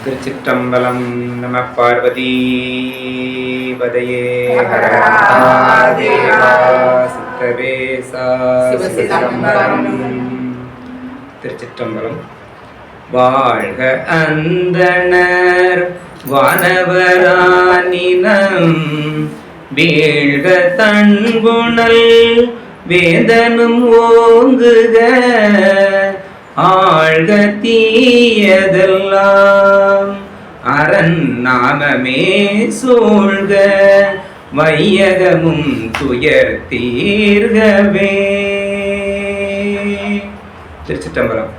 திருச்சிற்றம்பலம். நம பார்வதி பதையே ஹர தேவா சித்தவேசா சிவசிதம்பரம். திருச்சிற்றம்பலம். வாழ்க அந்தணர் வானவரானினம், வீழ்க தன்புணல் வேதனும் ஓங்குக, ஆழ்க தீயதெல்லாம் அரண் நாமமே சூழ்க, வையகமும் துயர் தீர்கவே. திருச்சிற்றம்பலம்.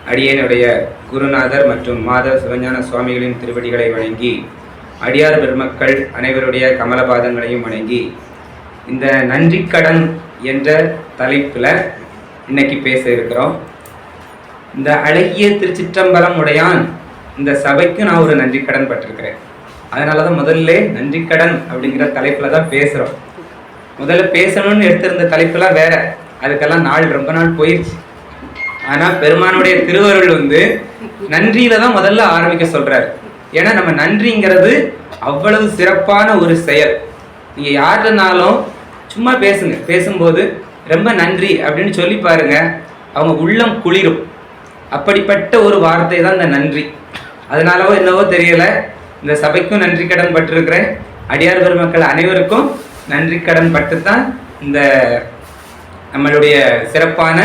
அடியனுடைய குருநாதர் மற்றும் மாதவ சிவஞான சுவாமிகளின் திருவடிகளை வணங்கி, அடியார் பெருமக்கள் அனைவருடைய கமலபாதங்களையும் வணங்கி, இந்த நன்றிக்கடன் என்ற தலைப்பில் இன்னைக்கு பேச இருக்கிறோம். இந்த அழகிய திருச்சிற்றம்பலம் உடையான் இந்த சபைக்கு நான் ஒரு நன்றிக்கடன் பட்டிருக்கிறேன். அதனால தான் முதல்ல நன்றிக்கடன் அப்படிங்கிற தலைப்பில் தான் பேசுகிறோம். முதல்ல பேசணும்னு எடுத்திருந்த தலைப்புலாம் வேற, அதுக்கெல்லாம் ரொம்ப நாள் போயிடுச்சு. ஆனால் பெருமானுடைய திருவருள் நன்றியில தான் முதல்ல ஆரம்பிக்க சொல்றாரு. ஏன்னா நம்ம நன்றிங்கிறது அவ்வளவு சிறப்பான ஒரு செயல். நீங்கள் யாருனாலும் சும்மா பேசுங்க, பேசும்போது ரொம்ப நன்றி அப்படின்னு சொல்லி பாருங்க, அவங்க உள்ளம் குளிரும். அப்படிப்பட்ட ஒரு வார்த்தை தான் இந்த நன்றி. அதனாலவோ என்னவோ தெரியல, இந்த சபைக்கும் நன்றி கடன் பட்டிருக்கிறேன். அடியார் பெருமக்கள் அனைவருக்கும் நன்றி கடன் பட்டு தான் இந்த நம்மளுடைய சிறப்பான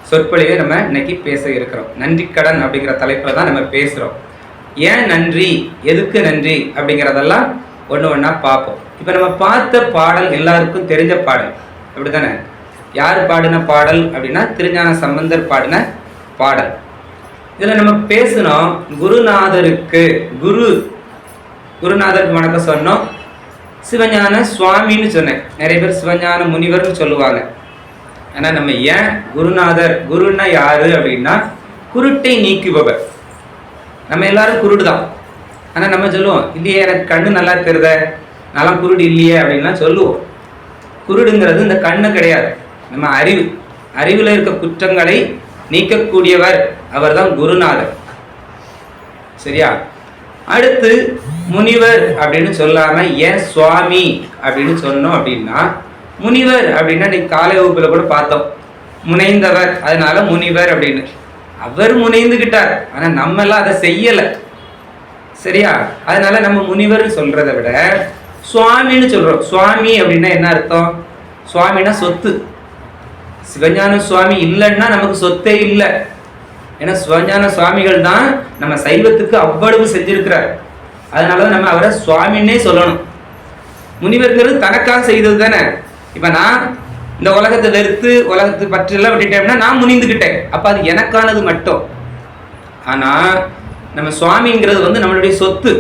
சொற்பொழிவை நம்ம இன்னைக்கு பேச இருக்கிறோம். நன்றி கடன் அப்படிங்கிற தலைப்பில் தான் நம்ம பேசுகிறோம். ஏன் நன்றி, எதுக்கு நன்றி அப்படிங்கிறதெல்லாம் ஒன்று ஒன்றா பார்ப்போம். இப்போ நம்ம பார்த்த பாடல் எல்லாருக்கும் தெரிஞ்ச பாடல், அப்படி தானே? யார் பாடின பாடல் அப்படின்னா திருஞான சம்பந்தர் பாடின பாடல். இதில் நம்ம பேசணும் குருநாதருக்கு, குருநாதருக்கு வணக்கம் சொன்னோம். சிவஞான சுவாமின்னு சொன்னேன். நிறைய பேர் சிவஞான முனிவர்னு சொல்லுவாங்க. ஆனால் நம்ம ஏன் குருநாதர், குருன்னா யாரு அப்படின்னா குருட்டை நீக்குபவர். நம்ம எல்லாரும் குருடு தான். ஆனால் நம்ம சொல்லுவோம், இல்லையே எனக்கு கண்ணு நல்லா தெரியுத, நல்லா குருடு இல்லையே அப்படின்லாம் சொல்லுவோம். குருடுங்கிறது இந்த கண்ணு கிடையாது, நம்ம அறிவில் இருக்க குற்றங்களை நீக்கக்கூடியவர், அவர் தான் குருநாதர். சரியா? அடுத்து முனிவர் அப்படின்னு சொல்லாம ஏன் சுவாமி அப்படின்னு சொன்னோம் அப்படின்னா, முனிவர் அப்படின்னா இன்னைக்கு காலை வகுப்புல கூட பார்த்தோம், முனைந்தவர், அதனால முனிவர் அப்படின்னு. அவர் முனைந்துகிட்டார், ஆனா நம்ம எல்லாம் அதை செய்யல. சரியா? அதனால நம்ம முனிவர் சொல்றதை விட சுவாமின்னு சொல்றோம். சுவாமி அப்படின்னா என்ன அர்த்தம்? சுவாமின்னா சொத்து. சிவஞான சுவாமி இல்லைன்னா நமக்கு சொத்தே இல்லை. ஏன்னா சிவஞான சுவாமிகள் தான் நம்ம சைவத்துக்கு அவ்வளவு செஞ்சிருக்கிறார். அதனாலதான் நம்ம அவரை சுவாமின்னே சொல்லணும். முனிவர்கள் தனக்காக செய்தது தானே. இப்ப நான் இந்த உலகத்தை வெறுத்து உலகத்து பற்றெல்லாம் விட்டுட்டேன்னா நான் முனிந்துக்கிட்டேன், அப்ப அது எனக்கானது மட்டும். ஆனா நம்ம சுவாமிங்கிறது நம்மளுடைய சொத்து.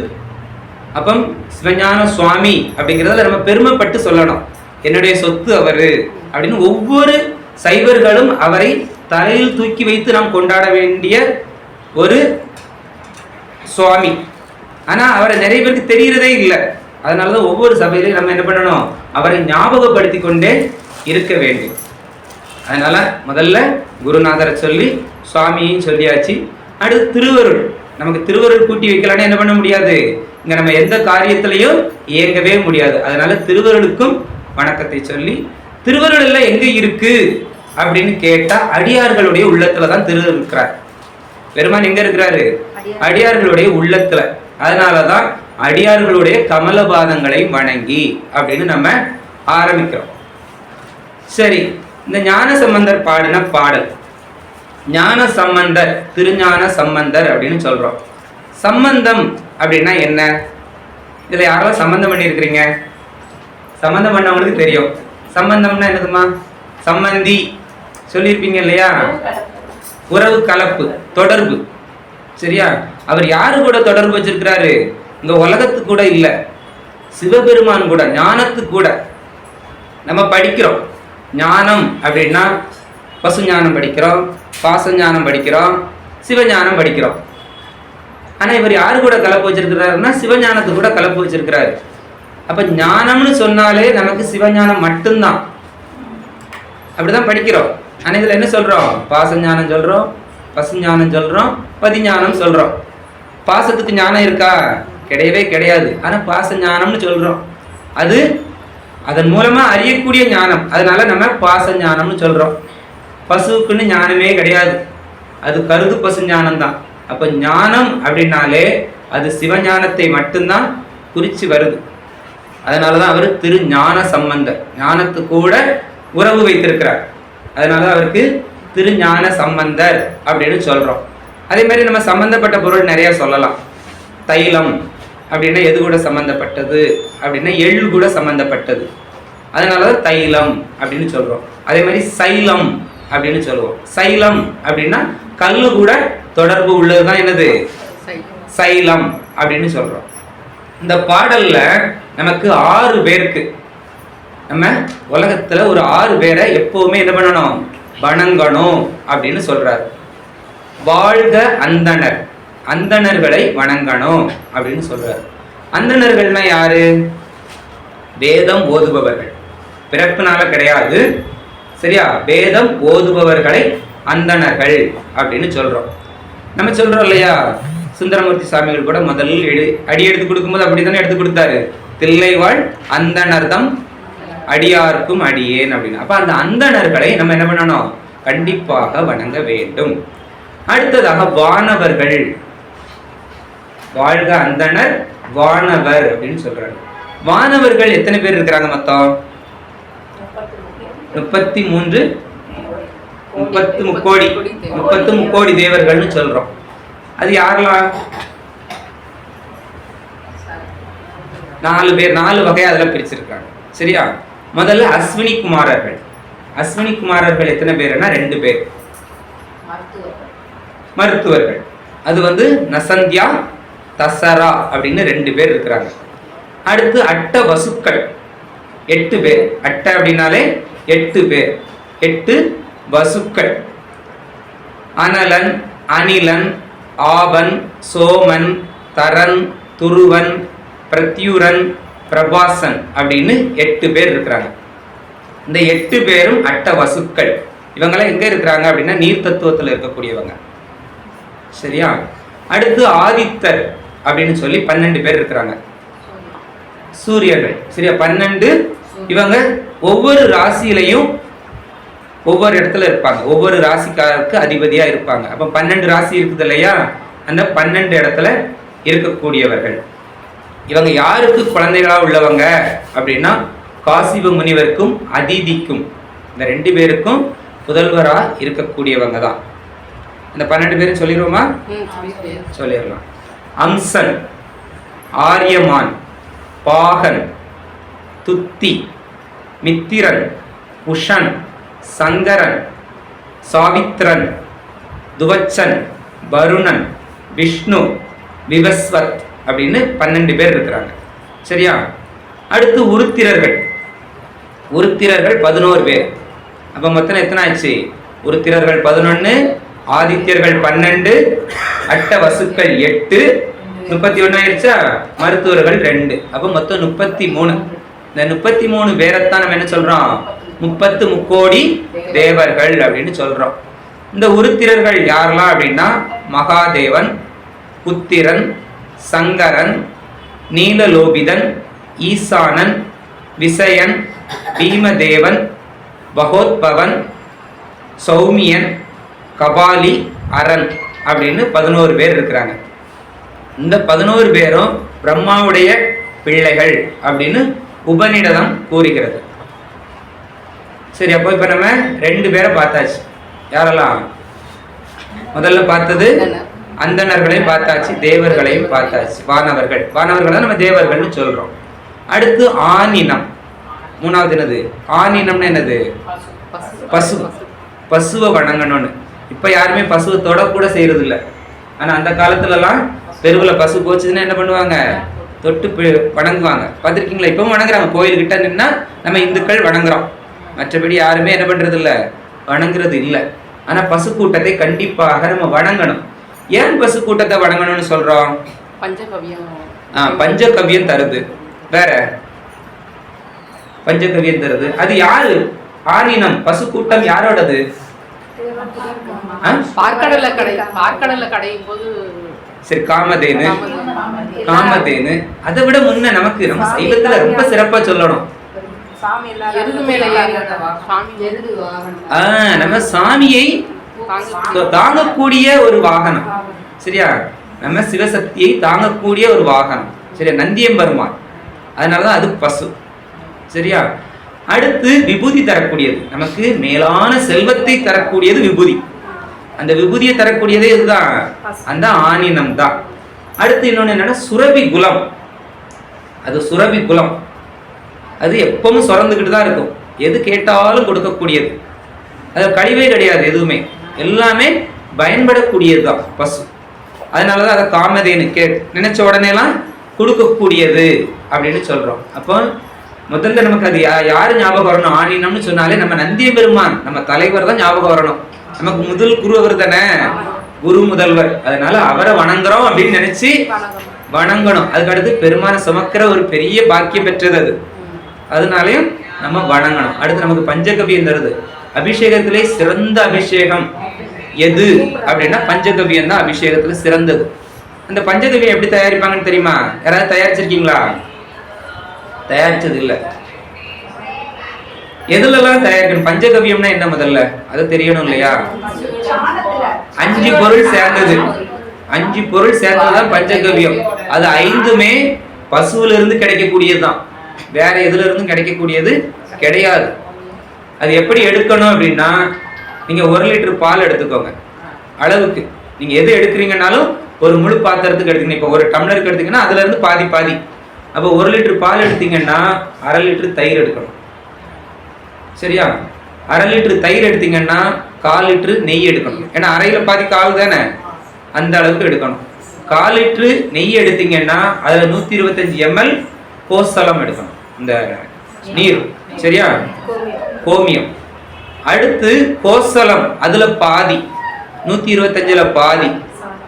அப்போ சிவஞான சுவாமி அப்படிங்கிறத நம்ம பெருமைப்பட்டு சொல்லணும், என்னுடைய சொத்து அவரு அப்படின்னு. ஒவ்வொரு சைவர்களும் அவரை தலையில் தூக்கி வைத்து நாம் கொண்டாட வேண்டிய ஒரு சுவாமி. ஆனா அவரை நிறைய பேருக்கு தெரிகிறதே இல்லை. அதனாலதான் ஒவ்வொரு சபையிலையும் நம்ம என்ன பண்ணணும், அவரை ஞாபகப்படுத்தி கொண்டே இருக்க வேண்டும். அதனால முதல்ல குருநாதரை சொல்லி சுவாமியும் சொல்லியாச்சு. அடுத்து திருவருள். நமக்கு திருவருள் கூட்டி வைக்கலான்னு என்ன பண்ண முடியாது, இங்க நம்ம எந்த காரியத்திலையும் இயங்கவே முடியாது. அதனால திருவருளுக்கும் வணக்கத்தை சொல்லி, திருவருள் எல்லாம் எங்க இருக்கு அப்படின்னு கேட்டா அடியார்களுடைய உள்ளத்துலதான் திருவருள் இருக்கிறார். பெருமான் எங்க இருக்கிறாரு? அடியார்களுடைய உள்ளத்துல. அதனாலதான் அடியார்களுடைய கமலபாதங்களை வணங்கி அப்படின்னு நம்ம ஆரம்பிக்கிறோம். சரி, இந்த ஞான சம்பந்தர் பாடின பாடல், ஞான சம்பந்தர், திருஞான சம்பந்தர் அப்படின்னு சொல்றோம். சம்பந்தம் அப்படின்னா என்ன? இதுல யாரெல்லாம் சம்பந்தம் பண்ணியிருக்கிறீங்க? சம்பந்தம் பண்ணவங்களுக்கு தெரியும். சம்பந்தம்னா என்னதுமா? சம்பந்தி சொல்லியிருப்பீங்க இல்லையா? உறவு கலப்பு, தொடர்பு. சரியா? அவர் யாரு கூட தொடர்பு வச்சிருக்கிறாரு? இந்த உலகத்து கூட இல்ல, சிவபெருமான் கூட, ஞானத்துக்கு கூட. நம்ம படிக்கிறோம் ஞானம் அப்படின்னா பசு ஞானம் படிக்கிறோம், பாச ஞானம் படிக்கிறோம், சிவஞானம் படிக்கிறோம். ஆனா இவர் யாரு கூட கலப்பு வச்சிருக்கிறாருன்னா சிவஞானத்து கூட கலப்பு வச்சிருக்கிறாரு. அப்ப ஞானம்னு சொன்னாலே நமக்கு சிவஞானம் மட்டும்தான். அப்படிதான் படிக்கிறோம். ஆனா இதுல என்ன சொல்றோம்? பாச ஞானம் சொல்றோம், பசு ஞானம் சொல்றோம், பதிஞானம் சொல்றோம். பாசத்துக்கு ஞானம் இருக்கா? கிடையவே கிடையாது. ஆனா பாச ஞானம்னு சொல்றோம். அது அதன் மூலமா அறியக்கூடிய ஞானம், அதனால நம்ம பாச ஞானம்னு சொல்றோம். பசுவுக்குன்னு ஞானமே கிடையாது, அது கருது பசு ஞானம் தான். அப்ப ஞானம் அப்படின்னாலே அது சிவஞானத்தை மட்டும்தான் குறிச்சு வருது. அதனாலதான் அவர் திரு ஞான சம்பந்தர், ஞானத்து கூட உறவு வைத்திருக்கிறார். அதனாலதான் அவருக்கு திரு ஞான சம்பந்தர் அப்படின்னு சொல்றோம். அதே மாதிரி நம்ம சம்பந்தப்பட்ட பொருள் நிறைய சொல்லலாம். தைலம் அப்படின்னா எது கூட சம்பந்தப்பட்டது அப்படின்னா எள்ளு கூட சம்பந்தப்பட்டது, அதனாலதான் தைலம் அப்படின்னு சொல்றோம். அதே மாதிரி சைலம் அப்படின்னு சொல்லுவோம். சைலம் அப்படின்னா கல்லு கூட தொடர்பு உள்ளதுதான் என்னது? சைலம் அப்படின்னு சொல்றோம். இந்த பாடல்ல நமக்கு 6 பேருக்கு, நம்ம உலகத்துல ஒரு 6 பேரை எப்பவுமே என்ன பண்ணணும்? வணங்கணும் அப்படின்னு சொல்றாரு. வாழ்க அந்தணர், அந்தணர்களை வணங்கணும் அப்படின்னு சொல்றாரு. அந்தணர்கள்னா யாரு? வேதம் ஓதுபவர்கள், பிறப்புனால கிடையாது, சரியா? வேதம் ஓதுபவர்களை அந்தணர்கள் அப்படின்னு சொல்றோம். நம்ம சொல்றோம் இல்லையா, சுந்தரமூர்த்தி சுவாமிகள் கூட முதலில் அடி எடுத்து கொடுக்கும்போது அப்படித்தானே எடுத்து கொடுத்தாரு, தில்லைவாழ் அந்தணர்தம் அடியார்க்கும் அடியேன் அப்படின்னு. அப்ப அந்த அந்தணர்களை நம்ம என்ன பண்ணணும்? கண்டிப்பாக வணங்க வேண்டும். அடுத்ததாக வானவர்கள், வாழ்க அந்தணர் வானவர் அப்படின்னு சொல்றாங்க. வானவர்கள் எத்தனை பேர் இருக்கிறாங்க மொத்தம்? 33 முக்கோடி, 30 முக்கோடி தேவர்கள்னு சொல்றோம். அது யாரெல்லாம்? 4 பேர், 4 வகையா அதெல்லாம் பிரிச்சிருக்காங்க, சரியா? முதல்ல அஸ்வினி குமாரர்கள். அஸ்வினி குமாரர்கள் எத்தனை பேர்னா 2 பேர் மருத்துவர்கள். அது நசந்தியா தசரா அப்படின்னு 2 பேர் இருக்கிறாங்க. அடுத்து அட்ட வசுக்கள் 8 பேர். அட்ட அப்படின்னாலே 8 பேர், 8 வசுக்கள். அனலன், அனிலன், ஆபன், சோமன், தரன், துருவன், பிரத்யுரன், பிரபாசன் அப்படின்னு 8 பேர் இருக்கிறாங்க. இந்த 8 பேரும் அட்ட வசுக்கள். இவங்கெல்லாம் எங்க இருக்கிறாங்க அப்படின்னா நீர் தத்துவத்தில் இருக்கக்கூடியவங்க, சரியா? அடுத்து ஆதித்தர் அப்படின்னு சொல்லி 12 பேர் இருக்கிறாங்க, சூரியர்கள், சரியா? 12. இவங்க ஒவ்வொரு ராசியிலையும் ஒவ்வொரு இடத்துல இருப்பாங்க, ஒவ்வொரு ராசிக்காரருக்கு அதிபதியா இருப்பாங்க. அப்ப 12 ராசி இருக்குது இல்லையா, அந்த 12 இடத்துல இருக்கக்கூடியவர்கள். இவங்க யாருக்கு குழந்தைகளா உள்ளவங்க அப்படின்னா காசிப முனிவருக்கும் அதிதிக்கும், இந்த 2 பேருக்கும் புதல்வரா இருக்கக்கூடியவங்க தான். இந்த 12 பேரும் சொல்லிடுவோமா? சொல்லிடலாம். அம்சன், ஆரியமான், பாகன், துத்தி, மித்திரன், உஷன், சங்கரன், சாவித்ரன், துவச்சன், வருணன், விஷ்ணு, விவஸ்வத் அப்படின்னு 12 பேர் இருக்கிறாங்க, சரியா? அடுத்து உருத்திரர்கள். உருத்திரர்கள் 11 பேர். அப்ப மொத்தம் எத்தனை ஆச்சு? உருத்திரர்கள் 11, ஆதித்யர்கள் 12, அட்ட வசுக்கள் 8, 31 ஆயிடுச்சா? மருத்துவர்கள் 2, அப்ப மொத்தம் 33. இந்த 33 பேரைத்தான் நம்ம என்ன சொல்றோம்? 30 முக்கோடி தேவர்கள் அப்படின்னு சொல்றோம். இந்த உருத்திரர்கள் யாரெல்லாம் அப்படின்னா மகாதேவன், புத்திரன், சங்கரன், நீலலோபிதன், ஈசானன், விசயன், பீமதேவன், பகோத்பவன், சௌமியன், கபாலி, அரண் அப்படின்னு 11 பேர் இருக்கிறாங்க. இந்த 11 பேரும் பிரம்மாவுடைய பிள்ளைகள் அப்படின்னு உபநிடதம் கூறுகிறது. சரி, அப்போ இப்ப நம்ம 2 பேரை பார்த்தாச்சு. யாரெல்லாம்? முதல்ல பார்த்தது அந்தணர்களையும் பார்த்தாச்சு, தேவர்களையும் பார்த்தாச்சு. வானவர்கள், வானவர்கள் தான் நம்ம தேவர்கள்னு சொல்றோம். அடுத்து ஆனினம். 3வது என்னது? ஆனினம்னா என்னது? பசு. பசுவை வணங்கணும்னு. இப்ப யாருமே பசுவை தொட கூட செய்யறது இல்லை. ஆனா அந்த காலத்துலலாம் தெருவில் பசு போச்சுன்னா என்ன பண்ணுவாங்க? தொட்டு வணங்குவாங்க. பார்த்துருக்கீங்களா? இப்பவும் வணங்குறாங்க. கோயில்கிட்ட நின்னா நம்ம இந்துக்கள் வணங்குறோம், மற்றபடி யாருமே என்ன பண்றது இல்லை, வணங்குறது இல்லை. ஆனா பசு கூட்டத்தை கண்டிப்பாக நம்ம வணங்கணும். ஏன் பசு கூட்டத்தை வணங்கணும்னு சொல்றோம்? பஞ்சகவ்யம் தருது. வேற பஞ்சகவ்யம் தருது. அது யாரு? ஆனினம். பசு கூட்டம் யாரோடது? பார்க்கடல கடையும் போது சரி, காமதேனு. காமதேனு அதை விட முன்ன நமக்கு நம்ம சைவத்துல ரொம்ப சிறப்பா சொல்லணும். நம்ம சாமியை தாங்கக்கூடிய ஒரு வாகனம். சரியா, நம்ம சிவசக்தியை தாங்கக்கூடிய ஒரு வாகனம். சரியா, நந்தியம்பெருமான். அதனாலதான் அது பசு. சரியா, அடுத்து விபூதி தரக்கூடியது, நமக்கு மேலான செல்வத்தை தரக்கூடியது விபூதி. அந்த விபூதியை தரக்கூடியதே இதுதான், அந்த ஆனினம் தான். அடுத்து இன்னொன்னு என்னன்னா சுரபி குலம். அது சுரபி குலம், அது எப்பவும் சுரந்துக்கிட்டு தான் இருக்கும், எது கேட்டாலும் கொடுக்கக்கூடியது. அது கழிவே கிடையாது, எதுவுமே எல்லாமே பயன்படக்கூடியது தான் பசு. அதனாலதான் அதை காமதேனு நினைச்ச உடனேலாம் கொடுக்கக்கூடியது அப்படின்னு சொல்றோம். அப்போ முதல்ல நமக்கு அது யாரு ஞாபகம் வரணும்? ஆனினம்னு சொன்னாலே நம்ம நந்திய பெருமான், நம்ம தலைவர் தான் ஞாபகம் வரணும். நமக்கு முதல் குரு அவர் தானே, குரு முதல்வர். அதனால அவரை வணங்குறோம் அப்படின்னு நினைச்சு வணங்கணும். அதுக்கு அடுத்து பெருமானை சுமக்கிற ஒரு பெரிய பாக்கியம் பெற்றது அது, அதனாலையும் நம்ம வணங்கணும். அடுத்து நமக்கு பஞ்சகவியம் தருது. அபிஷேகத்திலே சிறந்த அபிஷேகம் எது அப்படின்னா பஞ்சகவியம் தான் அபிஷேகத்துல சிறந்தது. அந்த பஞ்சகவியம் எப்படி தயாரிப்பாங்கன்னு தெரியுமா? யாராவது தயாரிச்சிருக்கீங்களா? தயாரிச்சது இல்ல. எதுலலாம் தயாரிக்கணும்? பஞ்சகவியம்னா என்ன முதல்ல அது தெரியணும் இல்லையா? 5 பொருள் சேர்ந்தது, 5 பொருள் சேர்ந்ததுதான் பஞ்சகவியம். அது 5மே பசுவில இருந்து கிடைக்கக்கூடியதுதான், வேற எதுல இருந்தும் கிடைக்கக்கூடியது கிடையாது. அது எப்படி எடுக்கணும் அப்படின்னா, நீங்க 1 லிட்டர் பால் எடுத்துக்கோங்க. அளவுக்கு நீங்க எது எடுக்கிறீங்கன்னாலும் ஒரு முழு பாத்திரத்துக்கு எடுத்துக்கணும். இப்போ 1 டம்ளருக்கு எடுத்தீங்கன்னா அதுல இருந்து பாதி பாதி. அப்போ 1 லிட்டர் பால் எடுத்தீங்கன்னா 1/2 லிட்டர் தயிர் எடுக்கணும். சரியா, 1/2 லிட்டர் தயிர் எடுத்தீங்கன்னா 1/4 லிட்டர் நெய் எடுக்கணும். ஏன்னா அரையில பாதி கால் தானே, அந்த அளவுக்கு எடுக்கணும். 1/4 லிட்டர் நெய் எடுத்தீங்கன்னா அதுல 125 ml கோசலம் எடுக்கணும், இந்த நீர். சரியா, கோமியம். அடுத்து கோசலம், அதுல பாதி 125ல பாதி,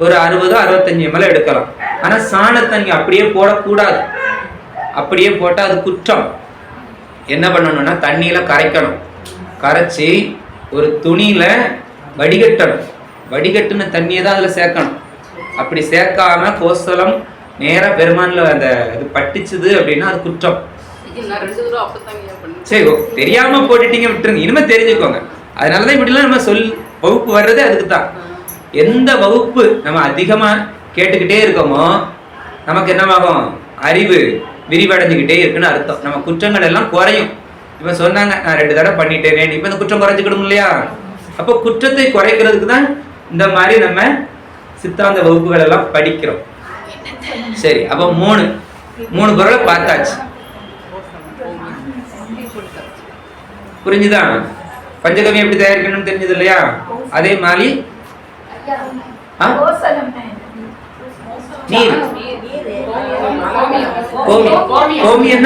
ஒரு 60-65 ml எடுக்கலாம். ஆனா சாணத்தை நீங்க அப்படியே போடக்கூடாது. அப்படியே போட்டா அது குற்றம். என்ன பண்ணணும்னா தண்ணியில கரைக்கணும். கரைச்சி ஒரு துணியில வடிகட்டணும். வடிகட்டுன தண்ணியை தான் அதுல சேர்க்கணும். அப்படி சேர்க்காம கோசலம் நேரா பெருமான்ல அந்த இது பட்டுச்சுது அப்படின்னா அது குற்றம். சரி, தெரியாம போட்டுட்டீங்க, விட்டுருங்க. இனிமே தெரிஞ்சுக்கோங்க. அதனாலதான் இப்படிலாம் நம்ம வகுப்பு வர்றதே அதுக்கு தான். எந்த வகுப்பு நம்ம அதிகமா கேட்டுக்கிட்டே இருக்கோமோ நமக்கு என்னவாகும்? அறிவு விரிவடைஞ்சுக்கிட்டே இருக்குன்னு அர்த்தம். நம்ம குற்றங்கள் எல்லாம் குறையும். இப்ப சொன்னாங்க நான் 2 தடவை பண்ணிட்டேனே, இப்ப இந்த குற்றம் குறைஞ்சுக்கிடும் இல்லையா? அப்போ குற்றத்தை குறைக்கிறதுக்கு தான் இந்த மாதிரி நம்ம சித்தாந்த வகுப்புகள் எல்லாம் படிக்கிறோம். சரி, அப்ப 3 பொருளை பார்த்தாச்சு. புரிஞ்சுதான்? பஞ்சகவியம் எப்படி தயாரிக்கணும்னு தெரிஞ்சது இல்லையா? அதே மாதிரி நீர், கோமியம்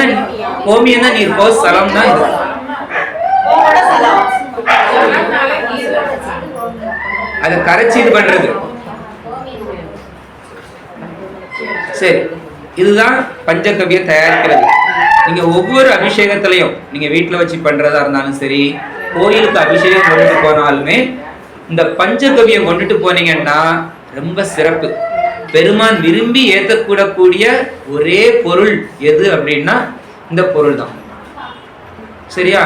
தான் நீர், கோசலம் தான் இது. அதை கரைச்சி இது பண்றது. சரி, இதுதான் பஞ்சகவியம் தயாரிக்கிறது. நீங்க ஒவ்வொரு அபிஷேகத்திலையும் நீங்க வீட்டுல வச்சு பண்றதா இருந்தாலும் சரி, கோயிலுக்கு அபிஷேகம் கொண்டுட்டு போனாலுமே இந்த பஞ்சகவியம் கொண்டுட்டு போனீங்கன்னா ரொம்ப சிறப்பு. பெருமான் விரும்பி ஏற்றக்கூடக்கூடிய ஒரே பொருள் எது அப்படின்னா இந்த பொருள் தான். சரியா,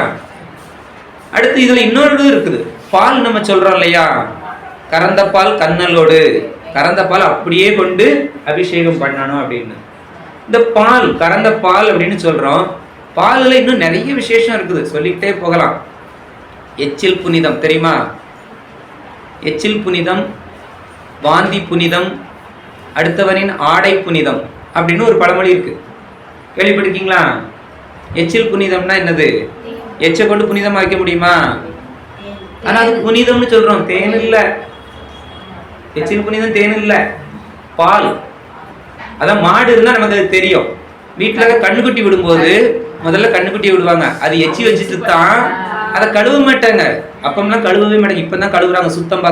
அடுத்து இதுல இன்னொரு இருக்குது. பால் நம்ம சொல்றோம் இல்லையா, கறந்த பால் கண்ணலோடு, கறந்த பால் அப்படியே கொண்டு அபிஷேகம் பண்ணணும் அப்படின்னு. இந்த பால் கறந்த பால் அப்படின்னு சொல்றோம். பால்ல இன்னும் நிறைய விசேஷம் இருக்குது, சொல்லிக்கிட்டே போகலாம். எச்சில் புனிதம் தெரியுமா? எச்சில் புனிதம், வாந்தி புனிதம், அடுத்தவனின் ஆடை புனிதம் அப்படின்னு ஒரு பழமொழி இருக்கு, கேள்விப்பட்டிருக்கீங்களா? எச்சில் புனிதம்னா என்னது? எச்சை கொண்டு புனிதமா வைக்க முடியுமா? ஆனா அது புனிதம்னு சொல்றோம், தேன் இல்ல. எச்சில் புனிதம் தேன் இல்ல, பால். அதான் மாடு இருந்தா நமக்கு அது தெரியும். வீட்டுல கண்ணுக்குட்டி விடும்போது முதல்ல கண்ணுக்குட்டி விடுவாங்க, அது எச்சி வச்சுட்டு தான் அதை கழுவ மாட்டாங்க. அப்பம்லாம் கழுவவே மாட்டாங்க, இப்பதான் கழுவுறாங்க. சுத்தம்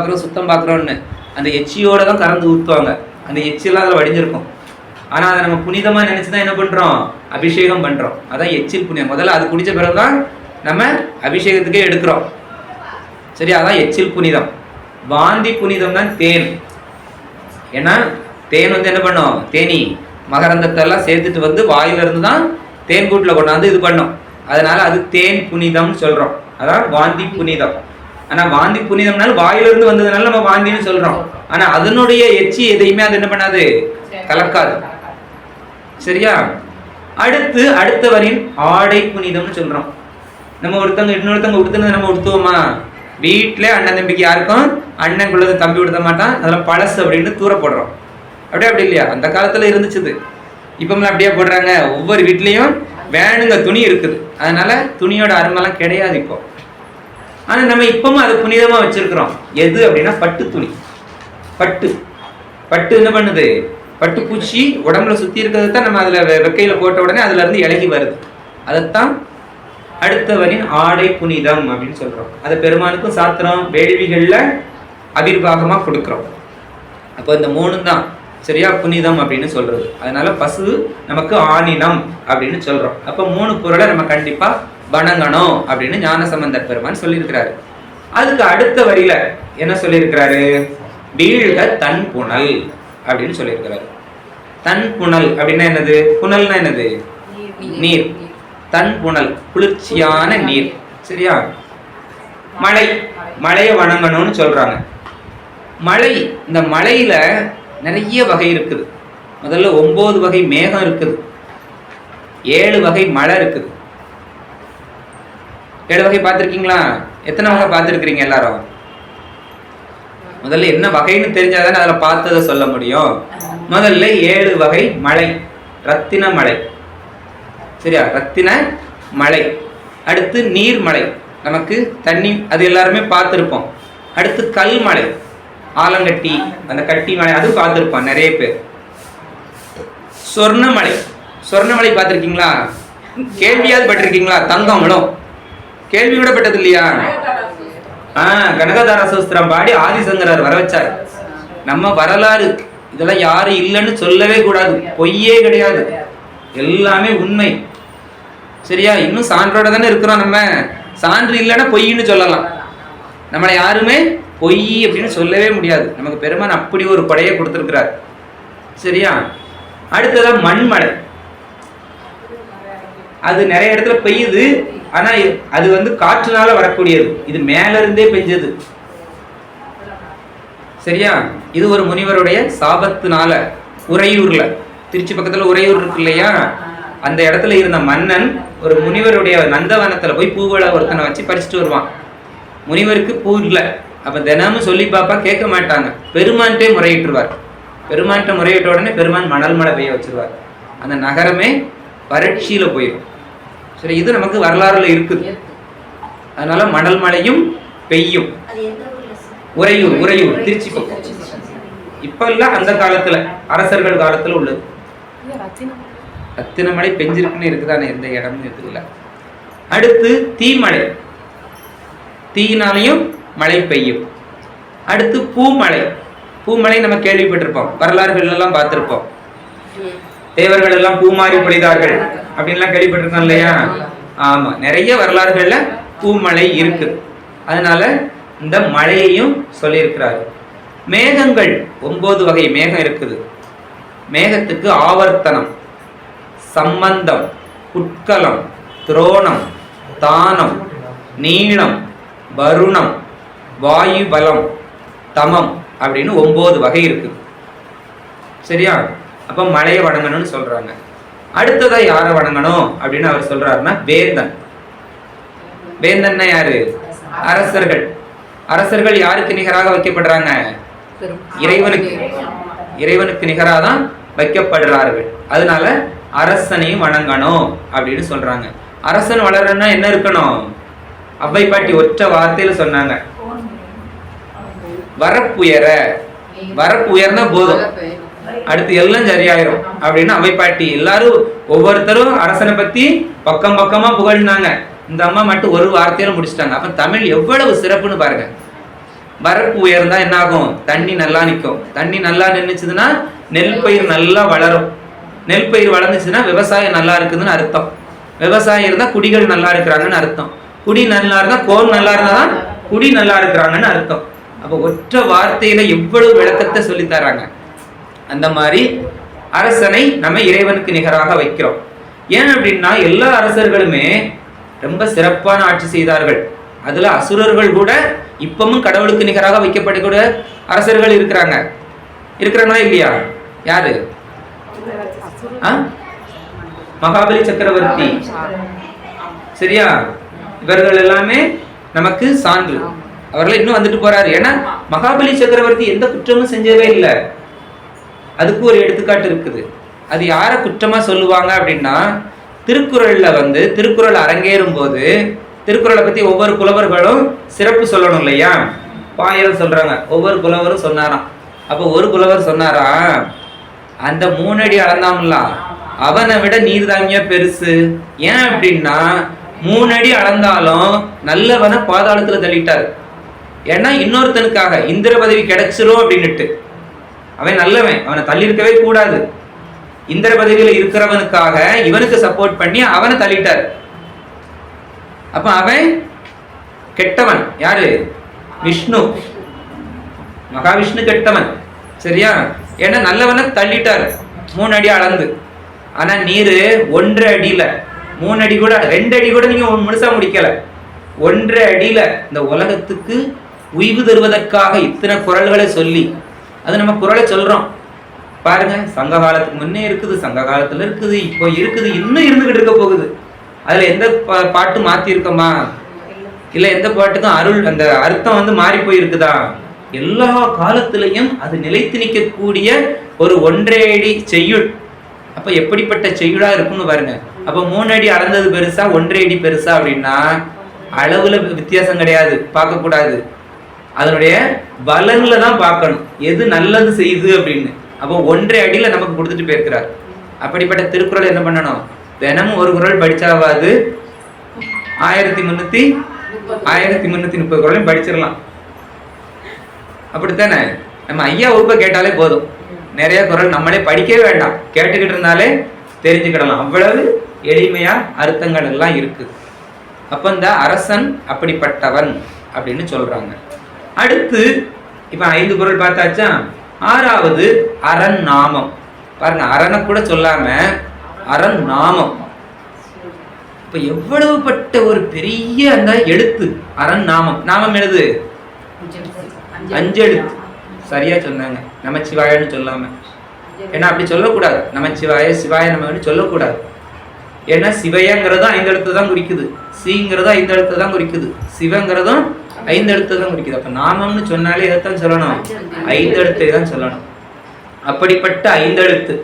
பாக்குறோம்னு அந்த எச்சியோட தான் கறந்து ஊற்றுவாங்க. அந்த எச்சியெல்லாம் அதில் வடிஞ்சிருக்கும். ஆனா அதை நம்ம புனிதமா நினைச்சுதான் என்ன பண்றோம்? அபிஷேகம் பண்றோம். அதான் எச்சில் புனிதம். முதல்ல அது குடிச்ச பிறகுதான் நம்ம அபிஷேகத்துக்கே எடுக்கிறோம். சரி, அதான் எச்சில் புனிதம். வாந்தி புனிதம் தான் தேன். ஏன்னா தேன் வந்து என்ன பண்ணும், தேனி மகரந்தத்தை எல்லாம் சேர்த்துட்டு வந்து வாயில இருந்து தான் தேன் கூட்டில் கொண்டாந்து இது பண்ணும். அதனால அது தேன் புனிதம்னு சொல்றோம். அதான் வாந்தி புனிதம். ஆனா வாந்தி புனிதம்னாலும் வாயிலிருந்து வந்ததுனால நம்ம வாந்தின்னு சொல்றோம். ஆனா அதனுடைய எச்சி எதையுமே அது என்ன பண்ணாது, கலக்காது. சரியா? அடுத்த வரின் ஆடை புனிதம்னு சொல்றோம். நம்ம ஒருத்தவங்க இன்னொருத்தவங்க உடுத்துனது நம்ம உடுத்துவோமா? வீட்டுல அண்ணன் தம்பிக்கு யாருக்கும் அண்ணன் குள்ளது தம்பி உடுத்த மாட்டான், அதெல்லாம் பழசு அப்படின்னு தூர போடுறோம். அப்படி இல்லையா? அந்த காலத்துல இருந்துச்சுது. இப்பமெல்லாம் அப்படியே போடுறாங்க. ஒவ்வொரு வீட்லயும் வேணுங்க துணி இருக்குது. அதனால துணியோட அருமெல்லாம் கிடையாது இப்போ. ஆனா நம்ம இப்பவும் அதை புனிதமா வச்சிருக்கிறோம். எது அப்படின்னா பட்டு துணி. பட்டு என்ன பண்ணுது, பட்டு பூச்சி உடம்புல சுத்தி இருக்கிறது தான் நம்ம அதுல வெக்கையில போட்ட உடனே அதுல இருந்து இலகி வருது. அதைத்தான் அடுத்தவரின் ஆடை புனிதம் அப்படின்னு சொல்றோம். அதை பெருமானுக்கும் சாத்திரம், வேள்விகள்ல அபிர்வாகமா கொடுக்கிறோம். அப்போ இந்த 3 தான் சரியா புனிதம் அப்படின்னு சொல்றது. அதனால பசு நமக்கு ஆனினம் அப்படின்னு சொல்றோம். அப்ப 3 பொருளை நம்ம கண்டிப்பா வணங்கணும் அப்படின்னு ஞானசம்பந்தர் பெருமான் சொல்லியிருக்கிறாரு. அதுக்கு அடுத்த வரியில என்ன சொல்லியிருக்கிறாரு, வீழ்க தன் புனல் அப்படின்னு சொல்லியிருக்கிறாரு. தன் புனல் அப்படின்னா என்னது, புனல்னா என்னது, நீர். தன் புனல் குளிர்ச்சியான நீர். சரியா? மழையை வணங்கணும்னு சொல்றாங்க. மழை, இந்த மழையில நிறைய வகை இருக்குது. முதல்ல 9 வகை மேகம் இருக்குது, 7 வகை மழை இருக்குது. 7 வகை பார்த்துருக்கீங்களா? எத்தனை வகை பார்த்துருக்கிறீங்க எல்லாரும்? முதல்ல என்ன வகைன்னு தெரிஞ்சாதானே அதில் பார்த்ததை சொல்ல முடியும். முதல்ல 7 வகை மழை. ரத்தின மழை. சரியா? ரத்தின மழை. அடுத்து நீர்மழை, நமக்கு தண்ணி, அது எல்லாருமே பார்த்துருப்போம். அடுத்து கல்மழை, ஆலங்கட்டி, அந்த கட்டி மழை, அது பார்த்துருப்போம் நிறைய பேர். சொர்ணமலை. சொர்ணமலை பார்த்துருக்கீங்களா? கேள்வியாவது பட்டிருக்கீங்களா? தங்கம் விடும். கேள்வி விடப்பட்டது இல்லையா? கனகதார சூஸ்திரம் பாடி ஆதிசங்கரர் வர வச்சார். நம்ம வரலாறு இதெல்லாம் யாரும் இல்லைன்னு சொல்லவே கூடாது. பொய்யே கிடையாது, எல்லாமே உண்மை. சரியா? இன்னும் சான்றோட தானே இருக்கிறோம். நம்ம சான்று இல்லைன்னா பொய்ன்னு சொல்லலாம். நம்மளை யாருமே பொய் அப்படின்னு சொல்லவே முடியாது. நமக்கு பெருமான் அப்படி ஒரு கொடையை கொடுத்துருக்கிறார். சரியா? அடுத்ததான் மண்மழை. அது நிறைய இடத்துல பெய்யுது. ஆனா அது வந்து காற்றுனால வரக்கூடியது. இது மேல இருந்தே பெஞ்சது. சரியா? இது ஒரு முனிவருடைய சாபத்தினால, உறையூர்ல, திருச்சி பக்கத்துல உறையூர் இருக்கு இல்லையா, அந்த இடத்துல இருந்த மன்னன் ஒரு முனிவருடைய நந்தவனத்துல போய் பூவளை ஒருத்தனை வச்சு பறிச்சுட்டு வருவான். முனிவருக்கு பூ இல்லை. அப்ப தினமும் சொல்லி பாப்பா, கேட்க மாட்டாங்க. பெருமான்ட்டே முறையிட்டுருவார். பெருமான்ட்ட முறையிட்ட உடனே பெருமான் மணல் மழை பெய்ய வச்சிருவார். அந்த நகரமே வறட்சியில போயிடும். சரி, இது நமக்கு வரலாறுல இருக்குது. அதனால மணல் மழையும் பெய்யும். உறையூர் திருச்சி பக்கம். இப்ப இல்ல, அந்த காலத்துல அரசர்கள் காலத்துல உள்ளது. ரத்தின மழை பெஞ்சிருக்குன்னு இருக்குதானே, எந்த இடம்னு இருக்குல்ல. அடுத்து தீமழை. தீயினாலையும் மழை பெய்யும். அடுத்து பூமழை. பூமழை நம்ம கேள்விப்பட்டிருப்போம், வரலாறுகள் எல்லாம் பார்த்திருப்போம். தேவர்கள் எல்லாம் பூமாறி பொழிதார்கள் அப்படின்லாம் கேள்விப்பட்டிருக்கோம் இல்லையா? ஆமா, நிறைய வரலாறுகள்ல பூமழை இருக்கு. அதனால இந்த மழையையும் சொல்லியிருக்கிறாரு. மேகங்கள் 9 வகை மேகம் இருக்குது. மேகத்துக்கு ஆவர்த்தனம், சம்பந்தம், உட்கலம், துரோணம், தானம், நீளம், வருணம், வாயு பலம், தமம் அப்படின்னு 9 வகை இருக்கு. சரியா? அப்ப மழையை வணங்கணும்னு சொல்றாங்க. அடுத்ததா யாரை வணங்கணும் அப்படின்னு அவர் சொல்றாருன்னா வேந்தன். வேந்தன்னா யாரு? அரசர்கள். அரசர்கள் யாருக்கு நிகராக வைக்கப்படுறாங்க? இறைவனுக்கு நிகராக தான் வைக்கப்படுறார்கள். அதனால அரசனையும் வணங்கணும் அப்படின்னு சொல்றாங்க. அரசன் வளரணும்னா என்ன இருக்கணும்? அவ்வை பாட்டி ஒற்ற வார்த்தையில சொன்னாங்க, வரப்புயர. வரப்பு உயர்ந்தா போதும், அடுத்து எல்லாம் சரியாயிரும் அப்படின்னு அவை பாட்டி. எல்லாரும் ஒவ்வொருத்தரும் அரசனை பத்தி பக்கம் பக்கமா புகழ்னாங்க. இந்த அம்மா மட்டும் ஒரு வார்த்தையில முடிச்சிட்டாங்க. அப்ப தமிழ் எவ்வளவு சிறப்புன்னு பாருங்க. வரப்பு உயர்ந்தா என்ன ஆகும்? தண்ணி நல்லா நிற்கும். தண்ணி நல்லா நின்றுச்சுன்னா நெல் பயிர் நல்லா வளரும். நெல் பயிர் வளர்ந்துச்சுன்னா விவசாயம் நல்லா இருக்குதுன்னு அர்த்தம். விவசாயம் இருந்தா குடிகள் நல்லா இருக்கிறாங்கன்னு அர்த்தம். குடி நல்லா இருந்தா கோல் நல்லா இருந்தாதான் குடி நல்லா இருக்கிறாங்கன்னு அர்த்தம். அப்ப ஒற்ற வார்த்தையில எவ்வளவு விளக்கத்தை சொல்லி தராங்க. அந்த மாதிரி அரசனை நம்ம இறைவனுக்கு நிகராக வைக்கிறோம். ஏன் அப்படின்னா எல்லா அரசர்களுமே ரொம்ப சிறப்பான ஆட்சி செய்தார்கள். அதுல அசுரர்கள் கூட இப்பவும் கடவுளுக்கு நிகராக வைக்கப்படக்கூடிய அரசர்கள் இருக்கிறாங்களா இல்லையா? யாரு? மகாபலி சக்கரவர்த்தி, சரியா? இவர்கள் எல்லாமே நமக்கு சான்று. அவர்கள் இன்னும் வந்துட்டு போறாரு. ஏன்னா மகாபலி சக்கரவர்த்தி எந்த குற்றமும் செஞ்சவே இல்லை. அதுக்கு ஒரு எடுத்துக்காட்டு இருக்குது. அது யார குற்றமா சொல்லுவாங்க அப்படின்னா, திருக்குறள்ல திருக்குறள் அரங்கேறும் போது திருக்குறளை பத்தி ஒவ்வொரு புலவர்களும் சிறப்பு சொல்லணும் இல்லையா? பாயல் சொல்றாங்க, ஒவ்வொரு புலவரும் சொன்னாராம். அப்போ ஒரு புலவர் சொன்னாரா, அந்த 3 அடி அளந்தாம்ல அவனை விட நீர்தாமியா பெருசு. ஏன் அப்படின்னா 3 அடி அளந்தாலும் நல்லவனை பாதாளத்துல தள்ளிட்டாரு. ஏன்னா இன்னொருத்தனுக்காக இந்திர பதவி கிடைச்சிரும் அப்படின்னுட்டு. அவன் நல்லவன், அவனை தள்ளியிருக்கவே கூடாது. இந்திர பதவியில இருக்கிறவனுக்காக இவனுக்கு சப்போர்ட் பண்ணி அவனை தள்ளிட்டார். அப்ப அவன் கெட்டவன். யாரு? விஷ்ணு, மகாவிஷ்ணு கெட்டவன், சரியா? ஏன்னா நல்லவனை தள்ளிட்டார் 3 அடி அளந்து. ஆனா நீரு 1.5 அடியில 3 அடி கூட 2 அடி கூட நீங்க முழுசா முடிக்கல. 1.5 அடியில இந்த உலகத்துக்கு உய்வு தருவதற்காக இத்தனை குறள்களை சொல்லி, அது நம்ம குறளை சொல்றோம் பாருங்க. சங்க காலத்துக்கு முன்னே இருக்குது, சங்க காலத்துல இருக்குது, இப்போ இருக்குது, இன்னும் இருந்துகிட்டு இருக்க போகுது. அதுல எந்த பாட்டு மாத்தி இருக்கமா? இல்ல எந்த பாட்டுக்கும் அருள் அந்த அர்த்தம் மாறி போயிருக்குதா? எல்லா காலத்திலையும் அது நிலைத்து நிற்கக்கூடிய ஒரு 1.5 அடி செய்யுள். அப்ப எப்படிப்பட்ட செய்யுளா இருக்குன்னு பாருங்க. அப்ப 3 அடி அளந்தது பெருசா 1.5 அடி பெருசா அப்படின்னா அளவுல வித்தியாசம் கிடையாது, பார்க்க கூடாது. அதனுடைய பலன்ல தான் பார்க்கணும், எது நல்லது செய்யுது அப்படின்னு. அப்போ 1.5 அடியில நமக்கு கொடுத்துட்டு போயிருக்கிறார். அப்படிப்பட்ட திருக்குறள் என்ன பண்ணணும்? தினமும் ஒரு குறள் படிச்சாவாது 1330 குறளையும் படிச்சிடலாம். அப்படித்தானே? நம்ம ஐயா வகுப்பை கேட்டாலே போதும், நிறைய குறள் நம்மளே படிக்கவே வேண்டாம், கேட்டுக்கிட்டு இருந்தாலே தெரிஞ்சுக்கிடலாம். அவ்வளவு எளிமையா அர்த்தங்கள் எல்லாம் இருக்கு. அப்ப இந்த அரசன் அப்படிப்பட்டவன் அப்படின்னு சொல்றாங்க. அடுத்து இப்ப 5 குறள் பார்த்தாச்சா. 6வது அரண் நாமம். பாருங்க, அரணை கூட சொல்லாம அரண் நாமம். இப்ப எவ்வளவு பட்ட ஒரு பெரிய அந்த எழுத்து அரண் நாமம். நாமம் எழுது 5 எழுத்து. சரியா சொன்னாங்க, நமச்சிவாயன்னு சொல்லாம. ஏன்னா அப்படி சொல்லக்கூடாது, நமச்சிவாய சிவாய நம்ம சொல்லக்கூடாது. ஏன்னா சிவையங்கிறதும் 5 எழுத்து தான் குறிக்குது, சிங்கிறதும் 5 எழுத்து தான் குறிக்குது, சிவங்கிறதும் 5 எழுத்து தான் குறிக்குது. அப்ப நாமம்னு சொன்னாலே எதைத்தான் சொல்லணும்? 5 எழுத்தை தான் சொல்லணும். அப்படிப்பட்ட 5 எழுத்து.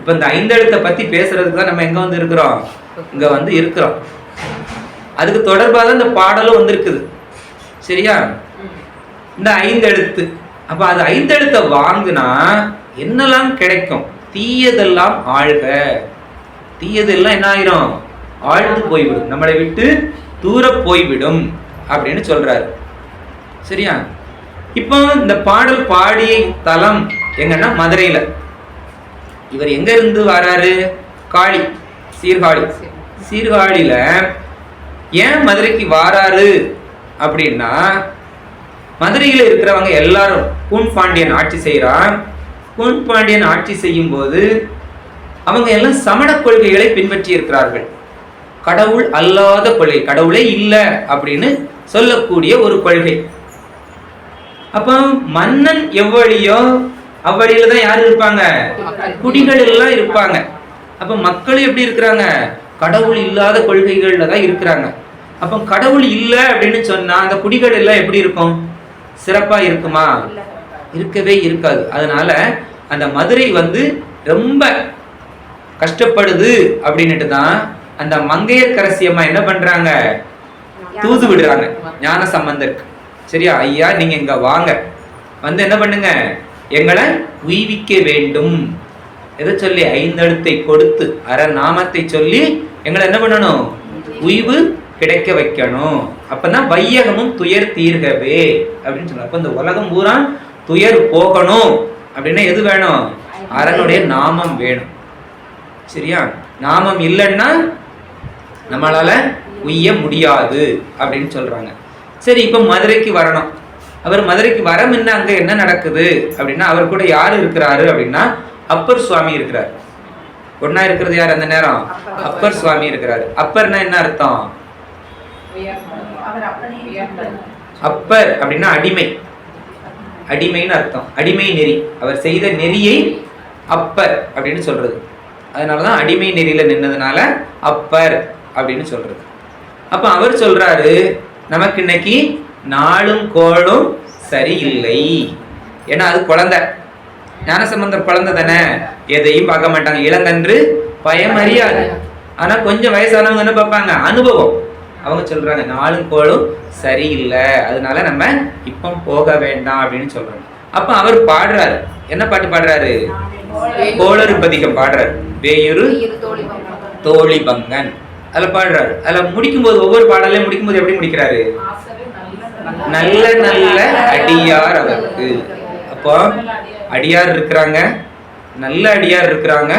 இப்ப இந்த 5 எழுத்தை பத்தி பேசுறதுக்கு தான் நம்ம எங்க இருக்கிறோம்? இங்க இருக்கிறோம். அதுக்கு தொடர்பாக தான் இந்த பாடலும் வந்திருக்குது, சரியா? இந்த 5 எழுத்து. அப்ப அது 5 எழுத்தை வாங்குனா என்னெல்லாம் கிடைக்கும்? தீயதெல்லாம் ஆழ்க. தீயதெல்லாம் என்ன ஆயிரும்? ஆழ்ந்து போய்விடும், நம்மளை விட்டு தூர போய்விடும் அப்படின்னு சொல்றாரு, சரியா? இப்போ இந்த பாடல் பாடிய தலம் எங்கன்னா மதுரையில. இவர் எங்க இருந்து வராரு? காளி, சீர்காழி. சீர்காழியில ஏன் மதுரைக்கு வாராரு அப்படின்னா, மதுரையில இருக்கிறவங்க எல்லாரும் கூன் பாண்டியன் ஆட்சி செய்யறான். கூன் பாண்டியன் ஆட்சி செய்யும் போது அவங்க எல்லாம் சமண கொள்கைகளை பின்பற்றி இருக்கிறார்கள். கடவுள் அல்லாத கொள்கை, கடவுளே இல்லை அப்படின்னு சொல்லக்கூடிய ஒரு கொள்கை. அப்ப மன்னன் எவ்வழியோ அவ்வழியில தான் யாரு இருப்பாங்க? குடிகள் எல்லாம் இருப்பாங்க. அப்ப மக்கள் எப்படி இருக்கிறாங்க? கடவுள் இல்லாத கொள்கைகள்ல தான் இருக்கிறாங்க. அப்ப கடவுள் இல்லை அப்படின்னு சொன்னா அந்த குடிகள் எல்லாம் எப்படி இருக்கும்? சிறப்பா இருக்குமா? இருக்கவே இருக்காது. அதனால அந்த மதுரை ரொம்ப கஷ்டப்படுது அப்படின்னுட்டு தான் அந்த மங்கையர்க்கரசி அம்மா என்ன பண்றாங்க? தூது விடுறாங்க ஞான சம்பந்தருக்கு. சரியா? ஐயா நீங்க இங்க வாங்க, என்ன பண்ணுங்க, எங்களை உய்விக்க வேண்டும். எதை சொல்லி? 5 எழுத்தை கொடுத்து அறநாமத்தை சொல்லி எங்களை என்ன பண்ணணும்? உய்வு கிடைக்க வைக்கணும். அப்பதான் வையகமும் துயர் தீர்கவே அப்படின்னு சொன்னார். அப்ப இந்த உலகம் பூரா துயர் போகணும் அப்படின்னா எது வேணும்? அரனுடைய நாமம் வேணும், சரியா? நாமம் இல்லைன்னா நம்மளால உய்ய முடியாது அப்படின்னு சொல்றாங்க. சரி, இப்ப மதுரைக்கு வரணும். அவர் மதுரைக்கு வர முன்ன அங்க என்ன நடக்குது அப்படின்னா, அவர் கூட யாரு இருக்கிறாரு அப்படின்னா அப்பர் சுவாமி இருக்கிறார். ஒன்னா இருக்கிறது யார் அந்த நேரம்? அப்பர் சுவாமி இருக்கிறாரு. அப்பர்னா என்ன அர்த்தம்? அப்பர் அப்படின்னா அடிமை, அடிமைன்னு அர்த்தம். அடிமை நெறி, அவர் செய்த நெறியை அப்பர் அப்படின்னு சொல்றது. அதனாலதான் அடிமை நெறியில நின்னதுனால அப்பர் அப்படின்னு சொல்றது. அப்ப அவர் சொல்றாரு, நமக்கு இன்னைக்கு நாளும் கோளும் சரியில்லை. ஏன்னா அது குழந்தை, ஞானசம்பந்தர் குழந்தை தானே, எதையும் பார்க்க மாட்டாங்க. இளங்கன்று பயம் அறியாது. ஆனா கொஞ்சம் வயசானவங்க என்ன பார்ப்பாங்க? அனுபவம். அவங்க சொல்றாங்க நாளும் கோளும் சரியில்லை, அதனால நம்ம இப்ப போக வேண்டாம் அப்படின்னு சொல்றாங்க. அப்ப அவர் பாடுறாரு. என்ன பாட்டு பாடுறாரு? கோளறு பதிகம் பாடுறாரு. வேயுரு தோழி பங்கன் அதுல பாடுறாரு. அதுல முடிக்கும் போது, ஒவ்வொரு பாடலையும் முடிக்கும் போது எப்படி முடிக்கிறாரு? நல்ல நல்ல அடியார் அவருக்கு. அப்போ அடியார் இருக்கிறாங்க, நல்ல அடியார் இருக்கிறாங்க,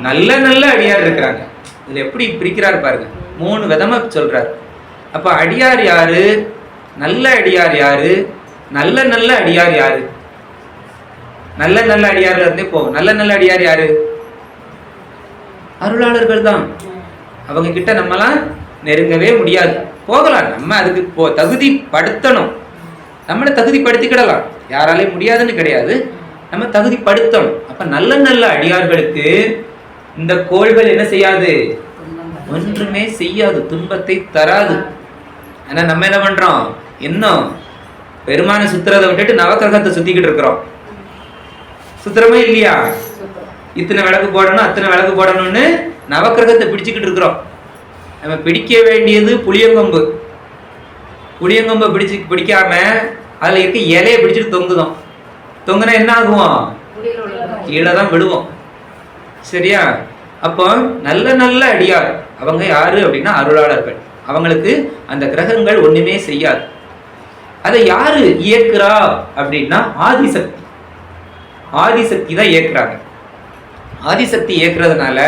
நல்ல நல்ல அடியார் இருக்கிறாங்க. இதுல எப்படி பிரிக்கிறார் பாருங்க, 3 விதமா சொல்றாரு. அப்ப அடியார் யாரு, நல்ல அடியார் யாரு, நல்ல நல்ல அடியார் யாரு? நல்ல நல்ல அடியார்ல இருந்தே போகும். நல்ல நல்ல அடியார் யாரு? அருளாளர்கள் தான். அவங்க கிட்ட நம்மலாம் நெருங்கவே முடியாது. போகலாம், நம்ம அதுக்கு தகுதி படுத்தணும். நம்மளை தகுதிப்படுத்திக்கிடலாம், யாராலையும் முடியாதுன்னு கிடையாது, நம்ம தகுதிப்படுத்தணும். அப்ப நல்ல நல்ல அடியார்களுக்கு இந்த கோள்கள் என்ன செய்யாது? ஒன்றுமே செய்யாது, துன்பத்தை தராது. ஆனா நம்ம என்ன பண்றோம்? இன்னும் பெருமான சுத்துறதை விட்டுட்டு நவக்கிரகத்தை சுத்திக்கிட்டு இருக்கிறோம். சுத்திரமே இல்லையா? இத்தனை விளக்கு போடணும், அத்தனை விளக்கு போடணும்னு நவக்கிரகத்தை பிடிச்சுக்கிட்டு இருக்கிறோம். நம்ம பிடிக்க வேண்டியது புளியங்கொம்பு. புளியங்கொம்பை பிடிக்காம அதுல இருக்க இலையை பிடிச்சிட்டு தொங்குதோம். தொங்குனா என்ன ஆகும்? கீழே தான் விடுவோம். சரியா? அப்போ நல்ல நல்ல அடியார் அவங்க யாரு அப்படின்னா அருளாளர்கள். அவங்களுக்கு அந்த கிரகங்கள் ஒண்ணுமே செய்யாது. அதை யாரு இயக்குறா அப்படின்னா ஆதிசக்தி. ஆதிசக்தி தான் இயக்குறாங்க. ஆதிசக்தி இயக்குறதுனால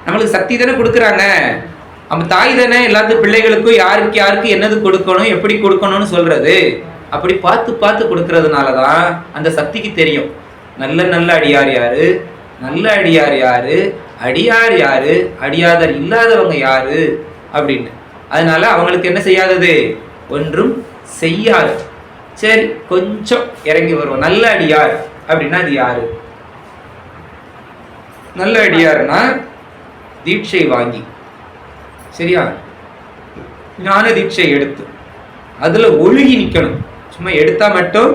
நம்மளுக்கு சக்தி தானே கொடுக்குறாங்க. நம்ம தாய் தானே எல்லாத்து பிள்ளைகளுக்கும் யாருக்கு யாருக்கு என்னது கொடுக்கணும், எப்படி கொடுக்கணும்னு சொல்றது. அப்படி பார்த்து பார்த்து கொடுக்கறதுனாலதான் அந்த சக்திக்கு தெரியும் நல்ல நல்ல அடியார் யாரு, நல்ல அடியார் யாரு, அடியார் யாரு, அடியாதர் இல்லாதவங்க யாரு அப்படின்னு. அதனால அவங்களுக்கு என்ன செய்யாதது? ஒன்றும் செய்யாது. சரி, கொஞ்சம் இறங்கி வருவோம். நல்ல அடியார் அப்படின்னா அது யாரு? நல்ல அடியார்னா தீட்சை வாங்கி, சரியா, ஞான தீட்சை எடுத்து அதுல ஒழுகி நிக்கணும். சும்மா எடுத்தா மட்டும்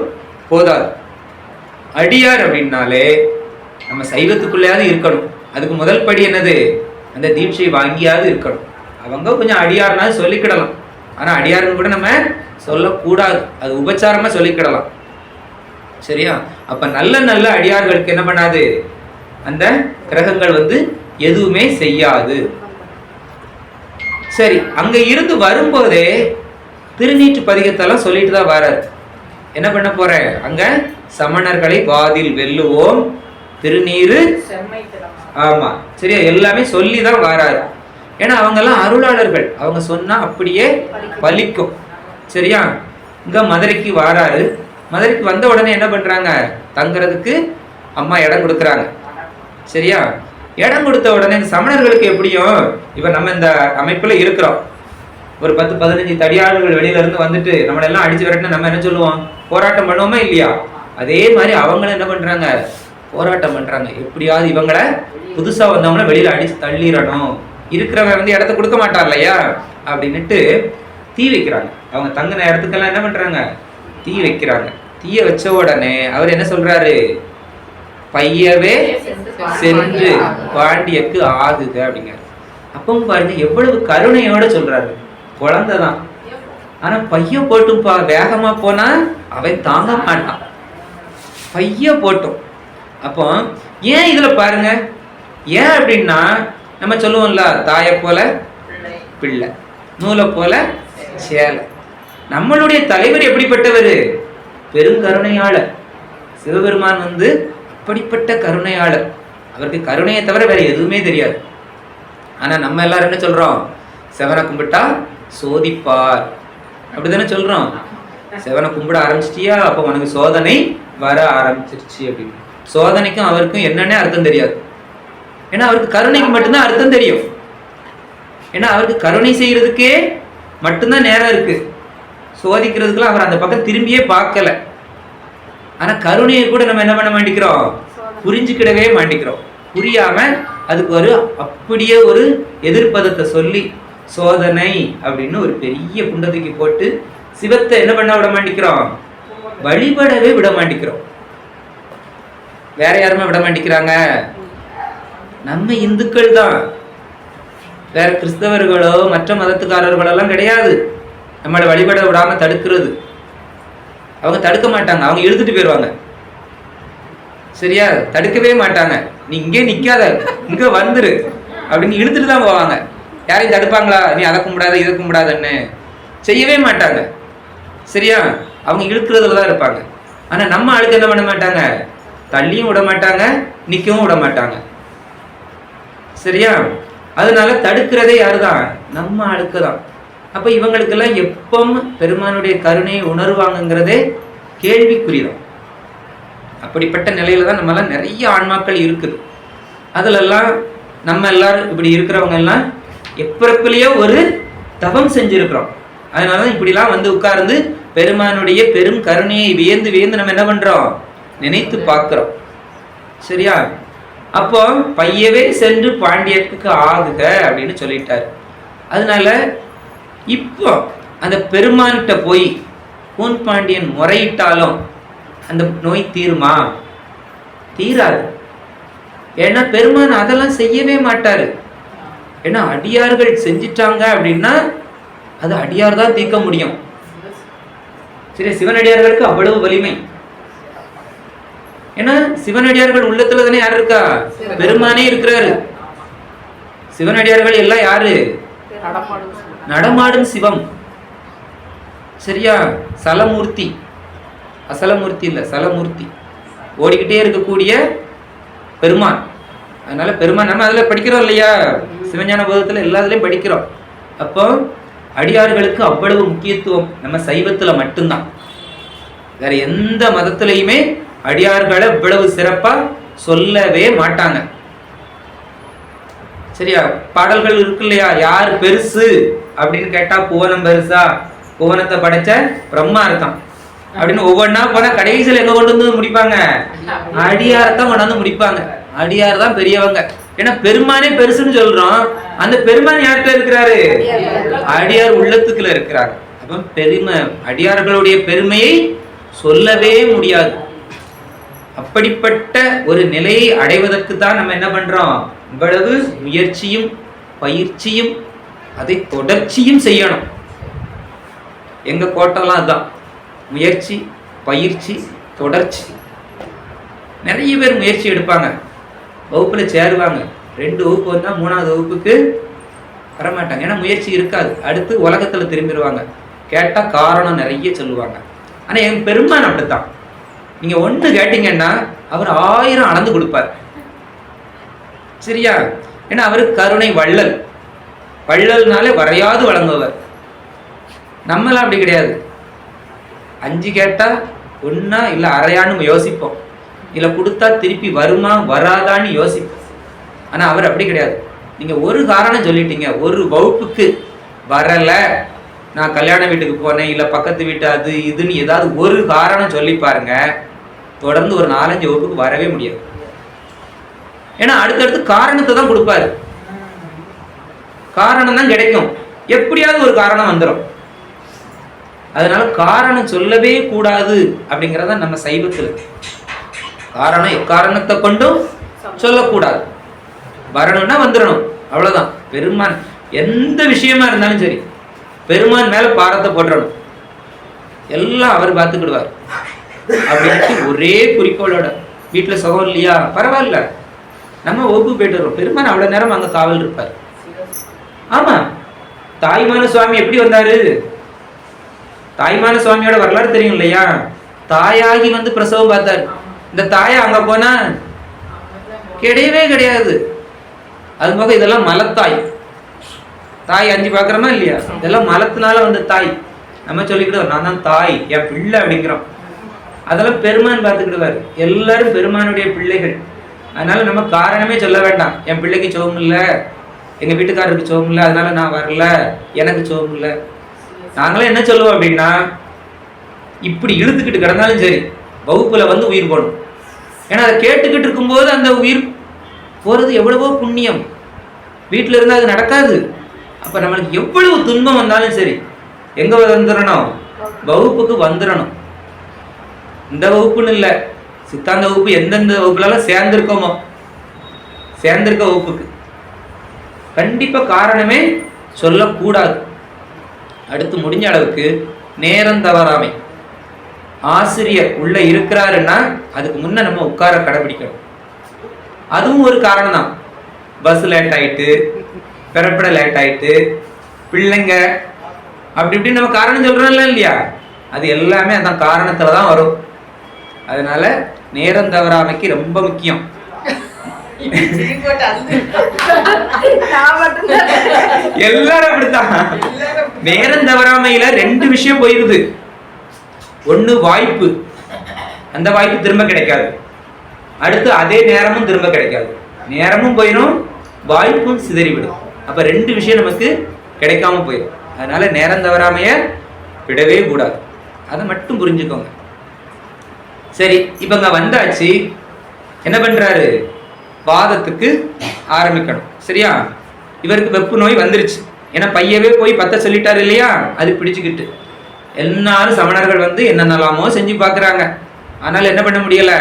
போதாது. அடியார் அப்படின்னாலே நம்ம சைவத்துக்குள்ளேயாவது இருக்கணும். அதுக்கு முதல் படி என்னது? அந்த தீட்சை வாங்கியாவது இருக்கணும். அவங்க கொஞ்சம் அடியார்னா சொல்லிக்கிடலாம், ஆனா அடியாருன்னு கூட நம்ம சொல்லக்கூடாது, அது உபச்சாரமா சொல்லிக்கிடலாம். சரியா? அப்ப நல்ல நல்ல அடியார்களுக்கு என்ன பண்ணாது? அந்த கிரகங்கள் எதுவுமே செய்யாது. சரி, அங்க இருந்து வரும்போதே திருநீற்று பதிகத்தெல்லாம் சொல்லிட்டு தான் வராரு. என்ன பண்ண போற? அங்க சமணர்களை வாதில் வெல்லுவோம் திருநீரு, ஆமா சரியா, எல்லாமே சொல்லி தான் வராரு. ஏன்னா அவங்க எல்லாம் அருளாளர்கள், அவங்க சொன்னா அப்படியே பலிக்கும். சரியா? இங்க மதுரைக்கு வாராரு. மதுரைக்கு வந்த உடனே என்ன பண்றாங்க? தங்குறதுக்கு அம்மா இடம் கொடுக்குறாங்க. சரியா? இடம் கொடுத்த உடனே இந்த சமணர்களுக்கு எப்படியும், இப்ப நம்ம இந்த அமைப்புல இருக்கிறோம், ஒரு 10-15 தடியாளர்கள் வெளியில இருந்து வந்துட்டு நம்மள எல்லாம் அடிச்சு விரட்டினா நம்ம என்ன சொல்லுவோம்? போராட்டம் பண்ணுவோமா இல்லையா? அதே மாதிரி அவங்களும் என்ன பண்றாங்க? போராட்டம் பண்றாங்க. எப்படியாவது இவங்களை புதுசா வந்தவங்கள வெளியில அடிச்சு தள்ளிடணும், இருக்கிறவன் இடத்த கொடுக்க மாட்டார் இல்லையா அப்படின்னுட்டு தீ வைக்கிறாங்க. அவங்க தங்கின இடத்துக்கெல்லாம் என்ன பண்றாங்க? தீ வைக்கிறாங்க. தீய வச்ச உடனே அவர் என்ன சொல்றாரு? பையவே சென்று பாண்டியக்கு ஆகுக அப்படிங்கிறார். அப்பவும் பாருங்க எவ்வளவு கருணையோட சொல்றாரு. குழந்தைதான், ஆனா பையன் போட்டும்பா, வேகமா போனா அவன் தாங்க மாட்டான், பைய போட்டும். அப்போ ஏன் இதுல பாருங்க, ஏன் அப்படின்னா நம்ம சொல்லுவோம்ல, தாயை போல பிள்ளை, நூலை போல சேலை. நம்மளுடைய தலைவர் எப்படிப்பட்டவர்? பெருங்கருணையாளர். சிவபெருமான் அப்படிப்பட்ட கருணையாளர். அவருக்கு கருணையை தவிர வேற எதுவுமே தெரியாது. ஆனா நம்ம எல்லாரும் என்ன சொல்றோம்? செவனை கும்பிட்டா சோதிப்பார் அப்படித்தானே சொல்றோம். சிவனை கும்பிட ஆரம்பிச்சிட்டியா, அப்போ உனக்கு சோதனை வர ஆரம்பிச்சிருச்சு அப்படின்னு. சோதனைக்கும் அவருக்கும் என்னன்னே அர்த்தம் தெரியாது. ஏன்னா அவருக்கு கருணைக்கு மட்டும்தான் அர்த்தம் தெரியும். ஏன்னா அவருக்கு கருணை செய்யறதுக்கே மட்டும்தான் நேரம் இருக்கு. சோதிக்கிறதுக்குலாம் அவர் அந்த பக்கம் திரும்பியே பார்க்கல. ஆனா கருணையை கூட நம்ம என்ன பண்ண மாட்டேங்கிறோம், புரிஞ்சுக்கிடவே மாட்டேங்கிறோம். புரியாம அதுக்கு ஒரு அப்படியே ஒரு எதிர்ப்பதத்தை சொல்லி சோதனை அப்படின்னு ஒரு பெரிய குண்டத்துக்கு போட்டு சிவத்தை என்ன பண்ண விட மாட்டேங்கிறோம், வழிபடவே விட மாட்டேங்கிறோம். வேற யாருமே விட மாட்டேங்கிறாங்க? நம்ம இந்துக்கள் தான். வேற கிறிஸ்தவர்களோ மற்ற மதத்துக்காரர்களோ எல்லாம் கிடையாது நம்மளை வழிபட விடாம தடுக்கிறது. அவங்க தடுக்க மாட்டாங்க, அவங்க இழுத்துட்டு போயிடுவாங்க. சரியா? தடுக்கவே மாட்டாங்க. நீ இங்கே நிக்காத, இங்க வந்துரு அப்படின்னு இழுத்துட்டு தான் போவாங்க. யாரையும் தடுப்பாங்களா? நீ அதை கும்பிடாத இதை கும்பிடாதன்னு செய்யவே மாட்டாங்க. சரியா? அவங்க இழுக்கிறதுல தான் இருப்பாங்க. ஆனா நம்ம ஆளுக்கு என்ன பண்ண மாட்டாங்க, தள்ளியும் விட மாட்டாங்க, நிக்கவும் விட மாட்டாங்க. சரியா? அதனால தடுக்கிறதே யாருதான், நம்ம ஆளுக்கு தான். அப்ப இவங்களுக்கெல்லாம் எப்பவும் பெருமானுடைய கருணையை உணர்வாங்கிறதே கேள்விக்குறிதான். அப்படிப்பட்ட நிலையில தான் நம்மளாம் நிறைய ஆன்மாக்கள் இருக்குது. அதுலெல்லாம் நம்ம எல்லாரும் இப்படி இருக்கிறவங்க எல்லாம் எப்பிறப்பிலேயோ ஒரு தவம் செஞ்சிருக்கிறோம். அதனாலதான் இப்படிலாம் வந்து உட்கார்ந்து பெருமானுடைய பெரும் கருணையை வியந்து வியந்து நம்ம என்ன பண்றோம், நினைத்து பார்க்கிறோம். சரியா? அப்போ பையவே சென்று பாண்டியத்துக்கு ஆகுக அப்படின்னு சொல்லிட்டாரு. அதனால இப்போ அந்த பெருமான்கிட்ட போய் கூன் பாண்டியன் முறையிட்டாலும் அந்த நோய் தீருமா? தீராது. ஏன்னா பெருமான் அதெல்லாம் செய்யவே மாட்டாரு. ஏன்னா அடியார்கள் செஞ்சிட்டாங்க அப்படின்னா அது அடியார் தான் தீர்க்க முடியும். சரி, சிவனடியார்களுக்கு அவ்வளவு வலிமை. ஏன்னா சிவனடியார்கள் உள்ளத்துல தானே யார் இருக்கா, பெருமானே இருக்கிறாரு. சிவனடியார்கள் எல்லாம் யாரு, நடமாடும் சிவம். சரியா? சலமூர்த்தி, அசலமூர்த்தி இல்ல, சலமூர்த்தி, ஓடிக்கிட்டே இருக்கக்கூடிய பெருமான். அதனால பெருமான் நம்ம அதுல படிக்கிறோம் இல்லையா, சிவஞான போதத்துல எல்லாத்துலயும் படிக்கிறோம். அப்போ அடியார்களுக்கு அவ்வளவு முக்கியத்துவம் நம்ம சைவத்துல மட்டும்தான். வேற எந்த மதத்திலையுமே அடியார்களை இவ்வளவு சிறப்பா சொல்லவே மாட்டாங்க. சரியா? பாடல்கள் இருக்கு இல்லையா, யார் பெருசு அப்படின்னு கேட்டா புவனம் பெருசா, புவனத்தை படைச்ச பிரம்மா இருக்கான் அப்படின்னு ஒவ்வொன்னா போனா கடைசியில் எங்க கொண்டு வந்து முடிப்பாங்க, அடியாரத்தான் கொண்டாந்து முடிப்பாங்க. அடியார் தான் பெரியவங்க. ஏன்னா பெருமானே பெருசுன்னு சொல்றோம், அந்த பெருமான் யார்கிட்ட இருக்கிறாரு, அடியார் உள்ளத்துக்குள்ள இருக்கிறாங்க. அப்ப பெருமை, அடியார்களுடைய பெருமையை சொல்லவே முடியாது. அப்படிப்பட்ட ஒரு நிலையை அடைவதற்கு தான் நம்ம என்ன பண்றோம், இவ்வளவு முயற்சியும் பயிற்சியும் அதை தொடர்ச்சியும் செய்யணும். எங்க கோட்டெல்லாம் அதுதான், முயற்சி பயிற்சி தொடர்ச்சி. நிறைய பேர் முயற்சி எடுப்பாங்க, வகுப்புல சேருவாங்க, 2 வகுப்பு வந்தா 3வது வகுப்புக்கு வரமாட்டாங்க. ஏன்னா முயற்சி இருக்காது. அடுத்து உலகத்துல திரும்பிடுவாங்க. கேட்டா காரணம் நிறைய சொல்லுவாங்க. ஆனா என் பெருமான் அப்படித்தான். நீங்க ஒண்ணு கேட்டீங்கன்னா அவர் 1000 அளந்து கொடுப்பார். சரியா? ஏன்னா அவரு கருணை வள்ளல். வள்ளல்னாலே வரையாது வழங்குவர். நம்மளாம் அப்படி கிடையாது. 5 கேட்டா ஒன்னா இல்ல அரையான்னு யோசிப்போம், இல்ல கொடுத்தா திருப்பி வருமா வராதான்னு யோசிப்போம். ஆனா அவர் அப்படி கிடையாது. நீங்க ஒரு காரணம் சொல்லிட்டீங்க, ஒரு வகுப்புக்கு வரல, நான் கல்யாண வீட்டுக்கு போனேன், இல்ல பக்கத்து வீட்டு அது இதுன்னு ஏதாவது ஒரு காரணம் சொல்லி பாருங்க, தொடர்ந்து ஒரு 4-5 வகுப்புக்கு வரவே முடியாது. ஏன்னா அடுத்தடுத்து காரணத்தை தான் கொடுப்பாரு. காரணம் தான் கிடைக்கும், எப்படியாவது ஒரு காரணம் வந்துடும். அதனால காரணம் சொல்லவே கூடாது அப்படிங்கிறத நம்ம சைவத்தில். காரணம் எக்காரணத்தை கொண்டும் சொல்லக்கூடாது. வரணும்னா வந்துடணும், அவ்வளவுதான். பெருமான் எந்த விஷயமா இருந்தாலும் சரி பெருமான் மேல பாரத்தை போட்டுறணும், எல்லாம் அவர் பார்த்துக்கிடுவார் அப்படின்ட்டு ஒரே குறிக்கோளோட. வீட்டுல சுகம் இல்லையா, பரவாயில்ல, நம்ம வகுப்பு போயிட்டு வரோம், பெருமான் அவ்வளவு நேரம் அங்க காவல் இருப்பார். ஆமா, தாய்மான சுவாமி எப்படி வந்தாரு, தாய்மான சுவாமியோட வரலாறு தெரியும் இல்லையா. தாயாகி வந்து பிரசவம் பார்த்தாரு. இந்த தாயா அங்க போனா கிடையவே கிடையாது. அது போக இதெல்லாம் மலத்தாய். தாய் 5 பாக்குறோமா இல்லையா, இதெல்லாம் மலத்தினால வந்த தாய். நம்ம சொல்லிக்கிடுவோம் நான் தான் தாய், என் பிள்ளை அப்படிங்கிறோம். அதெல்லாம் பெருமான் பார்த்துக்கிடுவார். எல்லாரும் பெருமானுடைய பிள்ளைகள். அதனால நம்ம காரணமே சொல்ல வேண்டாம். என் பிள்ளைக்கு சோகம் இல்லை, எங்க வீட்டுக்காரருக்கு சோகம் இல்லை, அதனால நான் வரல, எனக்கு சோகம் இல்லை. நாங்களும் என்ன சொல்லுவோம் அப்படின்னா, இப்படி இழுத்துக்கிட்டு கிடந்தாலும் சரி வகுப்புல வந்து உயிர் போடும். ஏன்னா அதை கேட்டுக்கிட்டு இருக்கும்போது அந்த உயிர் போறது எவ்வளவோ புண்ணியம். வீட்டில் இருந்தால் அது நடக்காது. அப்ப நம்மளுக்கு எவ்வளவு துன்பம் வந்தாலும் சரி எங்க வந்துடணும், வகுப்புக்கு வந்துடணும். இந்த வகுப்புன்னு இல்லை, சித்தாந்த வகுப்பு எந்தெந்த வகுப்புலாம் சேர்ந்திருக்கோமோ சேர்ந்திருக்க வகுப்புக்கு கண்டிப்பா காரணமே சொல்லக்கூடாது. அடுத்து முடிஞ்ச அளவுக்கு நேரம் தவறாமை. ஆசிரியர் உள்ள இருக்கிறாருன்னா அதுக்கு முன்ன நம்ம உட்கார கடைபிடிக்கணும். அதுவும் ஒரு காரணம் தான். பஸ் லேட் ஆயிட்டு, பிறப்பட லேட் ஆயிட்டு, பிள்ளைங்க அப்படி இப்படி நம்ம காரணம் சொல்றோம்ல இல்லையா, அது எல்லாமே அந்த காரணத்துல தான் வரும். அதனால நேரம் தவறாமைக்கு ரொம்ப முக்கியம். எல்லாரும் அப்படித்தான். நேரம் தவறாமையில 2 விஷயம் போயிருது. ஒண்ணு வாய்ப்பு, அந்த வாய்ப்பு திரும்ப கிடைக்காது. அடுத்து அதே நேரமும் திரும்ப கிடைக்காது. நேரமும் போயிடும், வாய்ப்பும் சிதறிவிடும். அப்ப 2 விஷயம் நமக்கு கிடைக்காம போயிடும். அதனால நேரம் தவறாமைய விடவே கூடாது. அதை மட்டும் புரிஞ்சுக்கோங்க. சரி, இப்ப இங்க வந்தாச்சு. என்ன பண்றாரு, வாதத்துக்கு ஆரம்பிக்கணும். சரியா, இவருக்கு வெப்பு நோய் வந்துருச்சு. ஏன்னா பையவே போய் பத்த சொல்லிட்டாரு இல்லையா, அது பிடிச்சுக்கிட்டு எல்லாரும் சமணர்கள் வந்து என்னென்னலாமோ செஞ்சு பார்க்குறாங்க. ஆனால் என்ன பண்ண முடியல,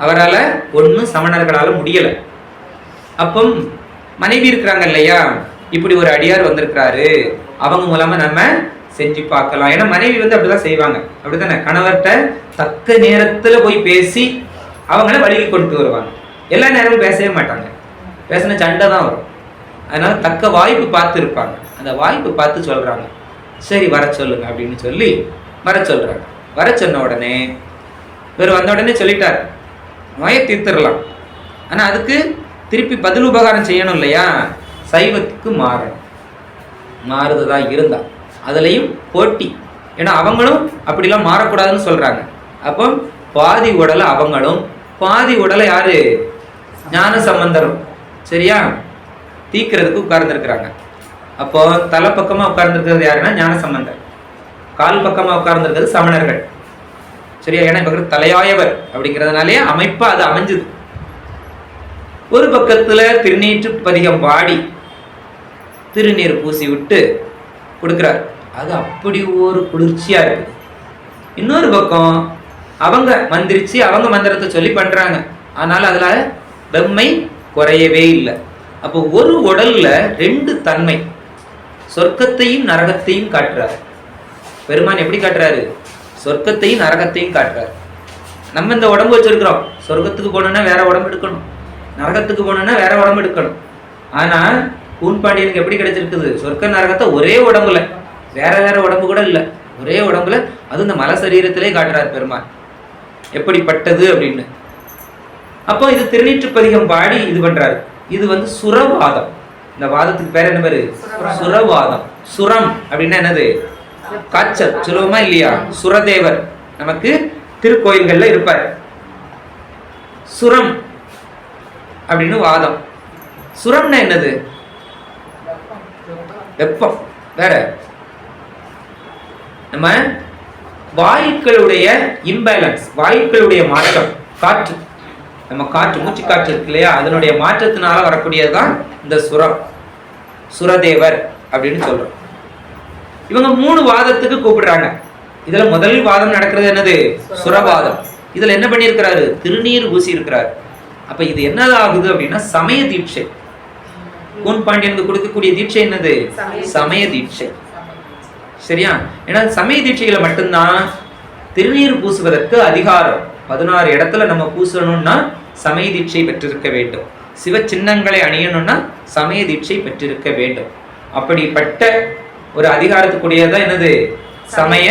அவரால் ஒன்றும் சமணர்களால முடியல. அப்போ மனைவி இருக்கிறாங்க இல்லையா, இப்படி ஒரு அடியார் வந்திருக்கிறாரு, அவங்க மூலமா நம்ம செஞ்சு பார்க்கலாம். ஏன்னா மனைவி வந்து அப்படிதான் செய்வாங்க, அப்படித்தானே. கணவர்கிட்ட தக்க நேரத்துல போய் பேசி அவங்கள வழிக்கு கொண்டு வருவாங்க. எல்லா நேரமும் பேசவே மாட்டாங்க, பேசின சண்டை தான் வரும். அதனால தக்க வாய்ப்பு பார்த்து இருப்பாங்க. அந்த வாய்ப்பு பார்த்து சொல்றாங்க, சரி வர சொல்லுங்க அப்படின்னு சொல்லி வர சொல்றாங்க. வர சொன்ன உடனே இவர் வந்த உடனே சொல்லிட்டார், நோயை தீர்த்திடலாம். ஆனா அதுக்கு திருப்பி பதில் உபகாரம் செய்யணும் இல்லையா, சைவத்துக்கு மாறணும். மாறுதா இருந்தா அதுலயும் போட்டி. ஏன்னா அவங்களும் அப்படிலாம் மாறக்கூடாதுன்னு சொல்றாங்க. அப்போ பாதி உடலை அவங்களும் பாதி உடலை யாரு, ஞான சம்பந்தரும் சரியா தீக்கிறதுக்கு உட்கார்ந்துருக்கிறாங்க. அப்போ தலை பக்கமா உட்கார்ந்துருக்கிறது யாருன்னா ஞான சம்பந்தர், கால் பக்கமா உட்கார்ந்துருக்கிறது சமணர்கள். சரியா, ஏன்னா இப்ப தலையாயவர் அப்படிங்கிறதுனாலே அமைப்பா அது அமைஞ்சுது. ஒரு பக்கத்துல திருநீற்று பதிகம் பாடி திருநீர் பூசி விட்டு கொடுக்கிறார். அது அப்படி ஒரு குளிர்ச்சியா இருக்குது. இன்னொரு பக்கம் அவங்க மந்திரிச்சு அவங்க மந்திரத்தை சொல்லி பண்றாங்க. ஆனால் அதுல வெம்மை குறையவே இல்லை. அப்போ ஒரு உடல்ல 2 தன்மை, சொர்க்கத்தையும் நரகத்தையும் காட்டுறாரு பெருமான். எப்படி காட்டுறாரு, சொர்க்கத்தையும் நரகத்தையும் காட்டுறாரு. நம்ம இந்த உடம்பு வச்சிருக்கிறோம், சொர்க்கத்துக்கு போனோம்னா வேற உடம்பு எடுக்கணும், நரகத்துக்கு போனோம்னா வேற உடம்பு எடுக்கணும். ஆனா கூன்பாண்டியனுக்கு எப்படி கிடைச்சிருக்குது, சொர்க்க நரகத்தை ஒரே உடம்புல, வேற வேற உடம்பு கூட இல்லை, ஒரே உடம்புல. அது இந்த மல சரீரத்திலே காட்டுறாரு பெருமான் எப்படிப்பட்டது அப்படின்னு. அப்போ இது திருநீற்று பதிகம் பாடி இது பண்றாரு. இது வந்து சுரவாதம். இந்த வாதத்துக்கு பேர் என்ன பேரு, சுரவாதம். சுரம் அப்படின்னா என்னது, காய்ச்சல். சுலபமா இல்லையா, சுரதேவர் நமக்கு திருக்கோயில்கள்ல இருப்பார். சுரம் அப்படின்னு வாதம். சுரம்னா என்னது, வெப்பம். வேற நம்ம வாயுக்களுடைய இம்பேலன்ஸ், வாயுக்களுடைய மாற்றம், காற்று, நம்ம காற்று மூச்சு காற்று இருக்கு இல்லையா, அதனுடைய மாற்றத்தினால வரக்கூடியதுதான் இந்த சுரம், சுரதேவர் அப்படின்னு சொல்றோம். இவங்க 3 வாதத்துக்கு கூப்பிடுறாங்க. இதுல முதல் வாதம் நடக்கிறது என்னது, சுரவாதம். இதுல என்ன பண்ணியிருக்கிறாரு, திருநீர் பூசி இருக்கிறார். அப்ப இது என்னது ஆகுது அப்படின்னா சமய தீட்சை. கூன்பாண்டியனுக்கு கொடுக்கக்கூடிய தீட்சை என்னது, சமய தீட்சை. சரியா, ஏன்னா சமய தீட்சையில மட்டும்தான் திருநீர் பூசுவதற்கு அதிகாரம். 16 இடத்துல நம்ம பூசணும்னா சமய தீட்சை பெற்றிருக்க வேண்டும். சிவ சின்னங்களை அணியணும்னா சமய தீட்சை பெற்றிருக்க வேண்டும். அப்படிப்பட்ட ஒரு அதிகாரத்துக்குரியதான் என்னது, சமய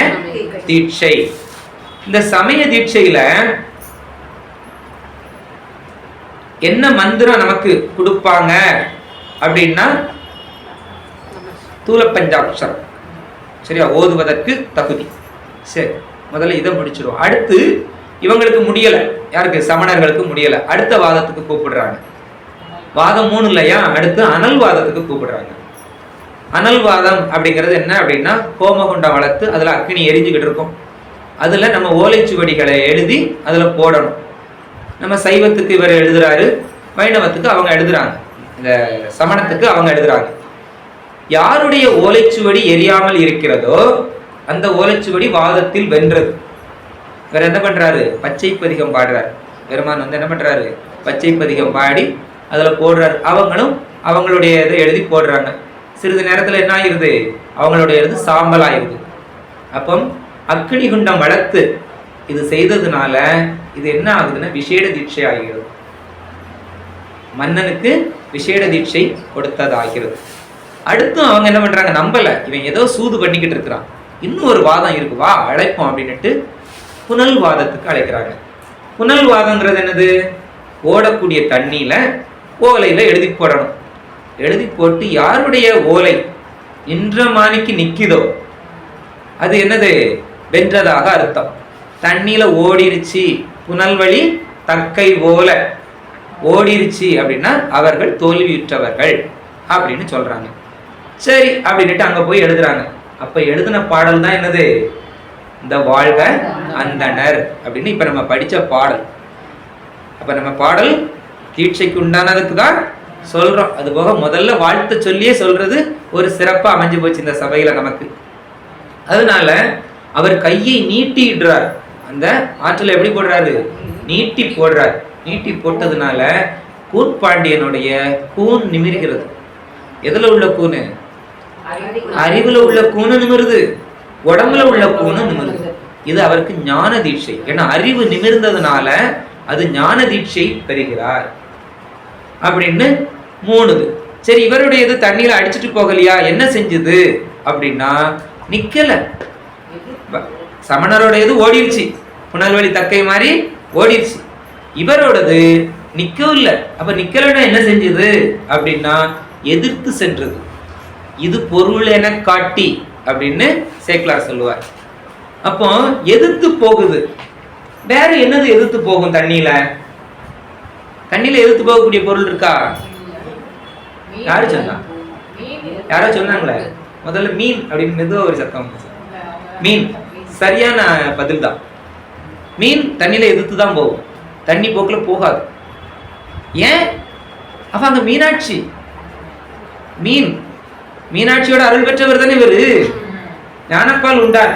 தீட்சை. இந்த சமய தீட்சையில என்ன மந்திரம் நமக்கு கொடுப்பாங்க அப்படின்னா தூல பஞ்சாட்சரம். சரியா, ஓதுவதற்கு தகுதி. சரி, முதல்ல இதை முடிச்சிடும். அடுத்து இவங்களுக்கு முடியல, யாருக்கு, சமணர்களுக்கு முடியல, அடுத்த வாதத்துக்கு கூப்பிடுறாங்க. வாதம் 3 இல்லையா, அடுத்து அனல் வாதத்துக்கு கூப்பிடுறாங்க. அனல் வாதம் அப்படிங்கிறது என்ன அப்படின்னா, ஹோமகுண்டம் வளர்த்து அதுல அக்னி எரிஞ்சுக்கிட்டு இருக்கும், அதுல நம்ம ஓலைச்சுவடிகளை எழுதி அதுல போடணும். நம்ம சைவத்துக்கு இவர் எழுதுறாரு, வைணவத்துக்கு அவங்க எழுதுறாங்க, இந்த சமணத்துக்கு அவங்க எழுதுறாங்க. யாருடைய ஓலைச்சுவடி எரியாமல் இருக்கிறதோ அந்த ஓலைச்சுவடி வாதத்தில் வென்றது. இவர் என்ன பண்றாரு, பச்சை பதிகம் பாடுறார். பெருமான் வந்து என்ன பண்றாரு, பச்சை பதிகம் பாடி அதுல போடுறாரு. அவங்களும் அவங்களுடைய இதை எழுதி போடுறாங்க. சிறிது நேரத்துல என்ன ஆயிருது, அவங்களுடைய இது சாம்பல் ஆயிருது. அப்போ அக்னி குண்டம் வளர்த்து இது செய்ததுனால இது என்ன ஆகுதுன்னா விசேட தீட்சை ஆகிறது. மன்னனுக்கு விசேட தீட்சை கொடுத்ததாகிறது. அடுத்து அவங்க என்ன பண்றாங்க, நம்பல, இவன் ஏதோ சூது பண்ணிக்கிட்டு இருக்கிறான், இன்னும் ஒரு வாதம் இருக்கு, வா அழைப்போம் அப்படின்னுட்டு புனல் வாதத்துக்கு அழைக்கிறாங்க. புனல் வாதங்கிறது என்னது, ஓடக்கூடிய தண்ணியில ஓலையில எழுதி போடணும். எழுதி போட்டு யாருடைய ஓலை இன்றமானிக்கு நிக்குதோ அது என்னது, வென்றதாக அர்த்தம். தண்ணியில ஓடிருச்சு, புனல்வழி தக்கை ஓலை ஓடிருச்சு அப்படின்னா அவர்கள் தோல்வியுற்றவர்கள் அப்படின்னு சொல்றாங்க. சரி அப்படின்ட்டு அங்க போய் எழுதுறாங்க. அப்ப எழுதின பாடல் தான் என்னது, இந்த வாழ்க அந்தனர் அப்படின்னு இப்ப நம்ம படிச்ச பாடல். அப்ப நம்ம பாடல் தீட்சைக்கு உண்டானதுக்கு தான் சொல்றோம். அது போக முதல்ல வாழ்த்து சொல்லியே சொல்றது ஒரு சிறப்பா அமைஞ்சு போச்சு இந்த சபையில நமக்கு. அதனால அவர் கையை நீட்டிடுறார், அந்த ஆற்றலை எப்படி போடுறாரு, நீட்டி போடுறார். நீட்டி போட்டதுனால கூர்பாண்டியனுடைய கூன் நிமிர்கிறது. எதுல உள்ள கூனு, அறிவுல உள்ள கூனு நிமிருது, உடம்புல உள்ள கூனு நிமிருது. இது அவருக்கு ஞான தீட்சை. ஏன்னா அறிவு நிமிர்ந்ததுனால அது ஞான தீட்சை பெறுகிறார் அப்படின்னு 3. சரி, இவருடைய இது தண்ணியில அடிச்சுட்டு போகலையா, என்ன செஞ்சது அப்படின்னா நிக்கல. சமணரோட இது ஓடிடுச்சு, புனல்வழி தக்கை மாதிரி ஓடிடுச்சு. இவரோடது நிக்கவும் இல்லை. அப்ப நிக்கலன்னா என்ன செஞ்சது அப்படின்னா எதிர்த்து சென்றது. இது பொருள் என காட்டி அப்படின்னு சேக்கிலார் சொல்லுவார். அப்போ எதிர்த்து போகுது. வேற என்னது எதிர்த்து போகும் தண்ணியில? தண்ணியில எதிர்த்து போகக்கூடிய பொருள் இருக்கா? யாரு சொன்னா? யாரோ சொன்னாங்களே முதல்ல மீன் அப்படின்னு மெதுவா ஒரு சத்தம். மீன் சரியான பதில் தான். மீன் தண்ணியில எதிர்த்து தான் போகும், தண்ணி போக்குல போகாது. ஏன்? அப்ப அங்க மீனாட்சி, மீனாட்சியோட அருள் பெற்றவர் தானே இவரு, ஞானப்பால் உண்டார்.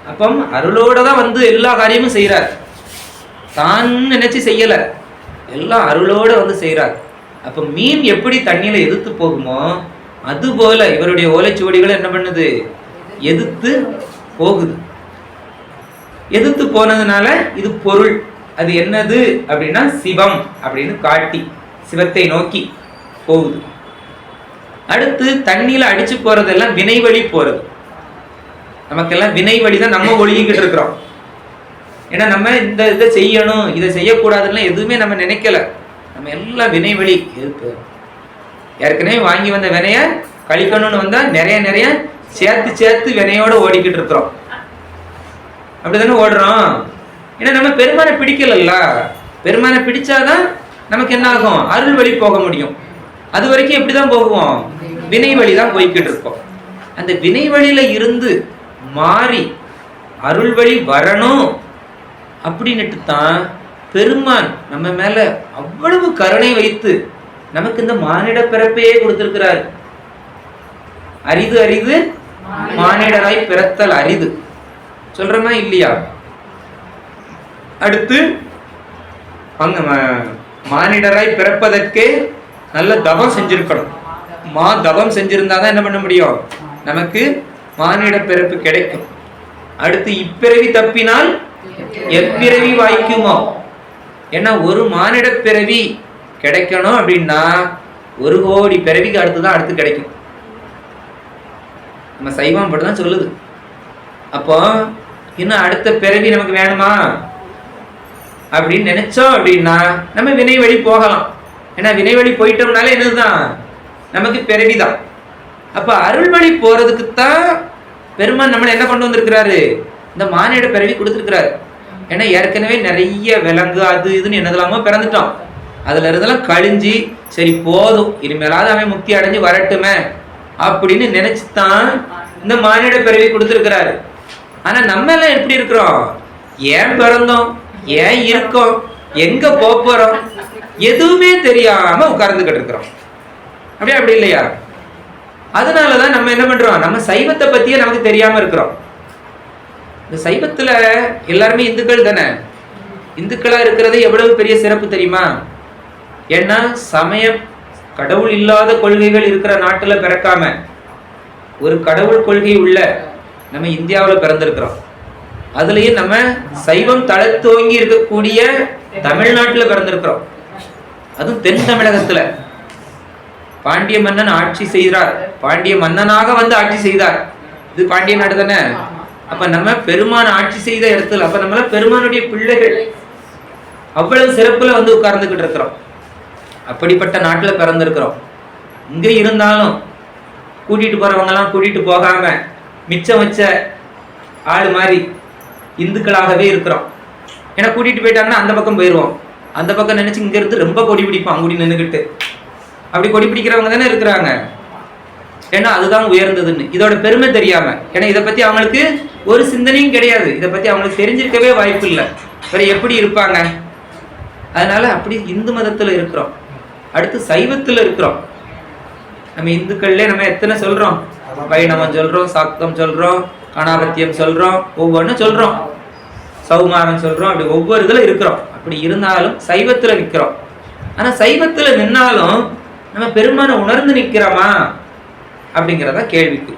அப்போ அருளோட தான் வந்து எல்லா காரியமும் செய்யறார். தான் நினைச்சு செய்யல, எல்லாம் அருளோட வந்து செய்யறார். அப்ப மீன் எப்படி தண்ணியில எதிர்த்து போகுமோ அது போல இவருடைய ஓலைச்சுவடிகள் என்ன பண்ணுது, எதிர்த்து போகுது. எதிர்த்து போனதுனால இது பொருள். அது என்னது அப்படின்னா சிவம் அப்படின்னு காட்டி சிவத்தை நோக்கி போகுது. அடுத்து தண்ணியில அடிச்சு போறதெல்லாம் வினை வழி போறது. நமக்கெல்லாம் வினை வழி தான் நம்ம ஒழுகிக்கிட்டு இருக்கிறோம். ஏன்னா நம்ம இந்த இதை செய்யணும், இதை செய்யக்கூடாதுன்னு எதுவுமே நம்ம நினைக்கல. நம்ம எல்லாம் வினை வழி இருக்கு. ஏற்கனவே வாங்கி வந்த வினைய கழிக்கணும்னு வந்தா நிறைய சேர்த்து வினையோட ஓடிக்கிட்டு இருக்கிறோம். அப்படிதானே ஓடுறோம். ஏன்னா நம்ம பெருமானை பிடிக்கல. பெருமானை பிடிச்சாதான் நமக்கு என்ன ஆகும், அருள் வழி போக முடியும். அது வரைக்கும் எப்படிதான் போகுவோம், வினை வழி தான் போய்கிட்டு இருக்கோம். அந்த வினை வழியில இருந்து மாறி அருள் வழி வரணும் அப்படின்னுட்டு தான் பெருமான் நம்ம மேல அவ்வளவு கருணை வைத்து நமக்கு இந்த மானிட பிறப்பையே கொடுத்திருக்கிறார். அரிது மானிடராய் பிறத்தல் அரிது சொல்றமா இல்லையா? அடுத்து அங்க மானிடராய் பிறப்பதற்கே நல்ல தவம் செஞ்சிருக்கணும். தவம் செஞ்சிருந்தாதான் என்ன பண்ண முடியும், நமக்கு மானிட பிறப்பு கிடைக்கும். அடுத்து இப்பிறவி தப்பினால் எப்பிறவி வாய்க்குமோ. ஏன்னா ஒரு மானிட பிறவி கிடைக்கணும் அப்படின்னா 1 கோடி பிறவிக்கு அடுத்துதான் அடுத்து கிடைக்கும். நம்ம சைவம் அப்படிதான் சொல்லுது. அப்போ இன்னும் அடுத்த பிறவி நமக்கு வேணுமா அப்படின்னு நினைச்சோம் அப்படின்னா நம்ம வினை வழி போகலாம். ஏன்னா வினை வழி போயிட்டோம்னாலே என்னதுதான், நமக்கு பிறவிதான். அப்ப அருள் வழி போறதுக்குத்தான் பெருமான் நம்மளை என்ன கொண்டு வந்திருக்கிறாரு? இந்த மானிட பிறவி கொடுத்துருக்கிறாரு. ஏன்னா ஏற்கனவே நிறைய விலங்கு அது இதுன்னு என்னதெல்லாமோ பிறந்துட்டோம். அதுல இருந்தெல்லாம் கழிஞ்சி சரி போதும், இனிமேலாவது அவன் முக்தி அடைஞ்சு வரட்டுமே அப்படின்னு நினைச்சுதான் இந்த மானிட பிறவி கொடுத்துருக்கிறாரு. ஆனா நம்ம எல்லாம் எப்படி இருக்கிறோம்? ஏன் பிறந்தோம், ஏன் இருக்கோம், எங்க போறோம் எதுவுமே தெரியாம உட்கார்ந்துகிட்டு இருக்கிறோம். அப்படியே அப்படி இல்லையா? அதனாலதான் நம்ம என்ன பண்றோம்? நம்ம சைவத்தை பத்தியே நமக்கு தெரியாம இருக்கிறோம். இந்த சைவத்துல எல்லாருமே இந்துக்கள் தானே. இந்துக்களா இருக்கிறது எவ்வளவு பெரிய சிறப்பு தெரியுமா? ஏன்னா சமயம் கடவுள் இல்லாத கொள்கைகள் இருக்கிற நாட்டுல பிறக்காம ஒரு கடவுள் கொள்கை உள்ள நம்ம இந்தியாவில் பிறந்திருக்கிறோம். அதுலயும் நம்ம சைவம் தளத்தோங்கி இருக்கக்கூடிய தமிழ்நாட்டுல பிறந்திருக்கிறோம். அதுவும் தென் தமிழகத்துல பாண்டிய மன்னன் ஆட்சி செய்தார். பாண்டிய மன்னனாக வந்து ஆட்சி செய்தார். இது பாண்டிய நாடு தானே. அப்ப நம்ம பெருமான் ஆட்சி செய்த இடத்துல, அப்ப நம்மள பெருமானுடைய பிள்ளைகள். அவ்வளவு சிறப்புல வந்து உட்கார்ந்துகிட்டு இருக்கிறோம். அப்படிப்பட்ட நாட்டுல பிறந்திருக்கிறோம். இங்க இருந்தாலும் கூட்டிட்டு போறவங்க எல்லாம் கூட்டிட்டு போகாம மிச்சம் வச்ச ஆளு மாதிரி இந்துக்களாகவே இருக்கிறோம். ஏன்னா கூட்டிட்டு போயிட்டாங்கன்னா அந்த பக்கம் போயிடுவோம். அந்த பக்கம் நினைச்சு இங்க இருந்து ரொம்ப கொடி பிடிப்போம். அங்குடி நின்றுகிட்டு அப்படி கொடி பிடிக்கிறவங்க தானே இருக்கிறாங்க. ஏன்னா அதுதான் உயர்ந்ததுன்னு இதோட பெருமை தெரியாம. ஏன்னா இதை பத்தி அவங்களுக்கு ஒரு சிந்தனையும் கிடையாது. இதை பத்தி அவங்களுக்கு தெரிஞ்சிருக்கவே வாய்ப்பு இல்லை. வேற எப்படி இருப்பாங்க? அதனால அப்படி இந்து மதத்துல இருக்கிறோம். அடுத்து சைவத்துல இருக்கிறோம். நம்ம இந்துக்கள்ல நம்ம எத்தனை சொல்றோம்? வைணவம் சொல்றோம், சாக்தம் சொல்றோம், கணாபத்தியம் சொல்றோம், ஒவ்வொன்றும் சொல்றோம், சௌமாரம் சொல்றோம். அப்படி ஒவ்வொரு இதுல இருக்கிறோம். அப்படி இருந்தாலும் சைவத்துல நிற்கிறோம். ஆனா சைவத்துல நின்னாலும் நம்ம பெருமானை உணர்ந்து நிற்கிறோமா அப்படிங்கிறத கேள்விக்கு.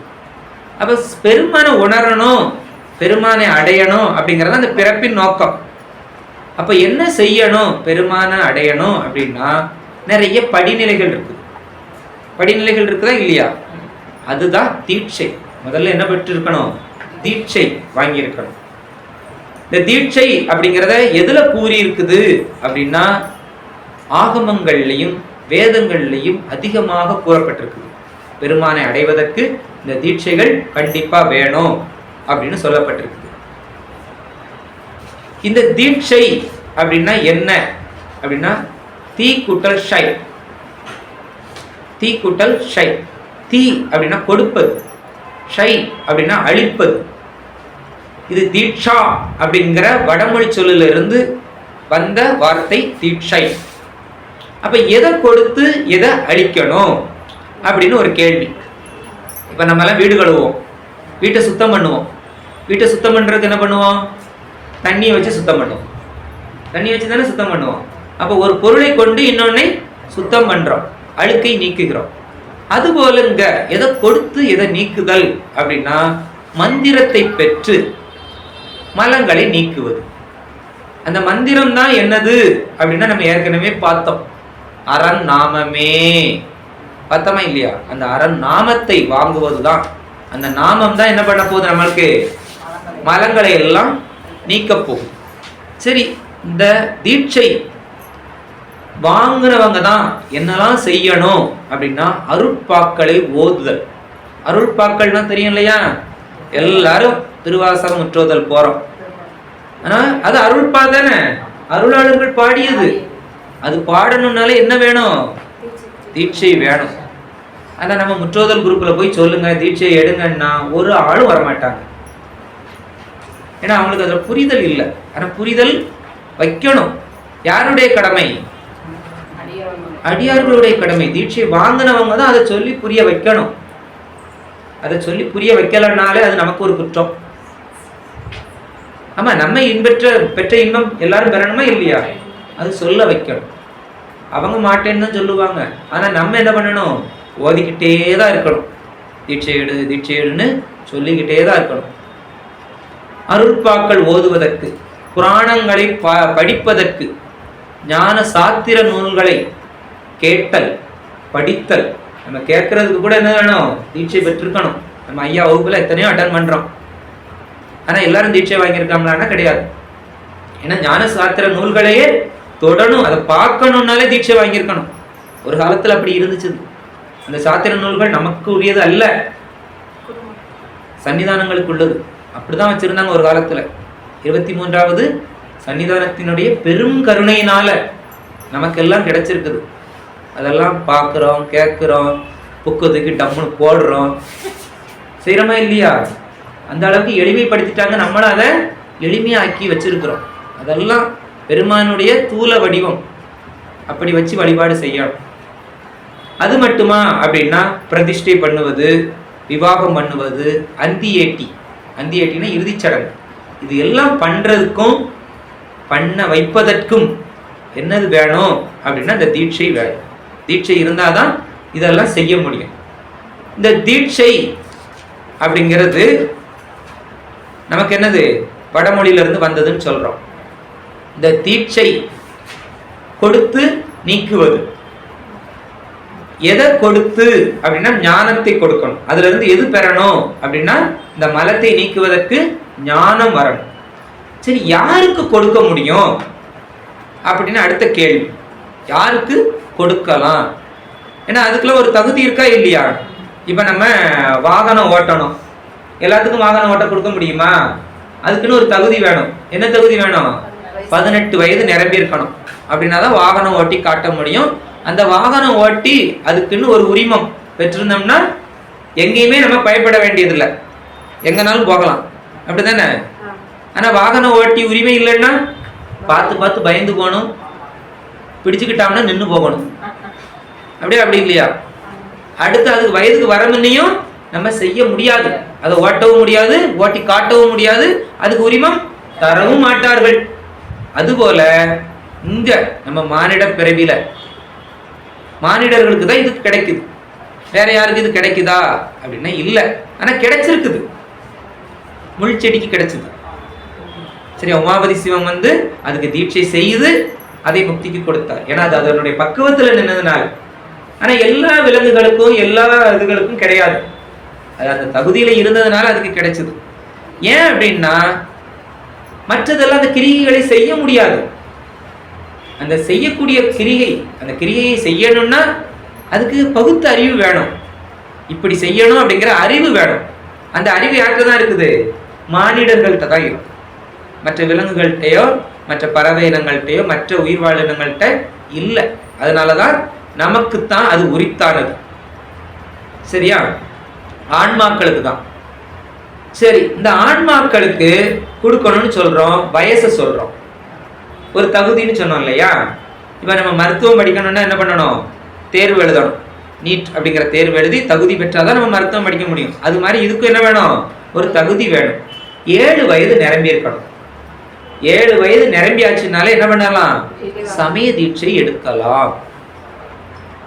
அப்ப பெருமானை உணரணும், பெருமானை அடையணும் அப்படிங்கிறத அந்த பிறப்பின் நோக்கம். அப்ப என்ன செய்யணும் பெருமானை அடையணும் அப்படின்னா நிறைய படிநிலைகள் இருக்கு. படிநிலைகள் இருக்குதா இல்லையா? அதுதான் தீட்சை. முதல்ல என்ன பெற்று இருக்கணும்? தீட்சை வாங்கி இருக்கணும். இந்த தீட்சை அப்படிங்கிறத எதுல கூறி இருக்குது அப்படின்னா ஆகமங்கள்லையும் வேதங்கள்லையும் அதிகமாக கூறப்பட்டிருக்குது. பெருமானை அடைவதற்கு இந்த தீட்சைகள் கண்டிப்பா வேணும் அப்படின்னு சொல்லப்பட்டிருக்குது. இந்த தீட்சை அப்படின்னா என்ன அப்படின்னா தீ கூட்டல் ஷை. தீ கூட்டல் ஷை. தீ அப்படின்னா கொடுப்பது, ஷை அப்படின்னா அழிப்பது. இது தீட்சா அப்படிங்கிற வடமொழி சொல்லில இருந்து வந்த வார்த்தை தீட்சை. அப்ப எதை கொடுத்து எதை அழிக்கணும் அப்படின்னு ஒரு கேள்வி. இப்ப நம்ம எல்லாம் வீடு கழுவோம், வீட்டை சுத்தம் பண்ணுவோம். வீட்டை சுத்தம் பண்றதுக்கு என்ன பண்ணுவோம்? தண்ணியை வச்சு சுத்தம் பண்ணுவோம். தண்ணி வச்சு தானே சுத்தம் பண்ணுவோம். அப்போ ஒரு பொருளை கொண்டு இன்னொன்னை சுத்தம் பண்றோம், அழுக்கை நீக்குகிறோம். அதுபோல இங்க எதை கொடுத்து எதை நீக்குதல் அப்படின்னா மந்திரத்தை பெற்று மலங்களை நீக்குவது. அந்த மந்திரம் தான் என்னது அப்படின்னா நம்ம ஏற்கனவே பார்த்தோம், அரண் நாமமே. பார்த்தோமா இல்லையா? அந்த அரண் நாமத்தை வாங்குவதுதான். அந்த நாமம் தான் என்ன பண்ண போகுது? நம்மளுக்கு மலங்களை எல்லாம் நீக்க போகுது. சரி, இந்த தீட்சை வாங்குறவங்க தான் என்னெல்லாம் செய்யணும் அப்படின்னா அருட்பாக்களை ஓதுதல். அருட்பாக்கள்னா தெரியும் இல்லையா? எல்லாரும் திருவாசகம் முற்றோதல் போறோம். ஆனா அது அருள்பா தானே, அருளாளர்கள் பாடியது. அது பாடணும்னாலே என்ன வேணும்? தீட்சை வேணும். ஆனா நம்ம முற்றோதல் குரூப்ல போய் சொல்லுங்க தீட்சை எடுங்கன்னா ஒரு ஆளும் வரமாட்டாங்க. ஏன்னா அவங்களுக்கு அதுல புரிதல் இல்லை. ஆனா புரிதல் வைக்கணும். யாருடைய கடமை? அடியார்களுடைய கடமை. தீட்சை வாங்கினவங்க தான் அதை சொல்லி புரிய வைக்கணும். அதை சொல்லி புரிய வைக்கலனாலே அது நமக்கு ஒரு குற்றம். ஆமா, நம்ம பெற்ற இன்பம் எல்லாரும் பெறணுமா இல்லையா? அது சொல்ல வைக்கணும். அவங்க மாட்டேன்னு தான் சொல்லுவாங்க. ஆனா நம்ம என்ன பண்ணணும்? ஓதிக்கிட்டே தான் இருக்கணும். தீட்சை எடு தீட்சை எடுன்னு சொல்லிக்கிட்டே தான் இருக்கணும். அருட்பாக்கள் ஓதுவதற்கு, புராணங்களை படிப்பதற்கு, ஞான சாத்திர நூல்களை கேட்டல் படித்தல். நம்ம கேட்கறதுக்கு கூட என்ன வேணும்? தீட்சை பெற்றிருக்கணும். நம்ம ஐயா வகுப்புல எத்தனையோ அட்டன் பண்றோம். ஆனா எல்லாரும் தீட்சை வாங்கியிருக்காங்களான்னா கிடையாது. ஏன்னா ஞான சாத்திர நூல்களையே தொடணும், அதை பார்க்கணும்னாலே தீட்சை வாங்கியிருக்கணும். ஒரு காலத்துல அப்படி இருந்துச்சு. அந்த சாத்திர நூல்கள் நமக்கு உரியது அல்ல, சன்னிதானங்களுக்கு உள்ளது. அப்படிதான் வச்சிருந்தாங்க ஒரு காலத்துல. 23வது சன்னிதானத்தினுடைய பெரும் கருணையினால நமக்கெல்லாம் கிடைச்சிருக்குது. அதெல்லாம் பார்க்குறோம், கேட்குறோம், புக்கத்துக்கு டம்முன்னு போடுறோம், செய்கிறோமா இல்லையா? அந்த அளவுக்கு எளிமைப்படுத்திட்டாங்க, நம்மளும் அதை எளிமையாக்கி வச்சிருக்கிறோம். அதெல்லாம் பெருமானுடைய தூல வடிவம், அப்படி வச்சு வழிபாடு செய்யணும். அது மட்டுமா அப்படின்னா பிரதிஷ்டை பண்ணுவது, விவாகம் பண்ணுவது, அந்தியேட்டினா இறுதிச்சடங்கு, இது எல்லாம் பண்றதுக்கும் பண்ண வைப்பதற்கும் என்னது வேணும் அப்படின்னா இந்த தீட்சை வேணும். தீட்சை இருந்தாதான் இதெல்லாம் செய்ய முடியும். இந்த தீட்சை அப்படிங்கிறது நமக்கு என்னது, வடமொழியிலிருந்து வந்ததுன்னு சொல்றோம். இந்த தீட்சை கொடுத்து நீக்குவது. எதை கொடுத்து அப்படின்னா ஞானத்தை கொடுக்கணும். அதுல இருந்து எது பெறணும் அப்படின்னா இந்த மலத்தை நீக்குவதற்கு ஞானம் வரணும். சரி, யாருக்கு கொடுக்க முடியும் அப்படின்னு அடுத்த கேள்வி, யாருக்கு கொடுக்கலாம்? ஏன்னா அதுக்குள்ள ஒரு தகுதி இருக்கா இல்லையா? இப்ப நம்ம வாகனம் ஓட்டணும், எல்லாத்துக்கும் வாகனம் ஓட்ட கொடுக்க முடியுமா? அதுக்குன்னு ஒரு தகுதி வேணும். என்ன தகுதி வேணும்? 18 வயது நிரம்பி இருக்கணும். அப்படின்னா தான் வாகனம் ஓட்டி காட்ட முடியும். அந்த வாகனம் ஓட்டி அதுக்குன்னு ஒரு உரிமம் பெற்றிருந்தோம்னா எங்கேயுமே நம்ம பயப்பட வேண்டியதில்லை, எங்கனாலும் போகலாம். அப்படிதானே? ஆனா வாகனம் ஓட்டி உரிமை இல்லைன்னா பார்த்து பார்த்து பயந்து போகணும், பிடிச்சுக்கிட்டாங்கன்னா நின்று போகணும். அப்படி இல்லையா? அடுத்து அதுக்கு வயதுக்கு வரமுன்னையும் நம்ம செய்ய முடியாது, அதை ஓட்டவும் முடியாது, ஓட்டி காட்டவும் முடியாது, அதுக்கு உரிமம் தரவும் மாட்டார்கள். அதுபோல இங்க நம்ம மானிட பிறவில மானிடர்களுக்கு தான் இது கிடைக்குது, வேற யாருக்கு இது கிடைக்குதா அப்படின்னா இல்லை. ஆனா கிடைச்சிருக்குது, முள் செடிக்கு கிடைச்சது. சரி, உமாபதி சிவம் அதுக்கு தீட்சை செய்து அதை முக்திக்கு கொடுத்தார். ஏன்னா அது அதனுடைய பக்குவத்துல நின்னதுனால. ஆனா எல்லா விலங்குகளுக்கும் எல்லா இதுகளுக்கும் கிடையாது, அது அந்த தகுதியில இருந்ததுனால அதுக்கு கிடைச்சது. ஏன் அப்படின்னா மற்றதெல்லாம் அந்த கிரிகைகளை செய்ய முடியாது. அந்த செய்யக்கூடிய கிரிகை, அந்த கிரிகையை செய்யணும்னா அதுக்கு பகுத்த அறிவு வேணும், இப்படி செய்யணும் அப்படிங்கிற அறிவு வேணும். அந்த அறிவு யார்கிட்ட தான் இருக்குது? மானிடர்கள்ட்ட தான் இருக்கும். மற்ற விலங்குகள்கிட்டயோ மற்ற பறவை இனங்கள்கிட்டயோ மற்ற உயிர் வாழினங்கள்கிட்ட இல்லை. அதனாலதான் நமக்குத்தான் அது உரித்தானது. சரியா? ஆன்மாக்களுக்கு தான். சரி, இந்த ஆன்மாக்களுக்கு கொடுக்கணும்னு சொல்றோம், வயசை சொல்றோம், ஒரு தகுதின்னு சொன்னோம் இல்லையா? இப்ப நம்ம மருத்துவம் படிக்கணும்னா என்ன பண்ணணும்? தேர்வு எழுதணும். நீட் அப்படிங்கிற தேர்வு எழுதி தகுதி பெற்றாதான் நம்ம மருத்துவம் படிக்க முடியும். அது மாதிரி இதுக்கும் என்ன வேணும்? ஒரு தகுதி வேணும். 7 வயது நிரம்பி இருக்கணும். 7 வயது நிரம்பியாச்சுனாலே என்ன பண்ணலாம்? சமய தீட்சை எடுக்கலாம்.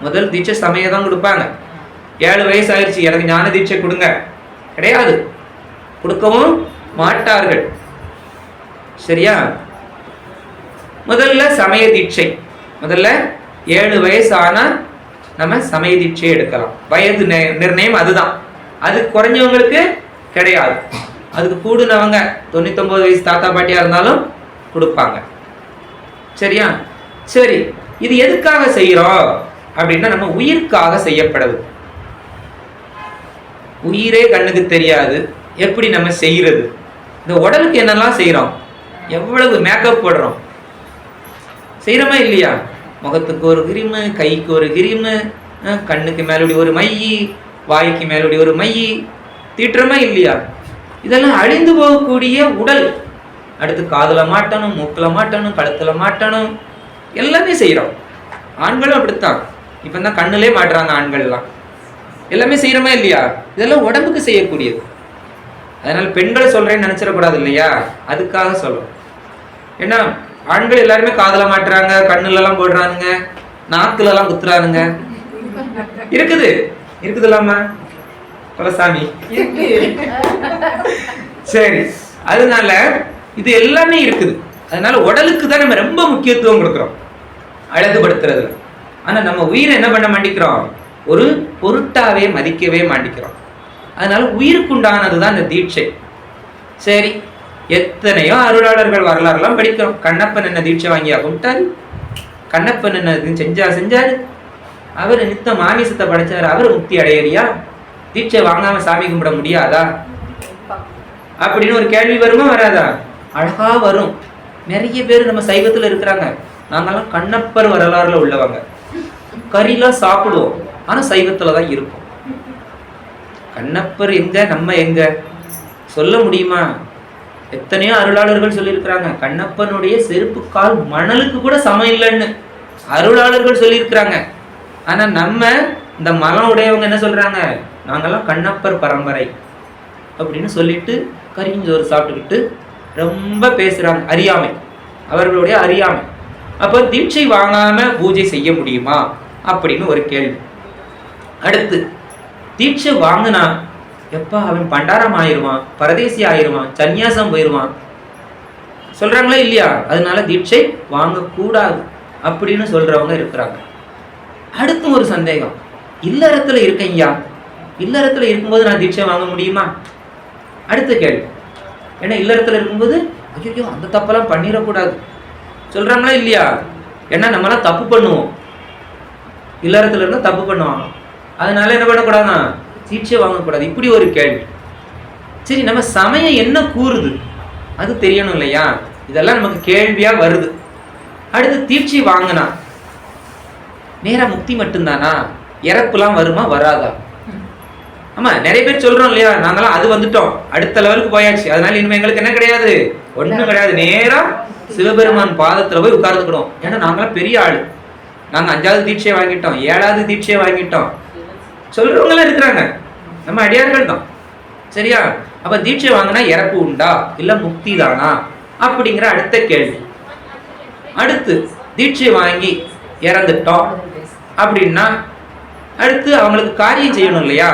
முதல் தீட்சை சமயம் தான் கொடுப்பாங்க. 7 வயசு ஆயிடுச்சு எனக்கு ஞான தீட்சை கொடுங்க, கிடையாது, கொடுக்கவும் மாட்டார்கள். சரியா? முதல்ல சமய தீட்சை, முதல்ல 7 வயசு ஆனா நம்ம சமய தீட்சை எடுக்கலாம். வயது நிர்ணயம் அதுதான். அது குறைஞ்சவங்களுக்கு கிடையாது, அதுக்கு கூடுனவங்க 99 வயசு தாத்தா பாட்டியா இருந்தாலும் கொடுப்பாங்க. சரியா? சரி, இது எதுக்காக செய்யறோம் அப்படின்னா நம்ம உயிருக்காக செய்யப்படுது. உயிரே கண்ணுக்கு தெரியாது, எப்படி நம்ம செய்யறது? இந்த உடலுக்கு என்னெல்லாம் செய்யறோம், எவ்வளவு மேக்கப் போடுறோம், செய்யறோமா இல்லையா? முகத்துக்கு ஒரு கிரீமு, கைக்கு ஒரு கிரீமு, கண்ணுக்கு மேலோடி ஒரு மை, வாய்க்கு மேலோடி ஒரு மை, தீட்டுறமா இல்லையா? இதெல்லாம் அழிந்து போகக்கூடிய உடல். அடுத்து காதுல மாட்டணும், மூக்குல மாட்டணும், கழுத்துல மாட்டணும், எல்லாமே செய்யறோம். ஆண்களும் அப்படித்தான். இப்ப தான் கண்ணுலே மாட்டுறாங்க ஆண்கள்லாம். எல்லாமே செய்யறோமா இல்லையா? இதெல்லாம் உடம்புக்கு செய்யக்கூடியது. அதனால பெண்களை சொல்றேன்னு நினைச்சிடக்கூடாது இல்லையா? அதுக்காக சொல்றோம். ஏன்னா ஆண்கள் எல்லாருமே காதுல மாட்டுறாங்க, கண்ணுல எல்லாம் போடுறானுங்க, நாக்குல எல்லாம் குத்துறானுங்க. இருக்குது, இருக்குதுல்லாமா சாமி? சரி, அதனால இது எல்லாமே இருக்குது. அதனால உடலுக்கு தான் நம்ம ரொம்ப முக்கியத்துவம் கொடுக்குறோம், அழகுபடுத்துறதுல. ஆனா நம்ம உயிரை என்ன பண்ண மாட்டேங்கிறோம்? ஒரு பொருட்டாவே மதிக்கவே மாட்டேங்கிறோம். அதனால உயிருக்குண்டானதுதான் இந்த தீட்சை. சரி, எத்தனையோ அருளாளர்கள் வரலாறுலாம் படிக்கிறோம். கண்ணப்பன் என்ன தீட்சை வாங்கியா கும்பிட்டாரு, கண்ணப்பன் என்ன செஞ்சாரு, அவர் நித்த மாமிசத்தை படைச்சாரு, அவர் முக்தி அடையறியா? தீட்சை வாங்காம சாமி கும்பிட முடியாதா? அப்படின்னு ஒரு கேள்வி வருமா வராதா? அழகா வரும். நிறைய பேர் நம்ம சைவத்துல இருக்கிறாங்க. நாங்கெல்லாம் கண்ணப்பர் வரலாறுல உள்ளவங்க. கறிலாம் சாப்பிடுவோம், ஆனா சைவத்துலதான் இருப்போம். கண்ணப்பர் எங்க, நம்ம எங்க சொல்ல முடியுமா? எத்தனையோ அருளாளர்கள் சொல்லியிருக்கிறாங்க, கண்ணப்பனுடைய செருப்பு கால் மணலுக்கு கூட சமம் இல்லைன்னு அருளாளர்கள் சொல்லியிருக்கிறாங்க. ஆனா நம்ம இந்த மலம் உடையவங்க என்ன சொல்றாங்க, நாங்கெல்லாம் கண்ணப்பர் பரம்பரை அப்படின்னு சொல்லிட்டு கரிஞ்சோறு சாப்பிட்டுக்கிட்டு ரொம்ப பேசுறாங்க. அறியாமை, அவர்களுடைய அறியாமை. அப்போ தீட்சை வாங்காம பூஜை செய்ய முடியுமா அப்படின்னு ஒரு கேள்வி. அடுத்து, தீட்சை வாங்கினா எப்பா அவன் பண்டாரம் ஆயிடுவான், பரதேசி ஆயிடுவான், சந்நியாசம் போயிடுவான் சொல்றாங்களா இல்லையா? அதனால தீட்சை வாங்கக்கூடாது அப்படின்னு சொல்றவங்க இருக்கிறாங்க. அடுத்து ஒரு சந்தேகம், இல்லறத்துல இருக்கையா, இல்லறத்துல இருக்கும்போது நான் தீட்சை வாங்க முடியுமா? அடுத்த கேள்வி. ஏன்னா இல்லறத்துல இருக்கும்போது ஐயோ அந்த தப்பெல்லாம் பண்ணிடக்கூடாது சொல்றாங்களா இல்லையா? ஏன்னா நம்மளாம் தப்பு பண்ணுவோம், இல்லறத்துல இருந்தா தப்பு பண்ணுவாங்க. அதனால என்ன பண்ணக்கூடாதுன்னா தீட்சை வாங்கக்கூடாது. இப்படி ஒரு கேள்வி. சரி, நம்ம சமயம் என்ன கூறுது அது தெரியணும் இல்லையா? இதெல்லாம் நமக்கு கேள்வியா வருது. அடுத்து, தீட்சை வாங்கினா நேரா முக்தி மட்டும்தானா? இறப்புலாம் வருமா வராதா? ஆமா, நிறைய பேர் சொல்றோம் இல்லையா, நாங்களாம் அது வந்துட்டோம், அடுத்த லெவலுக்கு போயாச்சு, அதனால இனிமே எங்களுக்கு என்ன கிடையாது, ஒண்ணும் கிடையாது, நேரா சிவபெருமான் பாதத்துல போய் உட்கார்ந்துக்கிறோம். ஏன்னா நாங்களாம் பெரிய ஆளு, நாங்க 5வது தீட்சையை வாங்கிட்டோம், 7வது தீட்சையை வாங்கிட்டோம் சொல்றவங்களாம் இருக்கிறாங்க. நம்ம அடியார்கள் தான். சரியா? அப்ப தீட்சை வாங்கினா இறப்பு உண்டா இல்ல முக்தி தானா அப்படிங்கிற அடுத்த கேள்வி. அடுத்து, தீட்சை வாங்கி இறந்துட்டோம் அப்படின்னா அடுத்து அவங்களுக்கு காரியம் செய்யணும் இல்லையா?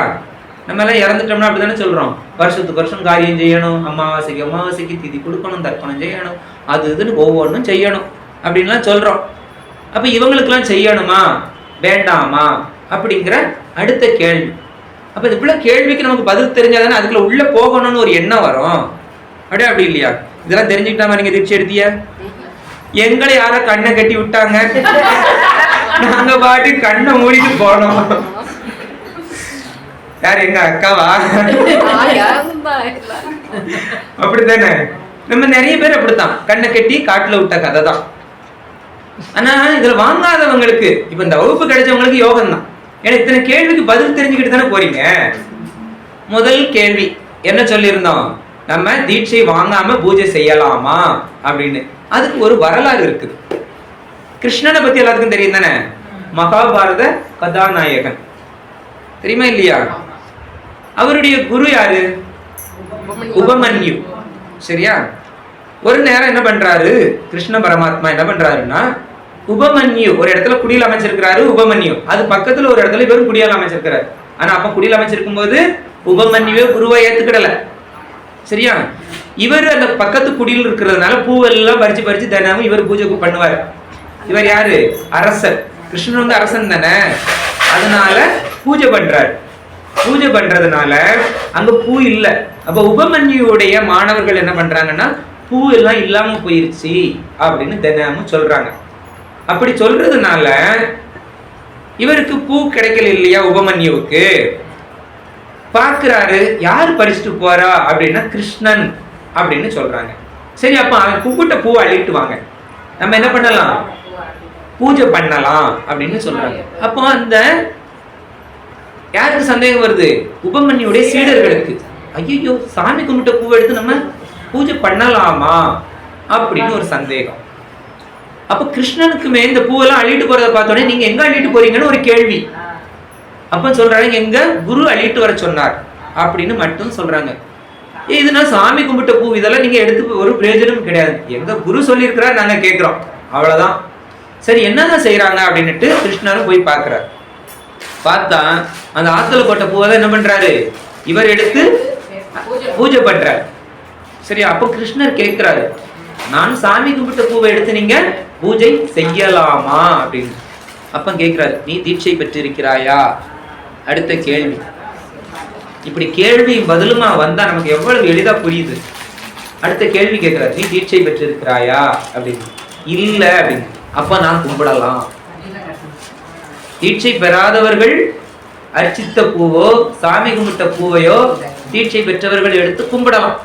நம்ம எல்லாம் இறந்துட்டோம்னா அப்படித்தானே சொல்றோம், வருஷத்துக்கு வருஷம் காரியம் செய்யணும், அமாவாசைக்கு அமாவாசைக்கு திதி கொடுக்கணும், தர்ப்பணம் செய்யணும், அது இதுன்னு ஒவ்வொன்றும் செய்யணும் அப்படின்லாம் சொல்றோம். அப்ப இவங்களுக்கெல்லாம் செய்யணுமா வேண்டாமா அப்படிங்கிற அடுத்த கேள்வி. அப்ப இதுக்குள்ள கேள்விக்கு நமக்கு பதில் தெரிஞ்சாதானே அதுக்குள்ள உள்ள போகணும்னு ஒரு எண்ணம் வரும். அப்படியே அப்படி இல்லையா? இதெல்லாம் தெரிஞ்சுக்கிட்டாமா நீங்க தீட்சை எடுத்திய? எங்களை யார கண்ணை கட்டி விட்டாங்க, நாங்க பாட்டு கண்ணை மூடிட்டு போனோம். யார், எங்க அக்காவா? அப்படித்தானே, நம்ம நிறைய பேர் அப்படித்தான் கண்ணை கட்டி காட்டுல விட்ட கதை தான். ஆனா இதுல வாங்காதவங்களுக்கு, இப்ப இந்த வகுப்பு கிடைச்சவங்களுக்கு யோகம் தான். ஏன்னா இத்தனை கேள்விக்கு பதில் தெரிஞ்சுக்கிட்டு தானே போறீங்க. முதல் கேள்வி என்ன சொல்லியிருந்தோம், நம்ம தீட்சை வாங்காம பூஜை செய்யலாமா அப்படின்னு. அதுக்கு ஒரு வரலாறு இருக்குது. கிருஷ்ணனை பத்தி எல்லாத்துக்கும் தெரியும் தானே, மகாபாரத கதாநாயகன் தெரியுமா இல்லையா? அவருடைய குரு யாரு? உபமன்யு. சரியா? ஒரு நேரம் என்ன பண்றாரு கிருஷ்ண பரமாத்மா, என்ன பண்றாருன்னா, உபமன்யு ஒரு இடத்துல குடியில் அமைச்சிருக்கிறாரு. உபமன்யு அது பக்கத்துல ஒரு இடத்துல இவரும் குடியால் அமைச்சிருக்கிறாரு. ஆனா அப்ப குடியில் அமைச்சிருக்கும் போது உபமன்யுவே குருவை ஏத்துக்கிடல. சரியா? இவர் அந்த பக்கத்து குடியில் இருக்கிறதுனால பூவெல்லாம் பறிச்சு பறிச்சு தினமும் இவர் பூஜை பண்ணுவார். இவர் யாரு? அரசர். கிருஷ்ணன் வந்து அரசன் தானே, அதனால பூஜை பண்றாரு. பூஜை பண்றதுனால அங்க பூ இல்ல. அப்ப உபமன்யுடைய மாணவர்கள் என்ன பண்றாங்கன்னா, பூ எல்லாம் இல்லாம போயிருச்சு அப்படின்னு தினமும் சொல்றாங்க. அப்படி சொல்றதுனால இவருக்கு பூ கிடைக்கல இல்லையா, உபமன்யுவுக்கு. பாக்குறாரு, யாரு பறிச்சுட்டு போறா அப்படின்னா கிருஷ்ணன் அப்படின்னு சொல்றாங்க. சரி, அப்ப அவன் கூப்பிட்ட பூவை அள்ளிட்டு வாங்க, நம்ம என்ன பண்ணலாம், பூஜை பண்ணலாம் அப்படின்னு சொல்றாங்க. அப்போ அந்த யாருக்கு சந்தேகம் வருது? உபமன்யுடைய சீடர்களுக்கு. ஐயோ, சாமி கும்பிட்ட பூவை எடுத்து நம்ம பூஜை பண்ணலாமா அப்படின்னு ஒரு சந்தேகம். அப்ப கிருஷ்ணனுக்குமே இந்த பூவெல்லாம் அள்ளிட்டு போறதை பார்த்தோன்னே, நீங்க எங்க அள்ளிட்டு போறீங்கன்னு ஒரு கேள்வி. அப்ப சொல்றாங்க, எங்க குரு அள்ளிட்டு வர சொன்னார் அப்படின்னு மட்டும் சொல்றாங்க. இதுனா சாமி கும்பிட்ட பூ, இதெல்லாம் நீங்க எடுத்து ஒரு பிரயோஜனமும் கிடையாது, எங்க குரு சொல்லியிருக்கிறார், நாங்க கேட்கிறோம், அவ்வளவுதான். சரி, என்னதான் செய்யறாங்க அப்படின்னுட்டு கிருஷ்ணரும் போய் பார்க்கிறார். பார்த்தா அந்த ஆத்துல போட்ட பூவை தான் என்ன பண்றாரு, இவர் எடுத்து பூஜை பண்றாரு. சரி, அப்ப கிருஷ்ணர் கேட்கிறாரு, நான் சாமி கும்பிட்ட பூவை எடுத்து நீங்க பூஜை செய்யலாமா அப்படின்னு. அப்ப கேட்கிறாரு, நீ தீட்சை பெற்றிருக்கிறாயா? அடுத்த கேள்வி. இப்படி கேள்வி பதிலுமா வந்தா நமக்கு எவ்வளவு எளிதா புரியுது. அடுத்த கேள்வி கேட்கிறாரு, நீ தீட்சை பெற்றிருக்கிறாயா அப்படின்னு. இல்ல அப்படின்னு. அப்ப நான் கும்பிடலாம். தீட்சை பெறாதவர்கள் அர்ச்சித்த பூவோ சாமி கும்பிட்ட பூவையோ தீட்சை பெற்றவர்கள் எடுத்து கும்பிடலாம்.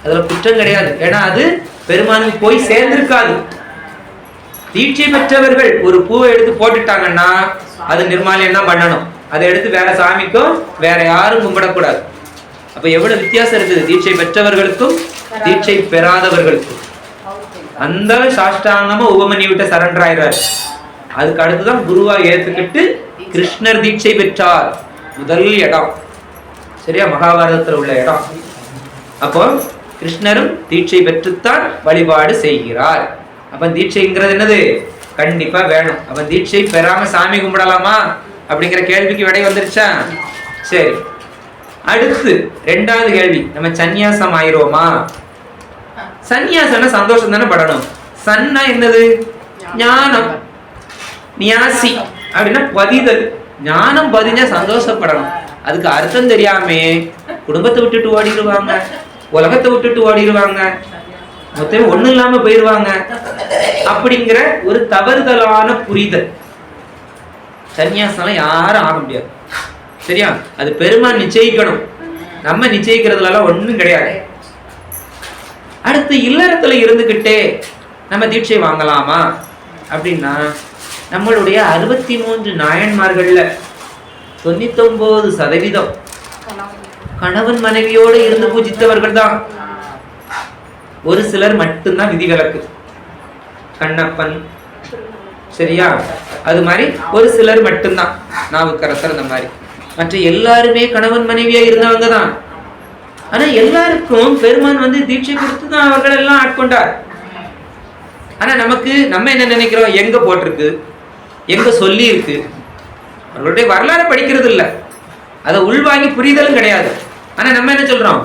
அதுல குற்றம் கிடையாது. ஏன்னா அது பெருமானுக்கு போய் சேர்ந்திருக்காது. தீட்சை பெற்றவர்கள் ஒரு பூவை எடுத்து போட்டுட்டாங்கன்னா அது நிர்மாலியம் தான் பண்ணணும். அதை எடுத்து வேற சாமிக்கும் வேற யாரும் கும்பிடக்கூடாது. அப்ப எவ்வளவு வித்தியாசம் இருக்குது தீட்சை பெற்றவர்களுக்கும் தீட்சை பெறாதவர்களுக்கும். அந்த சாஷ்டாங்கமா உபமன்யு விட்ட சரண்டர் ஆயிடுறாரு. அதுக்கு அடுத்துதான் குருவா ஏத்துக்கிட்டு கிருஷ்ணர் தீட்சை பெற்றார். முதல் இடம் சரியா, மகாபாரதத்தில் உள்ள இடம். அப்போ கிருஷ்ணரும் தீட்சை பெற்றுத்தான் வழிபாடு செய்கிறார். அப்ப தீட்சைங்கிறது என்னது? கண்டிப்பா வேணும். அப்ப தீட்சை பெறாம சாமி கும்பிடலாமா அப்படிங்கிற கேள்விக்கு விடை வந்துருச்சா? சரி, அடுத்து ரெண்டாவது கேள்வி, நம்ம சந்நியாசம் ஆயிரோமா? சந்நியாசம்னா சந்தோஷம் தானே படணும். சன்னா என்னது? ஞானம். நியாசி அப்படின்னா பதிதல். ஞானம் பதிஞ்சா சந்தோஷப்படணும். அதுக்கு அர்த்தம் தெரியாமே குடும்பத்தை விட்டுட்டு ஓடிடுவாங்க, உலகத்தை விட்டுட்டு ஓடிடுவாங்க, மொத்தம் ஒண்ணும் இல்லாம போயிடுவாங்க. அப்படிங்கிற ஒரு தவறுதலான புரிதல். சன்னியாசம் யாரும் ஆக முடியாது. சரியா? அது பெருமான் நிச்சயிக்கணும். நம்ம நிச்சயிக்கிறதுல ஒண்ணும் கிடையாது. அடுத்து இல்லறத்துல இருந்துகிட்டே நம்ம தீட்சை வாங்கலாமா அப்படின்னா, நம்மளுடைய 63 நாயன்மார்கள்ல 99% கணவன் மனைவியோடு இருந்து பூஜித்தவர்கள் தான். ஒரு சிலர் மட்டும்தான் விதிவிலக்கு. கண்ணப்பன், சரியா, அது மாதிரி ஒரு சிலர் மட்டும்தான், நாவுக்கரசர், அந்த மாதிரி. மற்ற எல்லாருமே கணவன் மனைவியா இருந்தவங்க தான். ஆனா எல்லாருக்கும் பெருமான் தீட்சை கொடுத்துதான் அவர்கள் எல்லாம் ஆட்கொண்டார். ஆனா நம்ம என்ன நினைக்கிறோம்? எங்க போட்டிருக்கு, எங்க சொல்லி இருக்கு? அவர்களுடைய வரலாறு படிக்கிறது இல்லை, அதை உள்வாங்கி புரிதலும் கிடையாது. ஆனா நம்ம என்ன சொல்றோம்?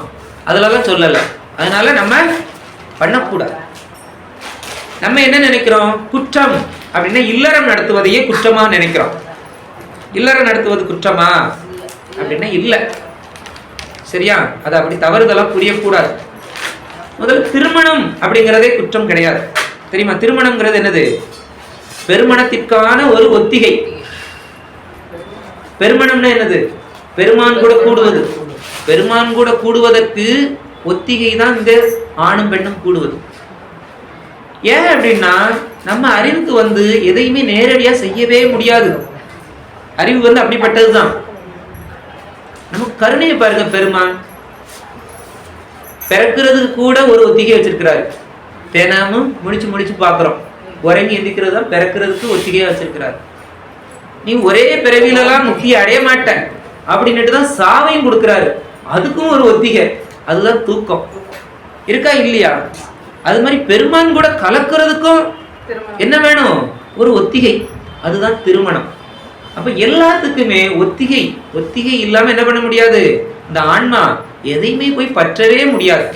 அதுலலாம் சொல்லல, அதனால நம்ம பண்ணக்கூடாது. நம்ம என்ன நினைக்கிறோம்? குற்றம் அப்படின்னா இல்லறம் நடத்துவதையே குற்றமா நினைக்கிறோம். இல்லறம் நடத்துவது குற்றமா அப்படின்னா இல்ல. சரியா? அது அப்படி தவறுதெல்லாம் புரியக்கூடாது. முதல்ல திருமணம் அப்படிங்கிறதே குற்றம் கிடையாது. தெரியுமா? திருமணம்ங்கிறது என்னது? பெருமணத்திற்கான ஒரு ஒத்திகை. பெருமணம்னா என்னது? பெருமான் கூட கூடுவது. பெருமான் கூட கூடுவதற்கு ஒத்திகை தான் இந்த ஆணும் பெண்ணும் கூடுவது. ஏன் அப்படின்னா, நம்ம அறிவுக்கு எதையுமே நேரடியா செய்யவே முடியாது. அறிவு அப்படிப்பட்டதுதான். நமக்கு கருணையை பாருங்க. பெருமான் பிறக்கிறதுக்கு கூட ஒரு ஒத்திகை வச்சிருக்கிறாரு. தினமும் முடிச்சு பாக்குறோம். உறங்கி எந்திக்கிறது தான் பிறக்கிறதுக்கு ஒத்திகையா வச்சிருக்கிறாரு. நீ ஒரே பிறவிலெல்லாம் முக்தியை அடைய மாட்ட அப்படின்னுட்டு தான் சாவையும் கொடுக்கிறாரு. அதுக்கும் ஒரு ஒத்திகை, அதுதான் தூக்கம். இருக்கா இல்லையா? அது மாதிரி பெருமான் கூட கலக்கிறதுக்கும் என்ன வேணும்? ஒரு ஒத்திகை, அதுதான் திருமணம். அப்ப எல்லாத்துக்குமே ஒத்திகை. ஒத்திகை இல்லாம என்ன பண்ண முடியாது? இந்த ஆன்மா எதையுமே போய் பற்றவே முடியாது.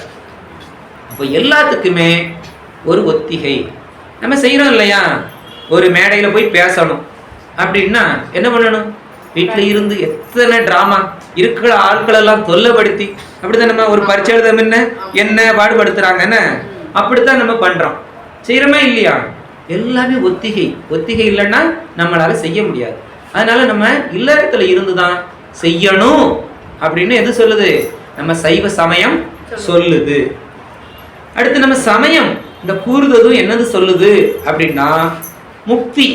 அப்ப எல்லாத்துக்குமே ஒரு ஒத்திகை. நம்ம செய்யறோம் இல்லையா? ஒரு மேடையில போய் பேசணும் அப்படின்னா என்ன பண்ணணும்? வீட்டுல இருந்து எத்தனை டிராமா இருக்கிற ஆட்கள் எல்லாம் தொல்லைப்படுத்தி அப்படித்தான் நம்ம ஒரு பரீட்சை எழுத என்ன பாடுபடுத்துறாங்கன்னு அப்படித்தான் நம்ம பண்றோம். செய்யறோமா இல்லையா? எல்லாமே ஒத்திகை. ஒத்திகை இல்லைன்னா நம்மளால செய்ய முடியாது. அதனால நம்ம இல்லறத்துல இருந்துதான் செய்யணும் அப்படின்னு எது சொல்லுது? நம்ம சைவ சமயம் சொல்லுது. அடுத்து நம்ம சமயம் இந்த கூறுததும் என்னது சொல்லுது அப்படின்னா, முக்தி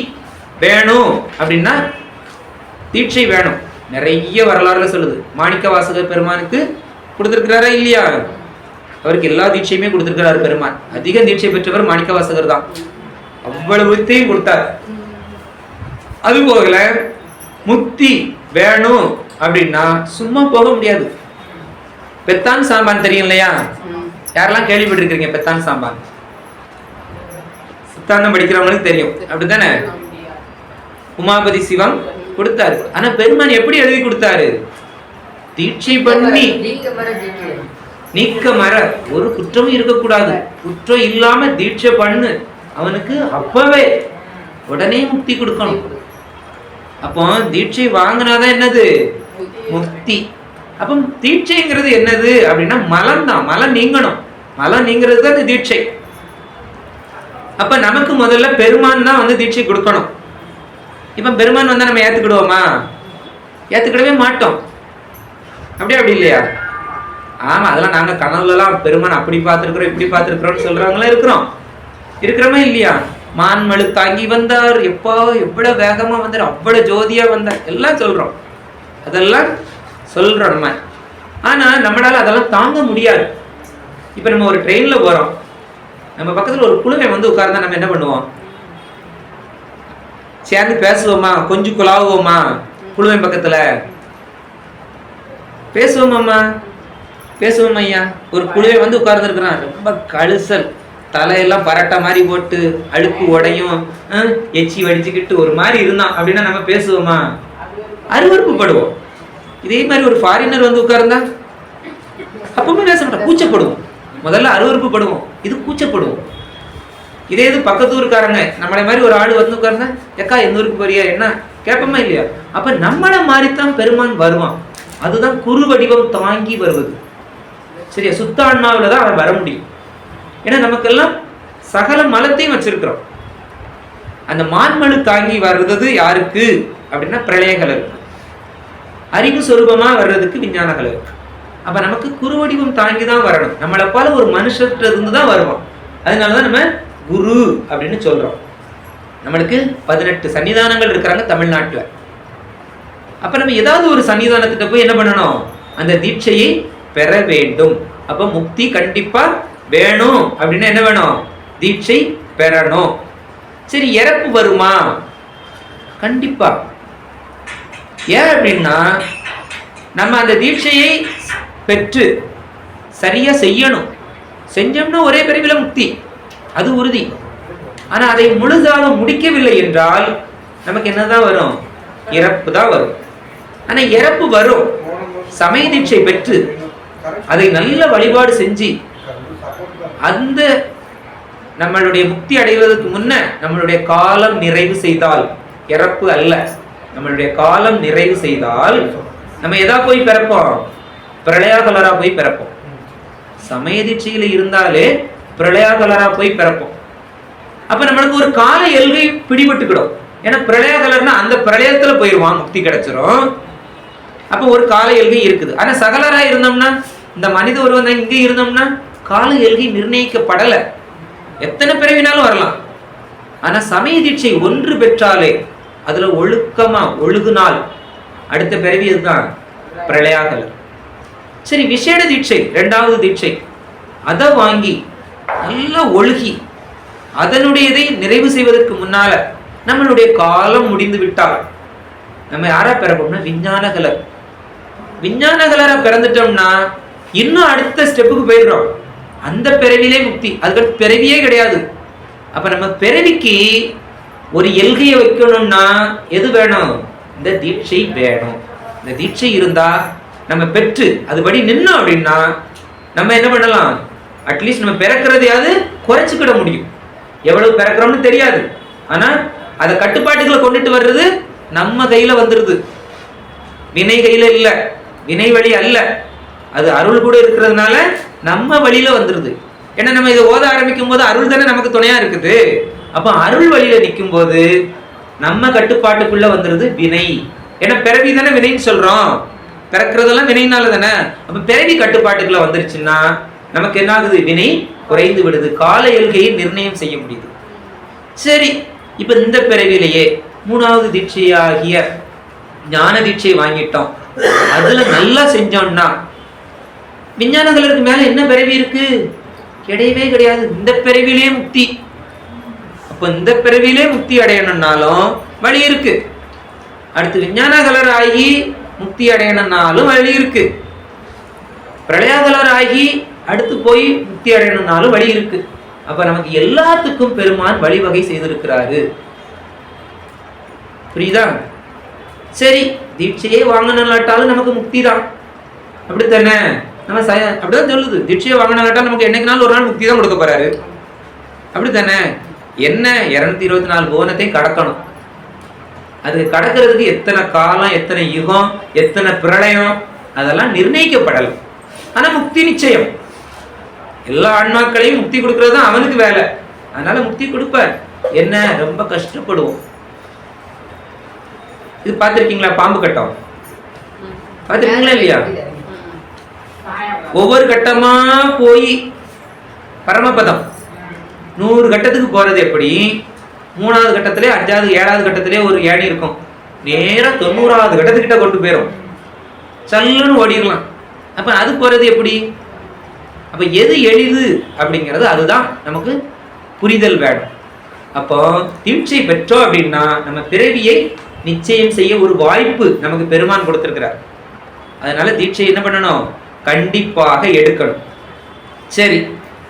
வேணும் அப்படின்னா தீட்சை வேணும். நிறைய வரலாறுல சொல்லுது. மாணிக்க வாசகர் பெருமானுக்கு கொடுத்திருக்கிறாரா இல்லையா? அவருக்கு எல்லா தீட்சையுமே கொடுத்திருக்கிறாரு பெருமான். அதிக தீட்சை பெற்றவர் மாணிக்க வாசகர் தான். அவ்வளவு கொடுத்தார். அது போகல முக்தி வேணும் அப்படின்னா சும்மா போக முடியாது. பெத்தான் சாம்பான் தெரியும் இல்லையா? யாரெல்லாம் கேள்விப்பட்டிருக்கீங்க பெத்தான் சாம்பான்? சித்தாந்தம் படிக்கிறவங்களுக்கு தெரியும், அப்படித்தானே? உமாபதி சிவம் கொடுத்தாரு. ஆனா பெருமான் எப்படி எழுதி கொடுத்தாரு? தீட்சை பண்ணி நீக்க மர, ஒரு குற்றமும் இருக்கக்கூடாது, குற்றம் இல்லாம தீட்சை பண்ணு, அவனுக்கு அப்பவே உடனே முக்தி கொடுக்கணும். அப்போ தீட்சை வாங்கினாதான் என்னது? முக்தி. அப்போ தீட்சைங்கிறது என்னது அப்படின்னா மலம் தான். மலம் நீங்கணும். மலம் நீங்கிறது தான் தீட்சை. அப்ப நமக்கு முதல்ல பெருமான் தான் தீட்சை கொடுக்கணும். இப்ப பெருமான் வந்தா நம்ம ஏத்துக்கிடுவோமா? ஏத்துக்கிடவே மாட்டோம். அப்படி இல்லையா? ஆமா, அதெல்லாம் நாங்க கனவுலாம் பெருமான் அப்படி பார்த்துருக்கிறோம் இப்படி பார்த்துருக்கிறோம்னு சொல்றவங்களாம் இருக்கிறோமா இல்லையா? மான்மழு தாங்கி வந்தார், எப்போ எவ்வளவு வேகமா வந்தார், அவ்வளவு ஜோதியா வந்தார், எல்லாம் சொல்றோம், அதெல்லாம் சொல்றோம் நம்ம. ஆனா நம்மளால அதெல்லாம் தாங்க முடியாது. இப்ப நம்ம ஒரு ட்ரெயின்ல போறோம், நம்ம பக்கத்துல ஒரு குழுவை வந்து உட்கார்ந்தா நம்ம என்ன பண்ணுவோம்? சேர்ந்து பேசுவோமா? கொஞ்சம் குழாவுவோமா? குழுவை பக்கத்துல பேசுவோமாம்மா? பேசுவோம் ஐயா. ஒரு குழுவை வந்து உட்கார்ந்து இருக்கிறான், ரொம்ப கழுசல், தலையெல்லாம் பரட்ட மாதிரி போட்டு, அழுக்கு உடையும், எச்சி வடிச்சுக்கிட்டு ஒரு மாதிரி இருந்தான் அப்படின்னா நம்ம பேசுவோமா? அருவருப்பு படுவோம். இதே மாதிரி ஒரு ஃபாரினர் வந்து உட்கார்ந்தா அப்பவுமே பேச மாட்டோம், கூச்சப்படுவோம். முதல்ல அருவருப்பு படுவோம், இது கூச்சப்படுவோம். இதே இது பக்கத்தூருக்காரங்க நம்மளை மாதிரி ஒரு ஆடு வந்து உட்கார்ந்தா, எக்கா எந்த ஊருக்கு போறியா என்ன கேட்போமா இல்லையா? அப்ப நம்மளை மாதிரித்தான் பெருமான் வருவான். அதுதான் குரு வடிவம் தாங்கி வருவது. சரியா? சுத்த ஆன்மாவில தான் அவன் வர முடியும். ஏன்னா நமக்கெல்லாம் சகல மலத்தையும் வச்சிருக்கிறோம். அந்த மான்மழு தாங்கி வர்றது யாருக்கு அப்படின்னா பிரளயகலருக்கு. அறிவு சொரூபமா வர்றதுக்கு விஞ்ஞான கலருக்கு. அப்ப நமக்கு குரு வடிவம் தாங்கி தான் வரணும். நம்மளை போல ஒரு மனுஷர்கிட்ட இருந்து தான் வருவோம். அதனாலதான் நம்ம குரு அப்படின்னு சொல்றோம். நம்மளுக்கு 18 சன்னிதானங்கள் இருக்கிறாங்க தமிழ்நாட்டுல. அப்ப நம்ம ஏதாவது ஒரு சன்னிதானத்திட்ட போய் என்ன பண்ணணும்? அந்த தீட்சையை பெற வேண்டும். அப்ப முக்தி கண்டிப்பா வேணும் அப்படின்னா என்ன வேணும்? தீட்சை பெறணும். சரி, இறப்பு வருமா? கண்டிப்பா. ஏன் அப்படின்னா நம்ம அந்த தீட்சையை பெற்று சரியா செய்யணும். செஞ்சோம்னா ஒரே பிறவில முக்தி, அது உறுதி. ஆனா அதை முழுதாக முடிக்கவில்லை என்றால் நமக்கு என்னதான் வரும்? இறப்பு தான் வரும். ஆனா இறப்பு வரும். சமய தீட்சை பெற்று அதை நல்ல வழிபாடு செஞ்சு அந்த நம்மளுடைய முக்தி அடைவதற்கு முன்ன நம்மளுடைய காலம் நிறைவு செய்தால், இறப்பு அல்ல, நம்மளுடைய காலம் நிறைவு செய்தால் நம்ம எதா போய் பிறப்போம்? பிரளயாகலரா போய் பிறப்போம். சமய தீட்சையில இருந்தாலே பிரளயாகலரா போய் பிறப்போம். அப்ப நம்மளுக்கு ஒரு கால எல்கை பிடிபட்டுக்கிடும். ஏன்னா பிரளயாகலர்னா அந்த பிரளயத்துல போயிருவான், முக்தி கிடைச்சிரும். அப்ப ஒரு கால எல்கை இருக்குது. ஆனா சகலரா இருந்தோம்னா, இந்த மனித ஒருவன் இங்கே இருந்தோம்னா கால எல்கை நிர்ணயிக்கப்படல, எத்தனை பிறவினாலும் வரலாம். ஆனா சமய தீட்சை ஒன்று பெற்றாலே அதுல ஒழுக்கமா ஒழுகுனால் அடுத்த பிறவி இதுதான் பிரளயாகலர். சரி, விசேட தீட்சை, 2வது தீட்சை, அதை வாங்கி நல்லா ஒழுகி அதனுடையதை நிறைவு செய்வதற்கு முன்னால நம்மளுடைய காலம் முடிந்து விட்டால் நம்ம யாரா பிறப்போம்னா விஞ்ஞானகலர். விஞ்ஞானகலரா பிறந்துட்டோம்னா இன்னும் அடுத்த ஸ்டெப்புக்கு போயிடுறோம். அந்த பிறவிலே முக்தி, அதுக்கு பிறவியே கிடையாது. அப்ப நம்ம பிறவிக்கு ஒரு எல்கையை வைக்கணும்னா எது வேணும்? இந்த தீட்சை வேணும். இந்த தீட்சை இருந்தா நம்ம பெற்று அதுபடி நின்னோம் அப்படின்னா நம்ம என்ன பண்ணலாம்? அட்லீஸ்ட் நம்ம பிறக்கிறதையாவது குறைச்சிக்கிட முடியும். எவ்வளவு பிறக்கிறோம்னு தெரியாது, ஆனா அதை கட்டுப்பாட்டுகளை கொண்டுட்டு வர்றது நம்ம கையில வந்துருது. வினை கையில இல்ல, வினை வழி அல்ல, அது அருள் கூட இருக்கிறதுனால நம்ம வழியில வந்துருது. ஏன்னா நம்ம இதை ஓத ஆரம்பிக்கும் போது அருள் தானே நமக்கு துணையா இருக்குது. அப்ப அருள் வழியில நிற்கும் போது நம்ம கட்டுப்பாட்டுக்குள்ள வந்துருது வினை. ஏன்னா பிறவி தானே வினைன்னு சொல்றோம், பிறக்கிறதெல்லாம் வினைனால தானே. அப்ப பிறவி கட்டுப்பாட்டுக்குள்ள வந்துருச்சுன்னா நமக்கு என்ன ஆகுது? வினை குறைந்து விடுது, கால எல்கையை நிர்ணயம் செய்ய முடியுது. சரி, இப்ப இந்த பிறவிலேயே 3வது தீட்சையாகிய ஞான தீட்சையை வாங்கிட்டோம், அதுல நல்லா செஞ்சோம்னா விஞ்ஞானங்களுக்கு மேல என்ன பிறவி இருக்கு? கிடையவே கிடையாது. இந்த பிறவிலே முக்தி. அப்ப இந்த பிறவிலே முக்தி அடையணும்னாலும் வழி இருக்கு. அடுத்து விஞ்ஞானகலர் ஆகி முக்தி அடையணும்னாலும் வழி இருக்கு. பிரளயாகலர் ஆகி அடுத்து போய் முக்தி அடையணும்னாலும் வழி இருக்கு. அப்ப நமக்கு எல்லாத்துக்கும் பெருமான் வழிவகை செய்திருக்கிறாரு. புரியுதா? சரி, தீட்சையே வாங்கினாட்டாலும் நமக்கு முக்தி தான், அப்படித்தானே? நம்ம அப்படிதான் சொல்லுது. தீட்சையை வாங்கினாட்டாலும் நமக்கு என்னைக்குனாலும் ஒரு நாள் முக்தி தான் கொடுக்க போறாரு, அப்படித்தானே? என்ன 224 புவனத்தை கடக்கணும். அது கடக்கிறதுக்கு எத்தனை காலம், எத்தனை யுகம், எத்தனை பிரளயம், அதெல்லாம் நிர்ணயிக்கப்படல. ஆனா முக்தி நிச்சயம். எல்லா ஆன்மாக்களையும் முக்தி கொடுக்கறது தான் அவனுக்கு வேலை. அதனால முக்தி கொடுப்ப. என்ன, ரொம்ப கஷ்டப்படுவோம். இது பார்த்திருக்கீங்களா? பாம்பு கட்டம் பார்த்திருக்கீங்களா இல்லையா? ஒவ்வொரு கட்டமா போய் பரமபதம் 100 கட்டத்துக்கு போறது எப்படி, 3வது கட்டத்திலே 5வது 7வது கட்டத்திலே ஒரு ஏணி இருக்கும், நேரா 90வது கட்டத்துக்கிட்ட கொண்டு போயிடும், சல்லுன்னு ஓடிடலாம். அப்ப அது போறது எப்படி? அப்ப எது எளிது அப்படிங்கிறது அதுதான் நமக்கு புரிதல் வேணும். அப்போ தீட்சை பெற்றோம் அப்படின்னா நம்ம பிறவியை நிச்சயம் செய்ய ஒரு வாய்ப்பு நமக்கு பெருமான் கொடுத்திருக்கிறார். அதனால தீட்சை என்ன பண்ணணும்? கண்டிப்பாக எடுக்கணும். சரி,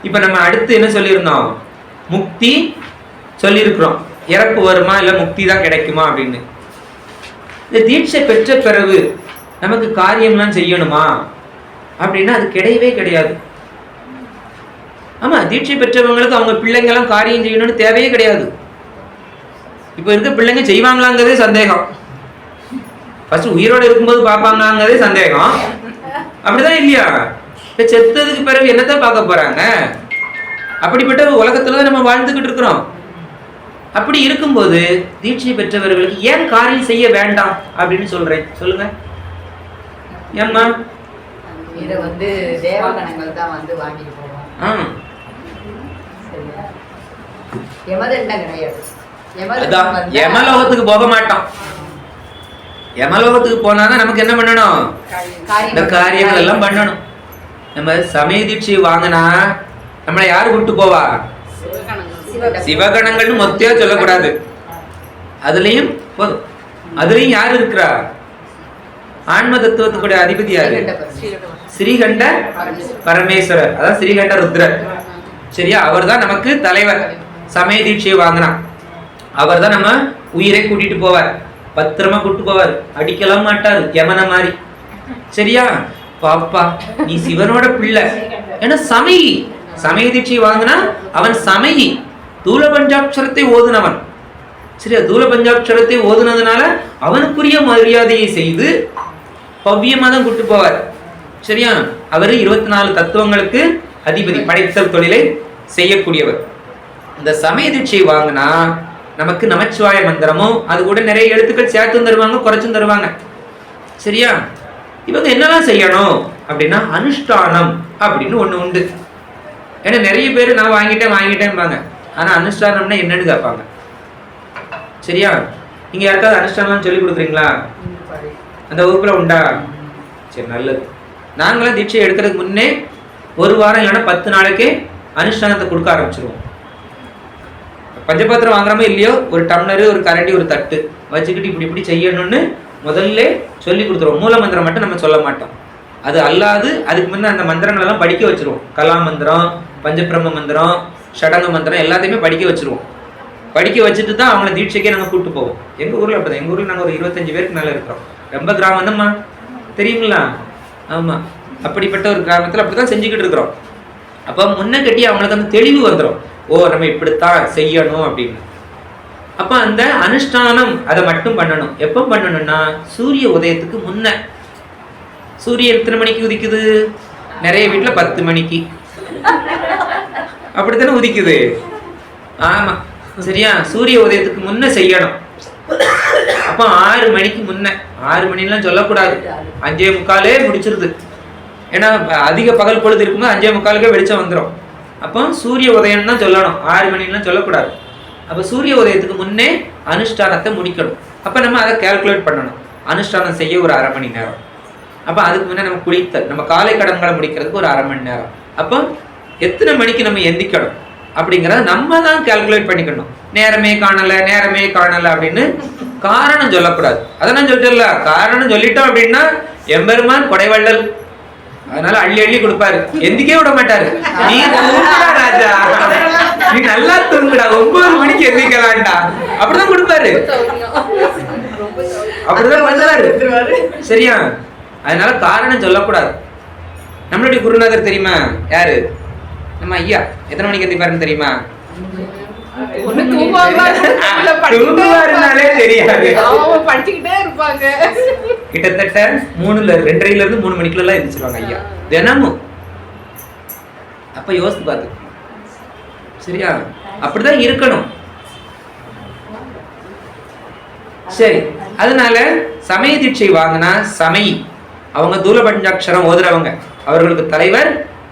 இப்ப நம்ம அடுத்து என்ன சொல்லியிருந்தோம்? முக்தி சொல்லியிருக்கிறோம். இறப்பு வருமா இல்ல முக்தி தான் கிடைக்குமா அப்படின்னு. இந்த தீட்சை பெற்ற பிறகு நமக்கு காரியம்லாம் செய்யணுமா அப்படின்னா அது கிடையவே கிடையாது. ஆமா, தீட்சை பெற்றவங்களுக்கு அவங்க பிள்ளைங்க எல்லாம் காரியம் செய்யணும்னு தேவையே கிடையாது. இப்ப இருக்க பிள்ளைங்க செய்வாங்களாங்கிறதே சந்தேகம். ஃபர்ஸ்ட் உயிரோட இருக்கும்போது பார்ப்பாங்களாங்கிறதே சந்தேகம். அப்படிதான் இல்லையா? இப்ப செத்ததுக்கு பிறகு என்னத்தான் பார்க்க போறாங்க? அப்படிப்பட்ட உலகத்துலதான் நம்ம வாழ்ந்துகிட்டு இருக்கிறோம். அப்படி இருக்கும்போது தீட்சை பெற்றவர்களுக்கு ஏன் காரியம் செய்ய வேண்டாம் அப்படின்னு சொல்றேன், சொல்லுங்க. ஏம்மா? இதை தேவகணங்கள் தான் வாங்கிட்டு போவோம். யமதண்டம் கிடையாது. யமலோகத்துக்கு போக மாட்டோம். யமலோகத்துக்கு போனாதான் நமக்கு என்ன பண்ணணும்? இந்த காரியங்கள் எல்லாம் பண்ணணும். நம்ம சமய தீட்சை வாங்கினா நம்மளை யாரு கூட்டு போவா? சிவகணங்கள்னு மொத்தையா சொல்லக்கூடாது. அதுலயும் போதும். அதுலயும் யாரு இருக்கிறா? ஆன்ம தத்துவத்துக்குடைய அதிபதி யாரு? ஸ்ரீகண்ட பரமேஸ்வரர், அதான் ஸ்ரீகண்ட ருத்ரர். சரியா? அவர் தான் நமக்கு தலைவர். சமய தீட்சையை வாங்கினா அவர் தான் நம்ம உயிரை கூட்டிட்டு போவார், பத்திரமா கூட்டிட்டு போவார், அடிக்கலாம் மாட்டார் யமன மாதிரி. சரியா? பாப்பா நீ சிவனோட பிள்ளை. ஏன்னா சமயி, சமய தீட்சை வாங்கினா அவன் சமயி, தூல பஞ்சாட்சரத்தை ஓதுனவன். சரியா? தூல பஞ்சாட்சரத்தை ஓதுனதுனால அவனுக்குரிய மரியாதையை செய்து பவ்யமா தான் கூட்டு போவார். சரியா? அவரு 24 தத்துவங்களுக்கு அதிபதி, படைத்தல் தொழிலை செய்யக்கூடியவர். இந்த சமய தீட்சை வாங்கினா நமக்கு நமச்சிவாய மந்திரமும் அது கூட நிறைய எழுத்துக்கள் சேர்த்தும் தருவாங்க, குறைச்சும் தருவாங்க. சரியா? இவங்க என்னெல்லாம் செய்யணும் அப்படின்னா அனுஷ்டானம் அப்படின்னு ஒண்ணு உண்டு. ஏன்னா நிறைய பேர் நான் வாங்கிட்டேன்பாங்க, ஆனா அனுஷ்டானம்னா என்னன்னு கேட்பாங்க. சரியா? நீங்க யாருக்காவது அனுஷ்டானம் சொல்லி கொடுக்குறீங்களா? அந்த வகுப்புல உண்டா? சரி, நல்லது. நாங்களாம் தீட்சை எடுக்கிறதுக்கு முன்னே 1 வாரம் இல்லைன்னா 10 நாளைக்கே அனுஷ்டானத்தை கொடுக்க ஆரம்பிச்சிருவோம். பஞ்சபாத்திரம் வாங்குறோமோ இல்லையோ, ஒரு டம்ளரு, ஒரு கரண்டி, ஒரு தட்டு வச்சுக்கிட்டு இப்படி இப்படி செய்யணும்னு முதல்ல சொல்லி கொடுத்துருவோம். மூல மந்திரம் மட்டும் நம்ம சொல்ல மாட்டோம். அது அல்லாது அதுக்கு முன்ன அந்த மந்திரங்கள் எல்லாம் படிக்க வச்சிருவோம். கலா மந்திரம், பஞ்சபிரம்ம மந்திரம், ஷடங்க மந்திரம் எல்லாத்தையுமே படிக்க வச்சிருவோம். படிக்க வச்சுட்டு தான் அவங்கள தீட்சைக்கே நாங்கள் கூப்பிட்டு போவோம். எங்கள் ஊரில் அப்படிதான். எங்கள் ஊரில் நாங்கள் ஒரு 25 பேருக்கு மேலே இருக்கிறோம். ரொம்ப கிராமம் தான்மா, தெரியுங்களா? ஆமாம், அப்படிப்பட்ட ஒரு கிராமத்தில் அப்படி தான் செஞ்சுக்கிட்டு இருக்கிறோம். அப்போ முன்ன கட்டி அவங்களுக்கு அந்த தெளிவு வந்துடும். ஓ, நம்ம இப்படித்தான் செய்யணும் அப்படின்னு. அப்போ அந்த அனுஷ்டானம் அதை மட்டும் பண்ணணும். எப்போ பண்ணணும்னா சூரிய உதயத்துக்கு முன்ன. சூரியன் எத்தனை மணிக்கு உதிக்குது? நிறைய வீட்டில் 10 மணிக்கு அப்படித்தானே உதிக்குது. ஆமா, சரியா? சூரிய உதயத்துக்கு முன்ன செய்யணும். அப்போ 6 மணிக்கு முன்ன, 6 மணிலாம் சொல்லக்கூடாது, 5:45 முடிச்சிருது. ஏன்னா அதிக பகல் பொழுது இருக்கும்போது 5:45 வெளிச்சம் வந்துடும். அப்போ சூரிய உதயம் தான் சொல்லணும், 6 மணிலாம் சொல்லக்கூடாது. அப்போ சூரிய உதயத்துக்கு முன்னே அனுஷ்டானத்தை முடிக்கணும். அப்போ நம்ம அதை கால்குலேட் பண்ணணும். அனுஷ்டானம் செய்ய ஒரு 1/2 மணி நேரம். அப்போ அதுக்கு முன்னே நம்ம குளித்தல், நம்ம காலை கடன்களை முடிக்கிறதுக்கு ஒரு 1/2 மணி நேரம். அப்போ எத்தனை மணிக்கு நம்ம எந்திக்கணும் அப்படிங்கிறத நம்ம தான் கால்குலேட் பண்ணிக்கணும். நேரமே காணலை அப்படின்னு காரணம் சொல்லக்கூடாது. அதை நான் சொல்லிட்டல, காரணம் சொல்லிட்டோம் அப்படின்னா எம்பெருமான் கொடைவள்ளல், அதனால அள்ளி அள்ளி கொடுப்பாரு, எந்திக்கே விட மாட்டாரு. நீ தூங்குடா ராஜா, நீ நல்லா தூங்குடா, 9 மணிக்கு எந்திக்கலாம்டா, அப்படிதான் கொடுப்பாரு, அப்படிதான் பண்றாரு. சரியா? அதனால காரணம் சொல்லக்கூடாது. நம்மளுடைய குருநாதர் தெரியுமா யாரு? நம்ம ஐயா. எத்தனை மணிக்கு எந்திப்பாருன்னு தெரியுமா? தெரியாது, கிட்டத்தட்ட 2:30 3 மணிக்குள்ள எந்திரிச்சிருவாங்க ஐயா தினமும். அப்ப யோசித்து பார்த்து. சரியா? அப்படிதான் இருக்கணும். சரி, அதனால சமய தீட்சை வாங்கினா சமயி, அவங்க தூல பஞ்சாட்சரம் ஓதுறவங்க, அவர்களுக்கு தலைவர்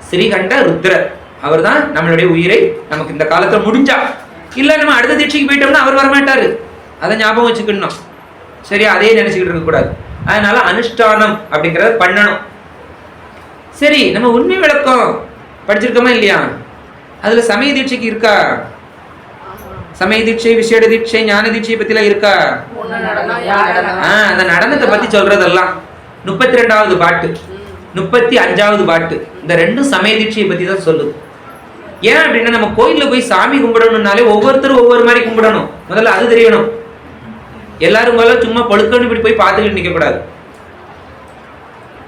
ஸ்ரீகண்ட ருத்ரர். அவர் தான் நம்மளுடைய உயிரை நமக்கு இந்த காலத்துல முடிஞ்சா, இல்ல நம்ம அடுத்த தீட்சைக்கு போயிட்டோம்னா அவர் வரமாட்டாரு. அதை ஞாபகம் வச்சுக்கணும். சரியா? அதே நினைச்சுக்கிட்டு இருக்க கூடாது. அதனால அனுஷ்டானம் அப்படிங்கறத பண்ணணும். சரி, நம்ம உண்மை விளக்கம் படிச்சிருக்கோமா இல்லையா? அதுல சமய தீட்சைக்கு இருக்கா? சமய தீட்சை, விசேட தீட்சை, ஞான தீட்சை பத்தி எல்லாம் இருக்கா? அந்த நடனத்தை பத்தி சொல்றதெல்லாம் 32வது பாட்டு, 35வது பாட்டு, இந்த ரெண்டும் சமய தீட்சையை பத்தி தான் சொல்லுது. ஏன் அப்படின்னா, நம்ம கோயில்ல போய் சாமி கும்பிடணும்னாலே ஒவ்வொருத்தரும் ஒவ்வொரு மாதிரி கும்பிடணும். முதல்ல அது தெரியணும். எல்லாரும் போல சும்மா பழுக்கன்னு இப்படி போய் பார்த்துக்கிட்டு நிக்க கூடாது.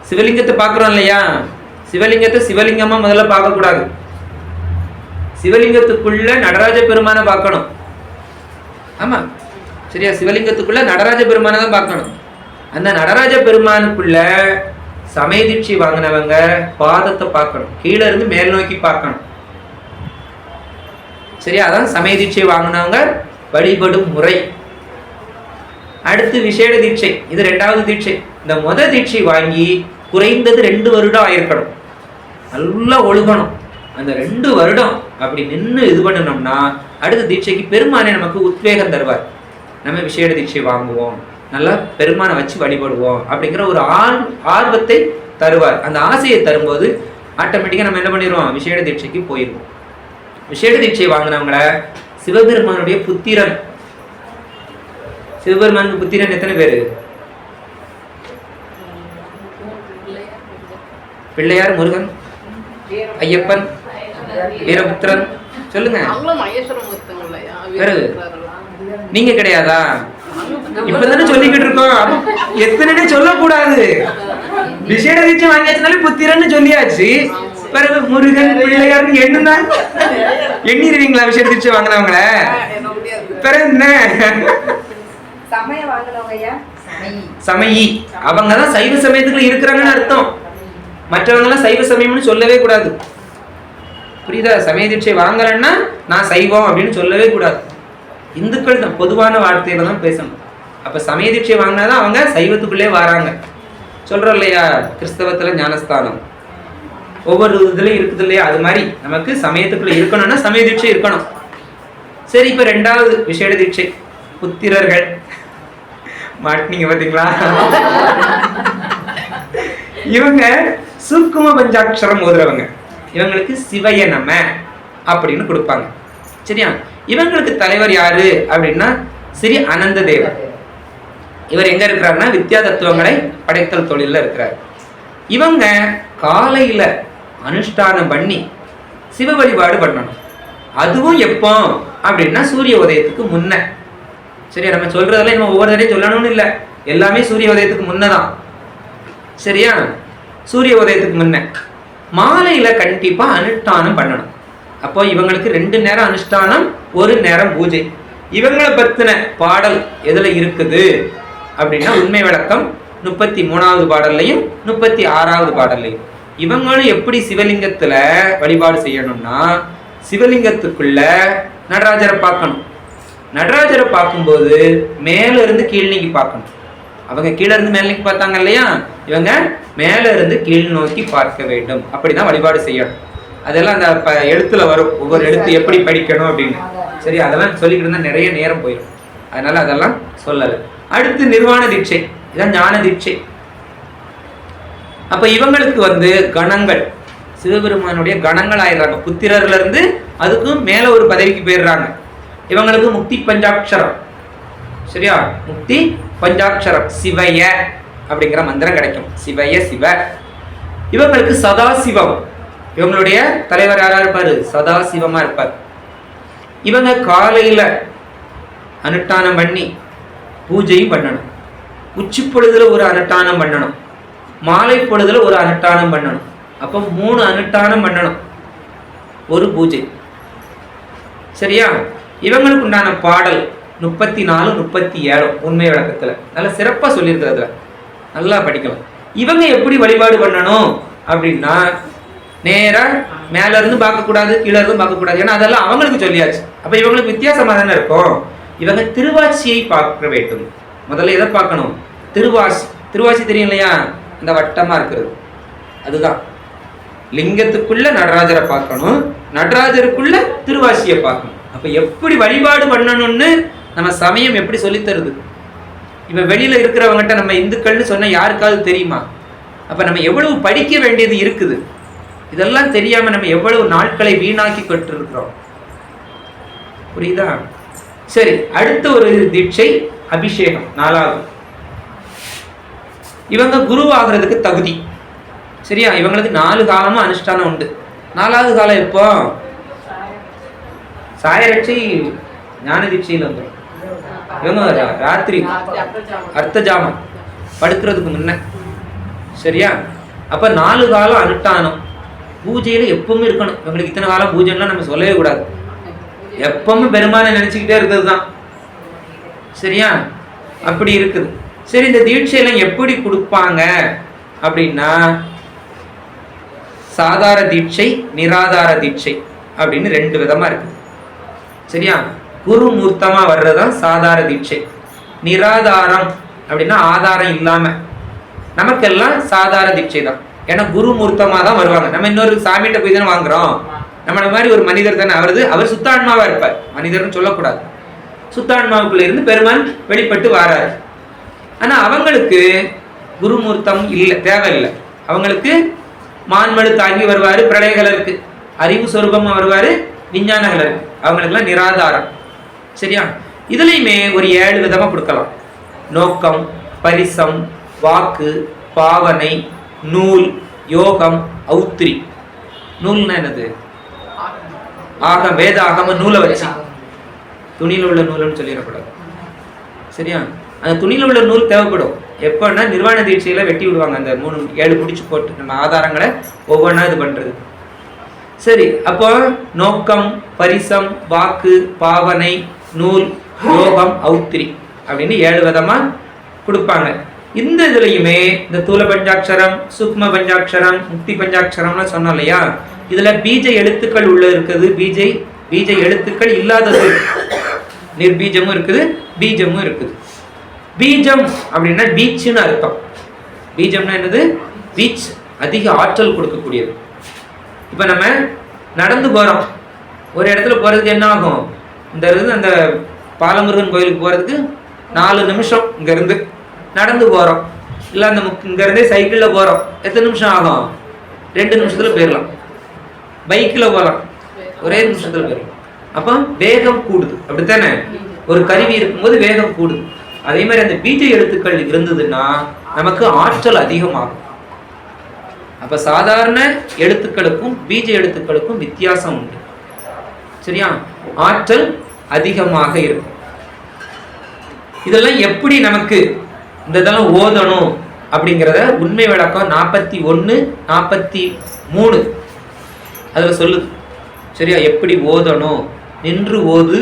சிவலிங்கத்தை பார்க்கிறோம் இல்லையா? சிவலிங்கத்தை சிவலிங்கமா முதல்ல பார்க்க கூடாது. சிவலிங்கத்துக்குள்ள நடராஜ பெருமான பார்க்கணும். ஆமா, சரியா? சிவலிங்கத்துக்குள்ள நடராஜ பெருமான தான் பார்க்கணும். அந்த நடராஜ பெருமானுக்குள்ள சமய தீட்சை வாங்கினவங்க பாதத்தை பார்க்கணும், கீழே இருந்து மேல் நோக்கி பார்க்கணும். சரியா? அதான் சமய தீட்சை வாங்கினவங்க வழிபடும் முறை. அடுத்து விசேட தீட்சை, இது 2வது தீட்சை. இந்த முதல் தீட்சை வாங்கி குறைந்தது 2 வருடம் ஆயிருக்கணும். நல்லா ஒழுகணும். அந்த 2 வருடம் அப்படி நின்று இது பண்ணணும்னா அடுத்த தீட்சைக்கு பெருமானே நமக்கு உத்வேகம் தருவார். நம்ம விசேட தீட்சை வாங்குவோம், நல்லா பெருமானை வச்சு வழிபடுவோம் அப்படிங்கிற ஒரு ஆர்வத்தை தருவார். அந்த ஆசையை தரும்போது ஆட்டோமேட்டிக்காக நம்ம என்ன பண்ணிடுவோம்? விசேட தீட்சைக்கு போயிடுவோம். விசேட தீட்சை வாங்கினவங்கள சிவபெருமானுடைய புத்திரன். சிவபெருமானுக்கு புத்திரன் எத்தனை பேரு? பிள்ளையார், முருகன், ஐயப்பன், வீரபுத்திரன். சொல்லுங்க. நீங்க கிடையாதா? இப்பதானே சொல்லிக்கிட்டு இருக்கோம். எத்தனை சொல்லக்கூடாது. விசேட தீட்சை வாங்கியாச்சுனாலே புத்திரன்னு சொல்லியாச்சு. பிறகு முருகன், பிள்ளையார்னு எண்ணுனா எண்ணிடுவீங்களா? விசேட தீட்சை வாங்கினவங்கள பிறகு என்ன? சமயி அவங்கதான் சைவ சமயத்துக்குள்ள இருக்கிறாங்கன்னு அர்த்தம். மற்றவங்க எல்லாம் சைவ சமயம்னு சொல்லவே கூடாது. புரியுதா? சமய தீட்சை வாங்கலன்னா நான் சைவம் அப்படின்னு சொல்லவே கூடாது. இந்துக்கள் தான் பொதுவான வார்த்தையில தான் பேசணும். அப்ப சமய தீட்சை வாங்கினாதான் அவங்க சைவத்துக்குள்ளே வராங்க. சொல்றோம் இல்லையா? கிறிஸ்தவத்துல ஞானஸ்தானம் ஒவ்வொரு இதுலயும் இருக்குது இல்லையா? அது மாதிரி நமக்கு சமயத்துக்குள்ள இருக்கணும்னா சமய தீட்சை இருக்கணும். சரி, இப்ப 2வது விசேட தீட்சை புத்திரர்கள். மாட்டினீங்க பாத்தீங்களா? இவங்க சூக்கும பஞ்சாட்சரம் ஓதுறவங்க. இவங்களுக்கு சிவய நம அப்படின்னு கொடுப்பாங்க. சரியா? இவங்களுக்கு தலைவர் யாரு அப்படின்னா ஸ்ரீ அனந்த தேவர். இவர் எங்க இருக்கிறாருன்னா வித்யா தத்துவங்களை படைத்தல் தொழில இருக்கிறார். இவங்க காலையில அனுஷ்டானம் பண்ணி சிவ வழிபாடு பண்ணணும். அதுவும் எப்போ அப்படின்னா சூரிய உதயத்துக்கு முன்ன. சரியா? நம்ம சொல்றதெல்லாம் நம்ம ஒவ்வொரு தடையும் சொல்லணும்னு இல்லை, எல்லாமே சூரிய உதயத்துக்கு முன்னதான். சரியா? சூரிய உதயத்துக்கு முன்ன மாலையில கண்டிப்பா அனுஷ்டானம் பண்ணணும். அப்போ இவங்களுக்கு 2 நேரம் அனுஷ்டானம், 1 நேரம் பூஜை. இவங்களை பத்தின பாடல் எதுல இருக்குது அப்படின்னா உண்மை விளக்கம் 33வது பாடல்லையும் 36வது பாடல்லையும். இவங்களும் எப்படி சிவலிங்கத்துல வழிபாடு செய்யணும்னா சிவலிங்கத்துக்குள்ள நடராஜரை பார்க்கணும். நடராஜரை பார்க்கும்போது மேல இருந்து கீழ் நோக்கி பார்க்கணும். அவங்க கீழே இருந்து மேல் நோக்கி பார்த்தாங்க இல்லையா? இவங்க மேல இருந்து கீழ் நோக்கி பார்க்க வேண்டும். அப்படிதான் வழிபாடு செய்யணும். அதெல்லாம் அந்த எழுத்துல வரும், ஒவ்வொரு எழுத்து எப்படி படிக்கணும் அப்படின்னு. சரி, அதெல்லாம் சொல்லிக்கிட்டு இருந்தா நிறைய நேரம் போயிடும். அதனால அதெல்லாம் சொல்லல. அடுத்து நிர்வாண தீட்சை, இதான் ஞான தீட்சை. அப்ப இவங்களுக்கு கணங்கள், சிவபெருமானுடைய கணங்கள் ஆயிடுறாங்க. புத்திரர்ல இருந்து அதுக்கும் மேல ஒரு பதவிக்கு போயிடுறாங்க. இவங்களுக்கு முக்தி பஞ்சாட்சரம். சரியா? முக்தி பஞ்சாட்சரம் சிவய அப்படிங்கிற மந்திரம் கிடைக்கும். சிவய சிவ. இவங்களுக்கு சதாசிவம். இவங்களுடைய தலைவர் யாரா இருப்பாரு? சதாசிவமா இருப்பார். இவங்க காலையில அனுஷ்டானம் பண்ணி பூஜையும் பண்ணணும். உச்சி பொழுதுல ஒரு அனுஷ்டானம் பண்ணணும், மாலை பொழுதுல ஒரு அனுஷ்டானம் பண்ணணும். அப்ப 3 அனுஷ்டானம் பண்ணணும், ஒரு பூஜை. சரியா? இவங்களுக்கு உண்டான பாடல் 34, 37 உண்மை விளக்கத்துல நல்ல சிறப்பா சொல்லியிருக்கிறதுல நல்லா படிக்கலாம். இவங்க எப்படி வழிபாடு பண்ணணும் அப்படின்னா நேரா மேல இருந்து பார்க்க கூடாது, கீழே இருந்து பார்க்க கூடாது. ஏன்னா அதெல்லாம் அவங்களுக்கு சொல்லியாச்சு. அப்ப இவங்களுக்கு வித்தியாசமா தானே இருக்கும். இவங்க திருவாச்சியை பார்க்க வேண்டும். முதல்ல எதை பார்க்கணும்? திருவாசி. திருவாசி தெரியும் இல்லையா? இந்த வட்டமா இருக்கிறது அதுதான். லிங்கத்துக்குள்ள நடராஜரை பார்க்கணும், நடராஜருக்குள்ள திருவாசியை பார்க்கணும். அப்ப எப்படி வழிபாடு பண்ணணும்னு நம்ம சமயம் எப்படி சொல்லித் தருது? இப்ப வெளியில இருக்கிறவங்ககிட்ட நம்ம இந்துக்கள்னு சொன்ன யாருக்காவது தெரியுமா? அப்ப நம்ம எவ்வளவு படிக்க வேண்டியது இருக்குது. இதெல்லாம் தெரியாம நம்ம எவ்வளவு நாட்களை வீணாக்கி கொண்டு இருக்கிறோம். புரியுதா? சரி, அடுத்த ஒரு தீட்சை அபிஷேகம், 4வது. இவங்க குருவாகிறதுக்கு தகுதி. சரியா? இவங்களுக்கு 4 காலமும் அனுஷ்டானம் உண்டு. 4வது காலம் எப்போ? சாயரட்சி ஞான தீட்சையில் வந்துடும். இவங்க ராத்திரி அர்த்த ஜாமம் படுக்கிறதுக்கு முன்ன. சரியா? அப்ப 4 காலம் அனுஷ்டானம். பூஜையில எப்பவுமே இருக்கணும். இவங்களுக்கு இத்தனை காலம் பூஜைலாம் நம்ம சொல்லவே கூடாது. எப்பவும் பெருமானை நினைச்சுக்கிட்டே இருக்கிறது தான். சரியா? அப்படி இருக்குது. சரி, இந்த தீட்சையெல்லாம் எப்படி கொடுப்பாங்க அப்படின்னா, சாதார தீட்சை, நிராதார தீட்சை அப்படின்னு 2 விதமா இருக்குது. சரியா? குரு மூர்த்தமா வர்றதுதான் சாதார தீட்சை. நிராதாரம் அப்படின்னா ஆதாரம் இல்லாம, நமக்கெல்லாம் சாதார தீட்சை தான். ஏன்னா குரு மூர்த்தமா தான் வருவாங்க. நம்ம இன்னொரு சாமிகிட்ட போய் தானே வாங்குறோம். நம்மள மாதிரி ஒரு மனிதர் தானே அவர் சுத்தான்மாவா இருப்பார். மனிதர்னு சொல்லக்கூடாது. சுத்தான்மாவுக்குள்ள இருந்து பெருமான் வெளிப்பட்டு வாராரு. ஆனா அவங்களுக்கு குருமூர்த்தம் இல்லை, தேவையில்லை. அவங்களுக்கு மான்மழு தாங்கி வருவாரு, பிரளயகலருக்கு அறிவு சொரூபமா வருவாரு, விஞ்ஞானகலருக்கு. அவங்களுக்குலாம் நிராதாரம். சரியா? இதுலையுமே ஒரு 7 விதமா கொடுக்கலாம். நோக்கம், பரிசம், வாக்கு, பாவனை, நூல், யோகம், ஔத்திரி. நூல்னா என்னது? ஆகம், வேத ஆகம நூலை வச்சு. துணியில் உள்ள நூல்னு சொல்லிடக்கூடாது. சரியா? அந்த துணியில் உள்ள நூல் தேவைப்படும். எப்பன்னா நிர்வாண தீட்சையில வெட்டி விடுவாங்க. அந்த 7 முடிச்சு போட்டு நம்ம ஆதாரங்களை ஒவ்வொன்றா இது பண்றது. சரி, அப்போ நோக்கம், பரிசம், வாக்கு, பாவனை, நூல், யோகம், ஔத்திரி அப்படின்னு 7 விதமா கொடுப்பாங்க. இந்த இதுலையுமே இந்த தூல பஞ்சாட்சரம், சூக்ம பஞ்சாட்சரம், முக்தி பஞ்சாட்சரம்னு சொன்னோம் இல்லையா? இதுல பீஜ எழுத்துக்கள் உள்ள இருக்குது, பீஜ எழுத்துக்கள் இல்லாதது. நிர்பீஜமும் இருக்குது, பீஜமும் இருக்குது. பீஜம் அப்படின்னா பீச்சுன்னு அர்த்தம். பீஜம்னா என்னது? பீச், அதிக ஆற்றல் கொடுக்கக்கூடியது. இப்ப நம்ம நடந்து போறோம். ஒரு இடத்துல போறதுக்கு என்ன ஆகும்? இந்த இருந்து அந்த பாலமுருகன் கோயிலுக்கு போறதுக்கு 4 நிமிஷம் இங்க இருந்து நடந்து போறோம். இல்ல அந்த இங்க இருந்தே சைக்கிள்ல போறோம். எத்தனை நிமிஷம் ஆகும்? 2 நிமிஷத்துல போயிடலாம். பைக்கில் போகலாம், ஒரே நிமிஷத்துல போயிடலாம். அப்போ வேகம் கூடுது. அப்படித்தானே? ஒரு கருவி இருக்கும்போது வேகம் கூடுது. அதே மாதிரி அந்த பீஜ எழுத்துக்கள் இருந்ததுன்னா நமக்கு ஆற்றல் அதிகமாகும். அப்ப சாதாரண எழுத்துக்களுக்கும் பீஜ எழுத்துக்களுக்கும் வித்தியாசம் உண்டு. சரியா? ஆற்றல் அதிகமாக இருக்கும். இதெல்லாம் எப்படி நமக்கு இந்த இதெல்லாம் ஓதணும் அப்படிங்கிறத உண்மை விளக்கம் 41, 43 அதுல சொல்லுது. சரியா? எப்படி ஓதணும், நின்று ஓது,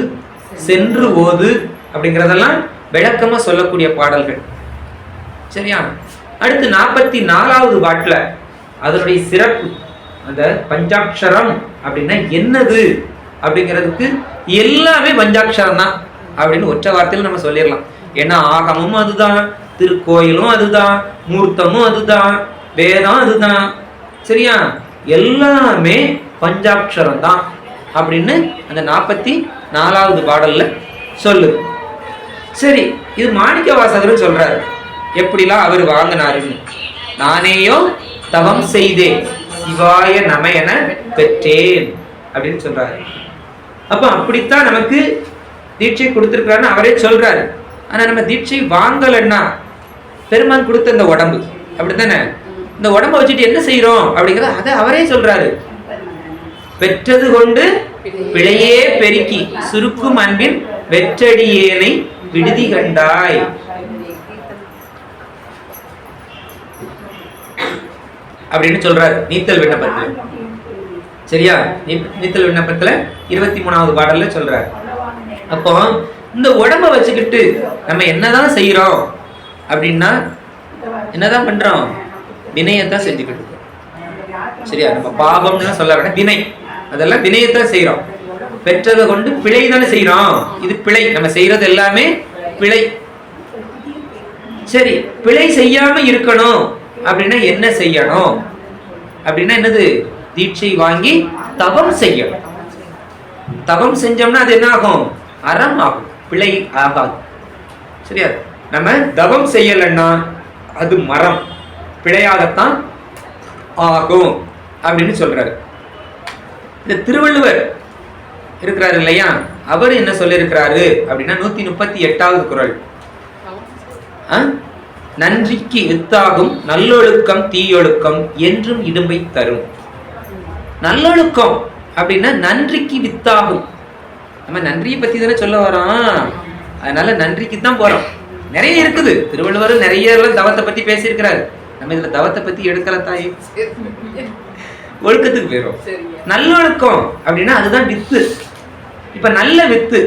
சென்று ஓது அப்படிங்கிறதெல்லாம் விளக்கமா சொல்லக்கூடிய பாடல்கள். சரியா? அடுத்து 44வது பாட்டுல அதனுடைய சிறப்பு, அந்த பஞ்சாட்சரம் அப்படின்னா என்னது அப்படிங்கிறதுக்கு எல்லாமே பஞ்சாட்சரம் தான் அப்படின்னு ஒற்றை வார்த்தையில் நம்ம சொல்லிடலாம். ஏன்னா ஆகமும் அதுதான், திருக்கோயிலும் அதுதான், மூர்த்தமும் அதுதான், வேதம் அதுதான். சரியா? எல்லாமே பஞ்சாட்சரம் தான் அப்படின்னு அந்த 44வது பாடல்ல சொல்லுது. சரி, இது மாணிக்க வாசகர் சொல்றாரு எப்படிலாம் அவர் வாங்கினாருன்னு. நானேயோ தவம் செய்தேன் சிவாய நம என பெற்றேன் அப்படின்னு சொல்றாரு. அப்ப அப்படித்தான் நமக்கு தீட்சை கொடுத்திருக்காருன்னு அவரே சொல்றாரு. ஆனா நம்ம தீட்சை வாங்கலன்னா பெருமான் கொடுத்த இந்த உடம்பு அப்படித்தானே, இந்த உடம்பை வச்சுட்டு என்ன செய்யறோம் அப்படிங்கிறத அதை அவரே சொல்றாரு. பெற்றது கொண்டு பிழையே பெருக்கி சுருக்கும் அன்பின் வெற்றடியேனை விடுதி கண்டாய் அப்படின்னு சொல்றாரு நீத்தல் விண்ணப்பத்துல. சரியா? நீத்தல் விண்ணப்பத்துல 23வது பாடல்ல சொல்றாரு. அப்போ இந்த உடம்ப வச்சுக்கிட்டு நம்ம என்னதான் செய்யறோம் அப்படின்னா, என்னதான் பண்றோம்? வினயத்தான் செஞ்சுக்கிட்டு இருக்கோம். சரியா? நம்ம பாவம்னு சொல்ல வேண்டாம், வினை. அதெல்லாம் வினயத்தான் செய்யறோம். பெற்றதை கொண்டு பிழை தானே செய்யறோம். இது பிழை, நம்ம செய்யறது எல்லாமே பிழை. சரி, பிழை செய்யாம இருக்கணும் அப்படின்னா என்ன செய்யணும் அப்படின்னா என்னது? தீட்சை வாங்கி தவம் செய்யணும். தவம் செஞ்சோம்னா அது என்ன ஆகும்? அறம் ஆகும், பிழை ஆகாது. சரியா? நம்ம தவம் செய்யலைன்னா அது மரம், பிழையாகத்தான் ஆகும் அப்படின்னு சொல்றாரு. இந்த திருவள்ளுவர் இருக்கிறாரு இல்லையா, அவர் என்ன சொல்லியிருக்கிறாரு அப்படின்னா 138வது குறள், நன்றிக்கு வித்தாகும் நல்லொழுக்கம் தீயொழுக்கம் என்றும் இடும்பை தரும். நல்லொழுக்கம் அப்படின்னா நன்றிக்கு வித்தாகும். நம்ம நன்றியை பத்தி தானே சொல்ல வரோம், அதனால நன்றிக்கு தான் போறோம். நிறைய இருக்குது, திருவள்ளுவர் நிறைய தவத்தை பத்தி பேசியிருக்கிறாரு. நம்ம இதுல தவத்தை பத்தி எடுக்கல தாய், ஒழுக்கத்துக்கு போயிடும். நல்லொழுக்கம் அப்படின்னா அதுதான் வித்து. இப்ப நல்ல வித்து,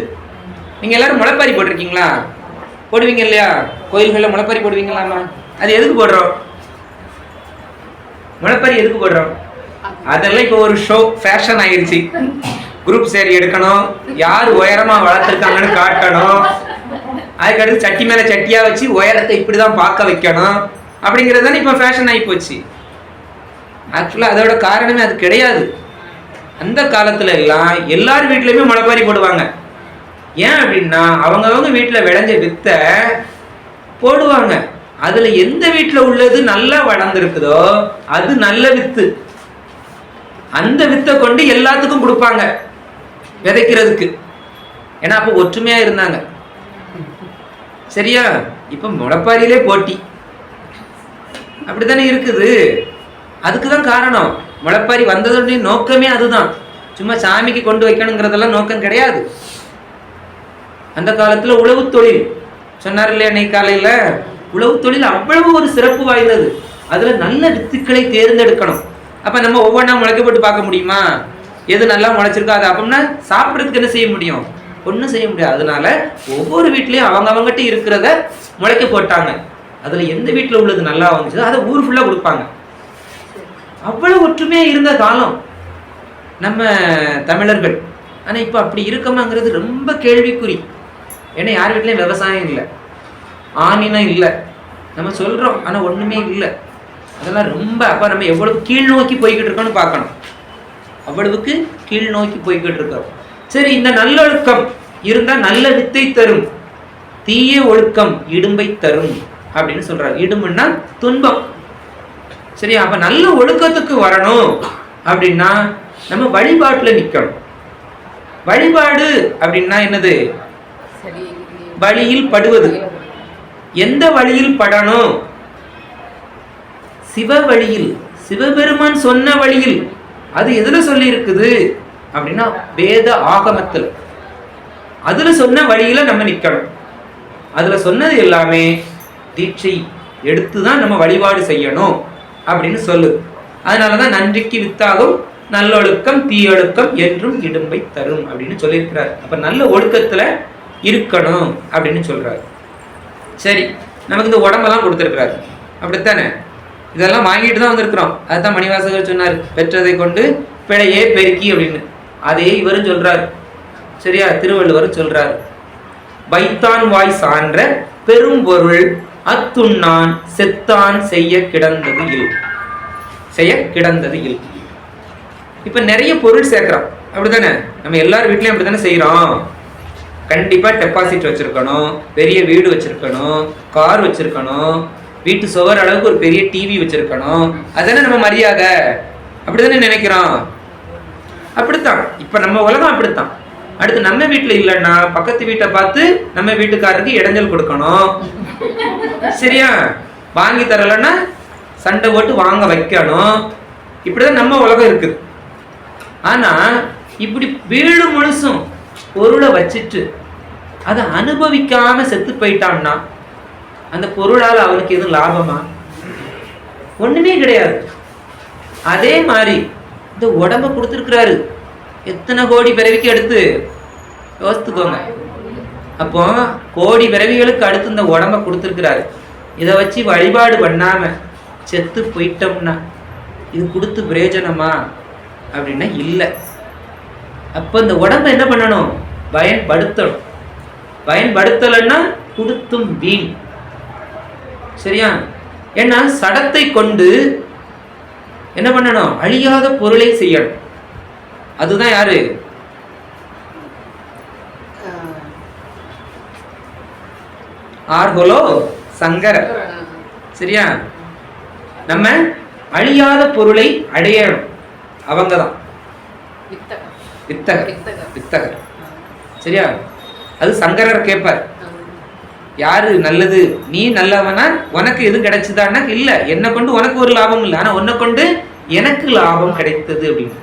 நீங்க எல்லாரும் முளைப்பாரி போட்டிருக்கீங்களா? போடுவீங்க இல்லையா? கோயில்கள்ல முளைப்பாரி போடுவீங்களாமா? அது எதுக்கு போடுறோம்? முளைப்பாரி எதுக்கு போடுறோம்? அதெல்லாம் இப்போ ஒரு ஷோ, ஃபேஷன் ஆயிருச்சு. குரூப் சேரி எடுக்கணும், யார் உயரமா வளர்த்துருக்காங்கன்னு காட்டணும், அதுக்கடுத்து சட்டி மேல சட்டியா வச்சு உயரத்தை இப்படிதான் பார்க்க வைக்கணும் அப்படிங்கிறது தானே இப்போ ஃபேஷன் ஆகி போச்சு. ஆக்சுவலா அதோட காரணமே அது கிடையாது. அந்த காலத்துல எல்லாம் எல்லார் வீட்லயுமே முளைப்பாரி போடுவாங்க. ஏன் அப்படின்னா அவங்கவங்க வீட்டுல விளைஞ்ச வித்தை போடுவாங்க. அதுல எந்த வீட்டுல உள்ளது நல்லா வளர்ந்துருக்குதோ அது நல்ல வித்து. அந்த வித்தை கொண்டு எல்லாத்துக்கும் கொடுப்பாங்க விதைக்கிறதுக்கு. ஏன்னா அப்ப ஒற்றுமையா இருந்தாங்க. சரியா? இப்ப முளைப்பாரியிலே போட்டி அப்படித்தானே இருக்குது. அதுக்குதான் காரணம். முளைப்பாரி வந்ததுடைய நோக்கமே அதுதான். சும்மா சாமிக்கு கொண்டு வைக்கணுங்கிறதெல்லாம் நோக்கம் கிடையாது. அந்த காலத்துல உழவு தொழில் சொன்னார் இல்லையா அன்னைக்கு காலையில, உழவு தொழில் அவ்வளவு ஒரு சிறப்பு வாய்ந்தது. அதுல நல்ல வித்துக்களை தேர்ந்தெடுக்கணும். அப்ப நம்ம ஒவ்வொன்றா முளைக்க போட்டு பார்க்க முடியுமா? எது நல்லா முளைச்சிருக்கோ அது அப்பம்னா சாப்பிட்றதுக்கு என்ன செய்ய முடியும்? ஒன்றும் செய்ய முடியாது. அதனால ஒவ்வொரு வீட்லயும் அவங்ககிட்ட இருக்கிறத முளைக்க போட்டாங்க. அதுல எந்த வீட்டுல உள்ளது நல்லா வந்துச்சு அதை ஊர் ஃபுல்லா கொடுப்பாங்க. அவ்வளவு ஒற்றுமையா இருந்த காலம் நம்ம தமிழர்கள். ஆனா இப்ப அப்படி இருக்கமாங்கிறது ரொம்ப கேள்விக்குறி. ஏன்னா யார் வீட்லயும் விவசாயம் இல்லை, ஆணினம் இல்லை, நம்ம சொல்றோம் ஆனா ஒண்ணுமே இல்லை. அதெல்லாம் ரொம்ப அப்ப நம்ம எவ்வளவு கீழ் நோக்கி போய்கிட்டு இருக்கோம்னு பார்க்கணும். அவ்வளவுக்கு கீழ் நோக்கி போய்கிட்டு இருக்கோம். சரி, இந்த நல்லொழுக்கம் இருந்தா நல்ல வித்தை தரும், தீய ஒழுக்கம் இடும்பை தரும் அப்படின்னு சொல்றாரு. இடும்புன்னா துன்பம். சரி, அப்ப நல்ல ஒழுக்கத்துக்கு வரணும் அப்படின்னா நம்ம வழிபாட்டுல நிக்கணும். வழிபாடு அப்படின்னா என்னது? வழியில் படுவது. எந்த வழியில் படணும்? சிவ வழியில், சிவபெருமான் சொன்ன வழியில். அது எதுல சொல்லி இருக்குது அப்படின்னா வேத ஆகமத்துல. அதுல சொன்ன வழியில நம்ம நிக்கணும். அதுல சொன்னது எல்லாமே தீட்சை எடுத்துதான் நம்ம வழிபாடு செய்யணும் அப்படின்னு சொல்லு. அதனாலதான் நன்றிக்கு வித்தாகும் நல்லொழுக்கம் தீயொழுக்கம் என்றும் இடும்பை தரும் அப்படின்னு சொல்லியிருக்கிறார். அப்ப நல்ல ஒழுக்கத்துல இருக்கணும் அப்படின்னு சொல்றாரு. சரி, நமக்கு இந்த உடம்பெல்லாம் கொடுத்துருக்கிறாரு, அப்படித்தானே? இதெல்லாம் வாங்கிட்டு தான் வந்திருக்கிறோம். அதுதான் மணிவாசகர் சொன்னார், பெற்றதை கொண்டு பிழையே பெருக்கி அப்படின்னு. அதே இவரும் சொல்றாரு. சரியா? திருவள்ளுவரும் சொல்றாரு, வைத்தான் வாய் சான்ற பெரும் பொருள் அத்துண்ணான் செத்தான் செய்ய கிடந்தது இல். செய்ய கிடந்தது இல். இப்ப நிறைய பொருள் சேர்க்கிறோம், அப்படித்தானே? நம்ம எல்லார் வீட்லயும் அப்படித்தானே செய்யறோம். கண்டிப்பா டெபாசிட் வச்சிருக்கணும், பெரிய வீடு வச்சிருக்கணும், கார் வச்சிருக்கணும், வீட்டு சுவர் அளவுக்கு ஒரு பெரிய டிவி வச்சிருக்கணும். அதானே நம்ம மரியாதை. அப்படித்தானே நினைக்கிறோம். அப்படித்தான் இப்ப நம்ம உலகம் அப்படித்தான். அடுத்து நம்ம வீட்டுல இல்லைன்னா பக்கத்து வீட்டை பார்த்து நம்ம வீட்டுக்காரருக்கு இடைஞ்சல் கொடுக்கணும். சரியா? வாங்கி தரலன்னா சண்டை போட்டு வாங்க வைக்கணும். இப்படிதான் நம்ம உலகம் இருக்குது. ஆனா இப்படி வீடு முழுசும் பொருளை வச்சுட்டு அதை அனுபவிக்காம செத்து போயிட்டான்னா அந்த பொருளால் அவனுக்கு எதுவும் லாபமா? ஒண்ணுமே கிடையாது. அதே மாதிரி இந்த உடம்ப கொடுத்துருக்கிறாரு, எத்தனை கோடி பிறவிக்கு எடுத்து யோசித்துக்கோங்க. அப்போ கோடி பிறவிகளுக்கு அடுத்து இந்த உடம்ப கொடுத்துருக்கிறாரு. இதை வச்சு வழிபாடு பண்ணாம செத்து போயிட்டோம்னா இது கொடுத்து பிரயோஜனமா அப்படின்னா இல்லை. அப்போ இந்த உடம்ப என்ன பண்ணணும்? பயன்படுத்தணும். பயன்படுத்தலைன்னா கொடுத்தும் வீண். சரியா? ஏன்னா சடத்தை கொண்டு என்ன பண்ணணும்? அழியாத பொருளை செய்யணும். அதுதான் யாரு? ஆர்கோலோ சங்கரர். சரியா? நம்ம அழியாத பொருளை அடையணும். அவங்கதான் வித்தகர். சரியா? அது சங்கரர் கேட்பார், யாரு நல்லது? நீ நல்லவனா? உனக்கு எது கிடைச்சதான்னா இல்ல, என்னை கொண்டு உனக்கு ஒரு லாபம் இல்லை, ஆனா உன்னை கொண்டு எனக்கு லாபம் கிடைத்தது அப்படின்னு.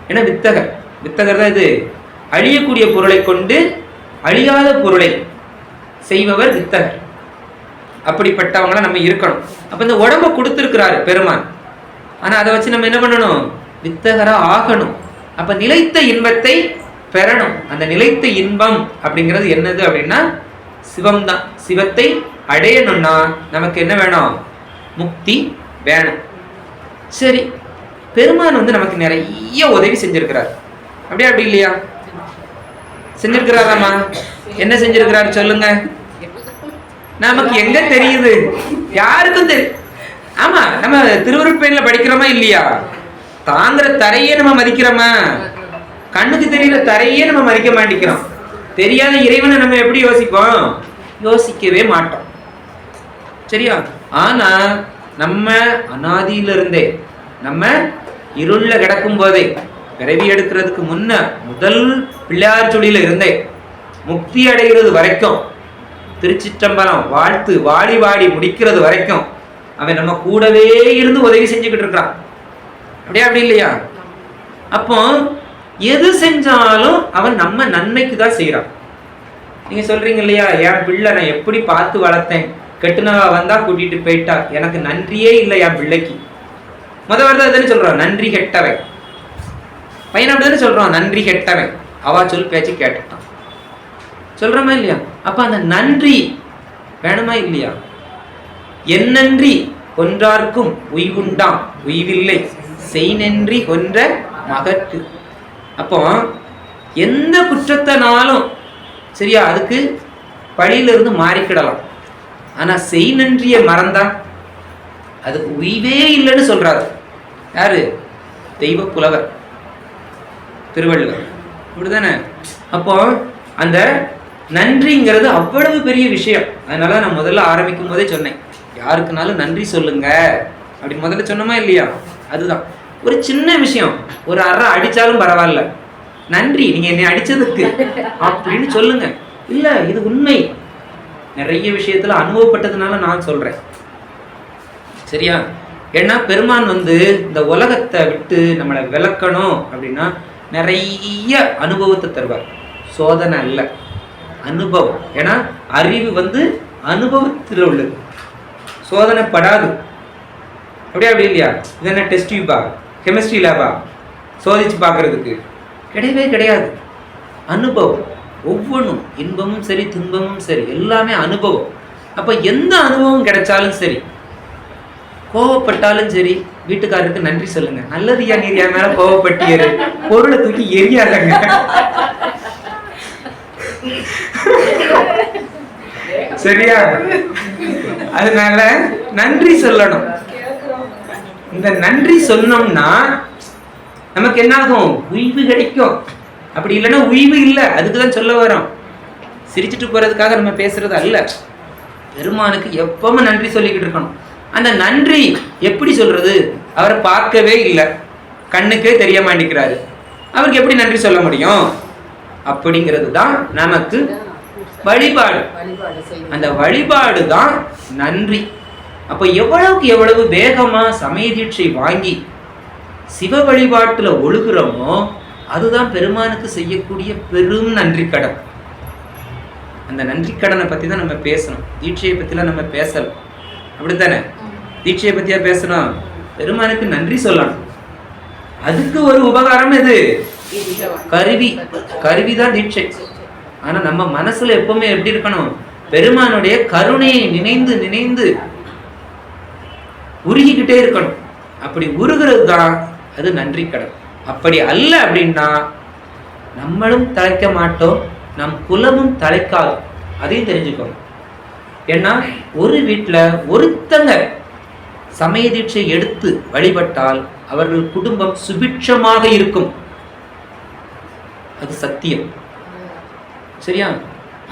ஏன்னா வித்தகர் தான் இது. அழியக்கூடிய பொருளை கொண்டு அழியாத பொருளை செய்பவர் வித்தகர். அப்படிப்பட்டவங்கள நம்ம இருக்கணும். அப்ப இந்த உடம்ப கொடுத்திருக்கிறாரு பெருமான், ஆனா அதை வச்சு நம்ம என்ன பண்ணணும்? வித்தகரா ஆகணும். அப்ப நிலைத்த இன்பத்தை பெறணும். அந்த நிலைத்த இன்பம் அப்படிங்கிறது என்னது அப்படின்னா சிவம் தான். சிவத்தை அடையணும்னா நமக்கு என்ன வேணும்? முக்தி வேணும். சரி, பெருமான் நமக்கு நிறைய உதவி செஞ்சிருக்கிறார். அப்படியே அப்படி இல்லையா? செஞ்சிருக்கிறாராமா? என்ன செஞ்சிருக்கிறாரு சொல்லுங்க. நமக்கு எங்க தெரியுது? யாருக்கும் தெரியும். ஆமா, நம்ம திருவருட்பயன்ல படிக்கிறோமா இல்லையா? தாங்குற தரையே நம்ம மதிக்கிறோமா? கண்ணுக்கு தெரியற தரையே நம்ம மதிக்க மாட்டேங்கிறோம். தெரியாத இறைவனை நம்ம எப்படி யோசிப்போம்? யோசிக்கவே மாட்டோம். சரியா? ஆனா நம்ம அனாதியிலிருந்தே, நம்ம இருள்ல கிடக்கும் போதே, பிறவி எடுக்கிறதுக்கு முன்ன முதல் பிள்ளையார் சொல்லியில இருந்தே முக்தி அடைகிறது வரைக்கும், திருச்சிற்றம்பலம் வாழ்த்து வாடி வாடி முடிக்கிறது வரைக்கும் அவன் நம்ம கூடவே இருந்து உதவி செஞ்சுக்கிட்டு இருக்கிறான். அப்படியா அப்படி இல்லையா? அப்போ எது செஞ்சாலும் அவன் நம்ம நன்மைக்கு தான் செய்யறான். நீங்க சொல்றீங்க இல்லையா, என் பிள்ளை நான் எப்படி பார்த்து வளர்த்தேன், கெட்டுனவா வந்தா கூட்டிட்டு போயிட்டா, எனக்கு நன்றியே இல்லை என் பிள்ளைக்கு. முதல்ல சொல்றான் நன்றி கெட்டவன். பையன் அப்படிதானே சொல்றான் நன்றி கெட்டவன். அவா சொல் பேச்சு கேட்டுட்டான். சொல்றோமா இல்லையா? அப்ப அந்த நன்றி வேணுமா இல்லையா? என் நன்றி கொன்றார்க்கும் உய்வுண்டாம் உய்வில்லை, செய் நன்றி கொன்ற மகற்கு. அப்போ எந்த குற்றத்தினாலும் சரியா, அதுக்கு பழியிலிருந்து மாறிக்கிடலாம். ஆனா செய் நன்றியை மறந்தா அதுக்கு உய்வே இல்லைன்னு சொல்றாரு. யாரு? தெய்வ புலவர் திருவள்ளுவர். அப்படிதானே? அப்போ அந்த நன்றிங்கிறது அவ்வளவு பெரிய விஷயம். அதனால நான் முதல்ல ஆரம்பிக்கும் போதே சொன்னேன், யாருக்குனாலும் நன்றி சொல்லுங்க அப்படின்னு முதல்ல சொன்னோமா இல்லையா? அதுதான் ஒரு சின்ன விஷயம். ஒரு அரை அடிச்சாலும் பரவாயில்ல, நன்றி நீங்க என்னை அடிச்சதுக்கு அப்படின்னு சொல்லுங்க. இல்ல, இது உண்மை. நிறைய விஷயத்துல அனுபவப்பட்டதுனால நான் சொல்றேன். சரியா? ஏன்னா பெருமான் இந்த உலகத்தை விட்டு நம்மளை விளக்கணும் அப்படின்னா நிறைய அனுபவத்தை தருவார். சோதனை அல்ல, அனுபவம். ஏன்னா அறிவு அனுபவத்தில் உள்ளது, சோதனைப்படாது. அப்படியா அப்படி இல்லையா? இது என்ன டெஸ்ட் டியூபா, கெமிஸ்ட்ரி லேபா சோதிச்சு பார்க்கறதுக்கு? கிடையவே கிடையாது. அனுபவம். ஒவ்வொன்றும் இன்பமும் சரி துன்பமும் சரி எல்லாமே அனுபவம். அப்ப எந்த அனுபவம் கிடைச்சாலும் சரி, கோவப்பட்டாலும் சரி, வீட்டுக்காரருக்கு நன்றி சொல்லுங்க. நல்லதுயா, நீர் என் மேல கோவப்பட்டியரு, பொருளை தூக்கி எரியாதங்க. சரியா? அதனால நன்றி சொல்லணும். இந்த நன்றி சொன்னோம்னா நமக்கு என்ன ஆகும்? உய்வு கிடைக்கும். அப்படி இல்லைன்னா உய்வு இல்லை. அதுக்குதான் சொல்ல வரோம். சிரிச்சுட்டு போறதுக்காக நம்ம பேசுறது அல்ல. பெருமானுக்கு எப்பவும் நன்றி சொல்லிக்கிட்டு இருக்கணும். அந்த நன்றி எப்படி சொல்றது? அவரை பார்க்கவே இல்லை, கண்ணுக்கே தெரிய மாட்டேங்கிறாரு, அவருக்கு எப்படி நன்றி சொல்ல முடியும்? அப்படிங்கிறது தான் நமக்கு வழிபாடு. அந்த வழிபாடு தான் நன்றி. அப்ப எவ்வளவுக்கு எவ்வளவு வேகமா சமய தீட்சை வாங்கி சிவ வழிபாட்டுல ஒழுகுறோமோ அதுதான் பெருமானுக்கு செய்யக்கூடிய பெரும் நன்றி கடன். அந்த நன்றி கடனை பத்தி தான் நம்ம பேசணும். தீட்சையை பத்திலாம் நம்ம பேசலாம். அப்படித்தானே? தீட்சையை பத்தியா பேசணும்? பெருமானுக்கு நன்றி சொல்லணும். அதுக்கு ஒரு உபகாரம் எது? கருவிதான் தீட்சை. ஆனா நம்ம மனசுல எப்பவுமே எப்படி இருக்கணும்? பெருமானுடைய கருணையை நினைந்து நினைந்து உருகிக்கிட்டே இருக்கணும். அப்படி உருகிறது தான் அது நன்றி கடன். அப்படி அல்ல அப்படின்னா நம்மளும் தலைக்க மாட்டோம், நம் குலமும் தலைக்காது. அதையும் தெரிஞ்சுக்கணும். ஏன்னா ஒரு வீட்டுல ஒருத்தங்க சமய தீட்சை எடுத்து வழிபட்டால் அவர்கள் குடும்பம் சுபிட்சமாக இருக்கும். அது சத்தியம். சரியா?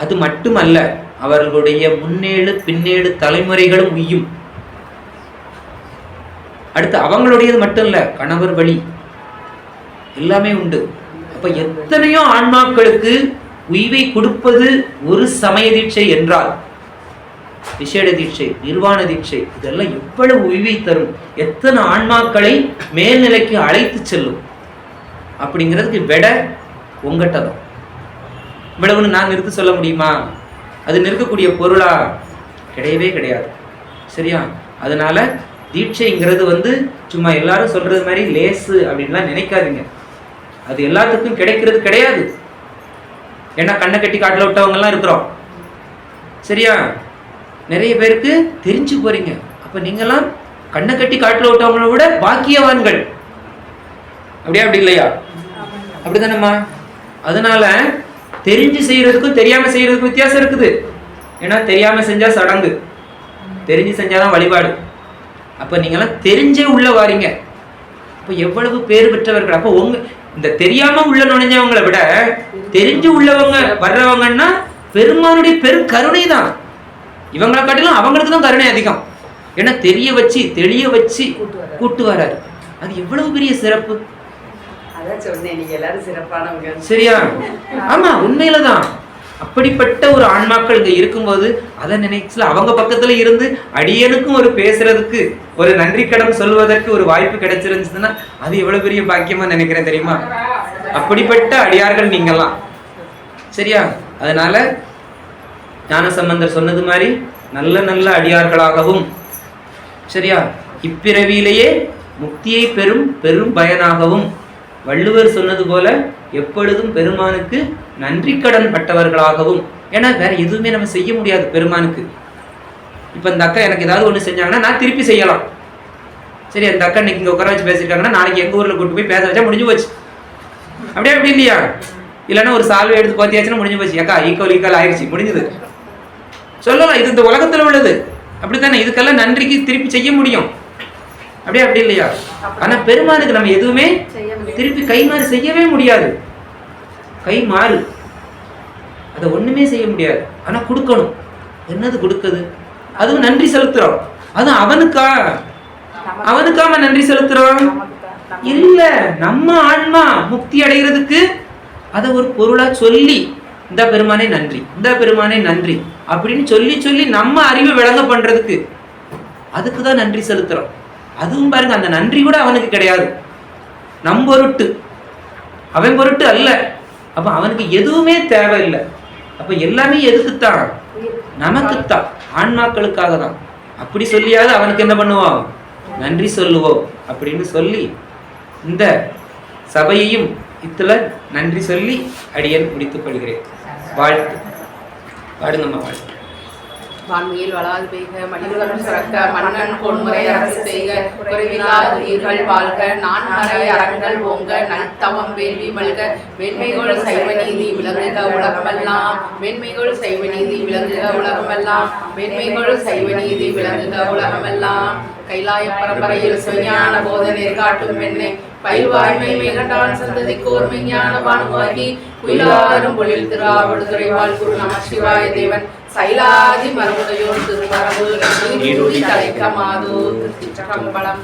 அது மட்டுமல்ல, அவர்களுடைய முன்னேழு பின்னேழு தலைமுறைகளும் உய்யும். அடுத்து அவங்களுடையது மட்டும் இல்ல, கணவர் வழி எல்லாமே உண்டு. அப்ப எத்தனையோ ஆன்மாக்களுக்கு உய்வை கொடுப்பது ஒரு சமய தீட்சை என்றால், விசேட தீட்சை, நிர்வாண தீட்சை, இதெல்லாம் எவ்வளவு உய்வை தரும், எத்தனை ஆன்மாக்களை மேல்நிலைக்கு அழைத்து செல்லும் அப்படிங்கிறதுக்கு விட உங்ககிட்ட தான். இவ்வளவுன்னு நான் நிறுத்த சொல்ல முடியுமா? அது நிற்கக்கூடிய பொருளா? கிடையவே கிடையாது. சரியா? அதனால தீட்சைங்கிறது சும்மா எல்லாரும் சொல்றது மாதிரி லேசு அப்படின்லாம் நினைக்காதீங்க. அது எல்லாத்துக்கும் கிடைக்கிறது கிடையாது. ஏன்னா கண்ணை கட்டி காட்டில் விட்டவங்கலாம் இருக்கிறோம். சரியா? நிறைய பேருக்கு தெரிஞ்சு போறீங்க. அப்ப நீங்களாம் கண்ணை கட்டி காட்டில் விட்டவங்கள விட பாக்கியவான்கள். அப்படியா? அப்படி இல்லையா? அப்படிதானம்மா? அதனால தெரிஞ்சு செய்யறதுக்கும் தெரியாம செய்யறதுக்கும் வித்தியாசம் இருக்குது. ஏன்னா தெரியாம செஞ்சா சடங்கு, தெரிஞ்சு செஞ்சாதான் வழிபாடு. அப்ப நீங்களாம் தெரிஞ்சே உள்ள வாரீங்க. அப்ப எவ்வளவு பேர் பெற்றவர்கள். அப்ப உங்க இந்த தெரியாம உள்ள நுழைஞ்சவங்களை விட தெரிஞ்சு உள்ளவங்க வர்றவங்கன்னா பெருமானுடைய பெரும் கருணை தான். இவங்களை காட்டிலும் அவங்களுக்கு தான் கருணை அதிகம். ஏன்னா தெரிய வச்சு தெளிய வச்சு கூட்டு வராரு. அது எவ்வளவு பெரிய சிறப்பு. சரியா? ஆமா, உண்மையிலதான். அப்படிப்பட்ட ஒரு ஆன்மாக்கள் இங்க இருக்கும்போது அதை நினைச்சு அவங்க பக்கத்துல இருந்து அடியனுக்கும் ஒரு பேசுறதுக்கு, ஒரு நன்றி கடன் சொல்வதற்கு ஒரு வாய்ப்பு கிடைச்சிருந்துச்சுன்னா அது எவ்வளவு பெரிய பாக்கியமா நினைக்கிறேன் தெரியுமா? அப்படிப்பட்ட அடியார்கள் நீங்கெல்லாம். சரியா? அதனால ஞானசம்பந்தர் சொன்னது மாதிரி நல்ல நல்ல அடியார்களாகவும், சரியா, இப்பிறவியிலேயே முக்தியை பெறும் பெரும் பயனாகவும், வள்ளுவர் சொன்னது போல எப்பொழுதும் பெருமானுக்கு நன்றி கடன் பட்டவர்களாகவும். ஏன்னா வேற எதுவுமே நம்ம செய்ய முடியாது பெருமானுக்கு. இப்ப இந்த அக்கா எனக்கு ஏதாவது ஒண்ணு செஞ்சாங்கன்னா நான் திருப்பி செய்யலாம். சரி, அந்த அக்கா இன்னைக்கு இங்க உட்கார வச்சு பேசிருக்காங்கன்னா நாளைக்கு எங்க ஊர்ல கூட்டு போய் பேச வச்சா முடிஞ்சு போச்சு. அப்படியே அப்படி இல்லையா? இல்லைன்னா ஒரு சால்வை எடுத்து பார்த்தியாச்சுன்னா முடிஞ்சு போச்சு. அக்கா ஈக்குவல் ஆயிடுச்சு, முடிஞ்சது சொல்லலாம். இது இந்த உலகத்துல உள்ளது. அப்படித்தானே? இதுக்கெல்லாம் நன்றிக்கு திருப்பி செய்ய முடியும். அப்படியே அப்படி இல்லையா? ஆனா பெருமானுக்கு நம்ம எதுவுமே திருப்பி கை மாறு செய்யவே முடியாது. கை மாறு அதை ஒண்ணுமே செய்ய முடியாது. ஆனா கொடுக்கணும். என்னது கொடுக்குது? அதுவும் நன்றி செலுத்துறோம். அதுவும் அவனுக்காம நன்றி செலுத்துறோம் இல்ல. நம்ம ஆன்மா முக்தி அடைகிறதுக்கு அதை ஒரு பொருளா சொல்லி, இந்த பெருமானே நன்றி, இந்த பெருமானே நன்றி அப்படின்னு சொல்லி சொல்லி நம்ம அறிவை விளங்க பண்றதுக்கு, அதுக்குதான் நன்றி செலுத்துறோம். அதுவும் பாருங்க, அந்த நன்றி கூட அவனுக்கு கிடையாது, நம் பொருட்டு, அவன் பொருட்டு அல்ல. அப்ப அவனுக்கு எதுவுமே தேவையில்லை. அப்ப எல்லாமே எதுக்குத்தான்? நமக்குத்தான், ஆன்மாக்களுக்காக தான். அப்படி சொல்லியாவது அவனுக்கு என்ன பண்ணுவோம்? நன்றி சொல்லுவோம் அப்படின்னு சொல்லி இந்த சபையையும் இத்துல நன்றி சொல்லி அடியேன் முடித்துக் கொள்கிறேன். வாழ்த்து. பாடுங்கம்மா, வாழ்த்து. வான்மையில் வளாது பெய்க, மணிவுலகம் சிறக்க, மன்னன் பொன்முறை அரசு செய்க, குறைவில்லாத உயிர்கள் வாழ்க, நான்மறை அறங்கள் ஓங்க, நல்தவம் வேள்வி மல்க, வெண்மைகோள் சைவ நீதி விளங்குக உலகமெல்லாம், வெண்மைகோள் சைவ நீதி விளங்குக உலகமெல்லாம், வெண்மைகோள் சைவ நீதி விளங்குக உலகமெல்லாம். கைலாய பரம்பரையில் சிவஞான போதனை காட்டும் பெண்ணை, பயில்வாய்மை மேகண்டான் சந்ததிக்கோர் மெஞ்ஞான பானுவாகி, குயிலாரும் பொழில் திருவாவடுதுறை வாழ் குரு நம சிவாய தேவன் சைலாதி மரபுடையோர் திருவரவு தலைக்க மாதோ திருச்சிற்றம்பலம்.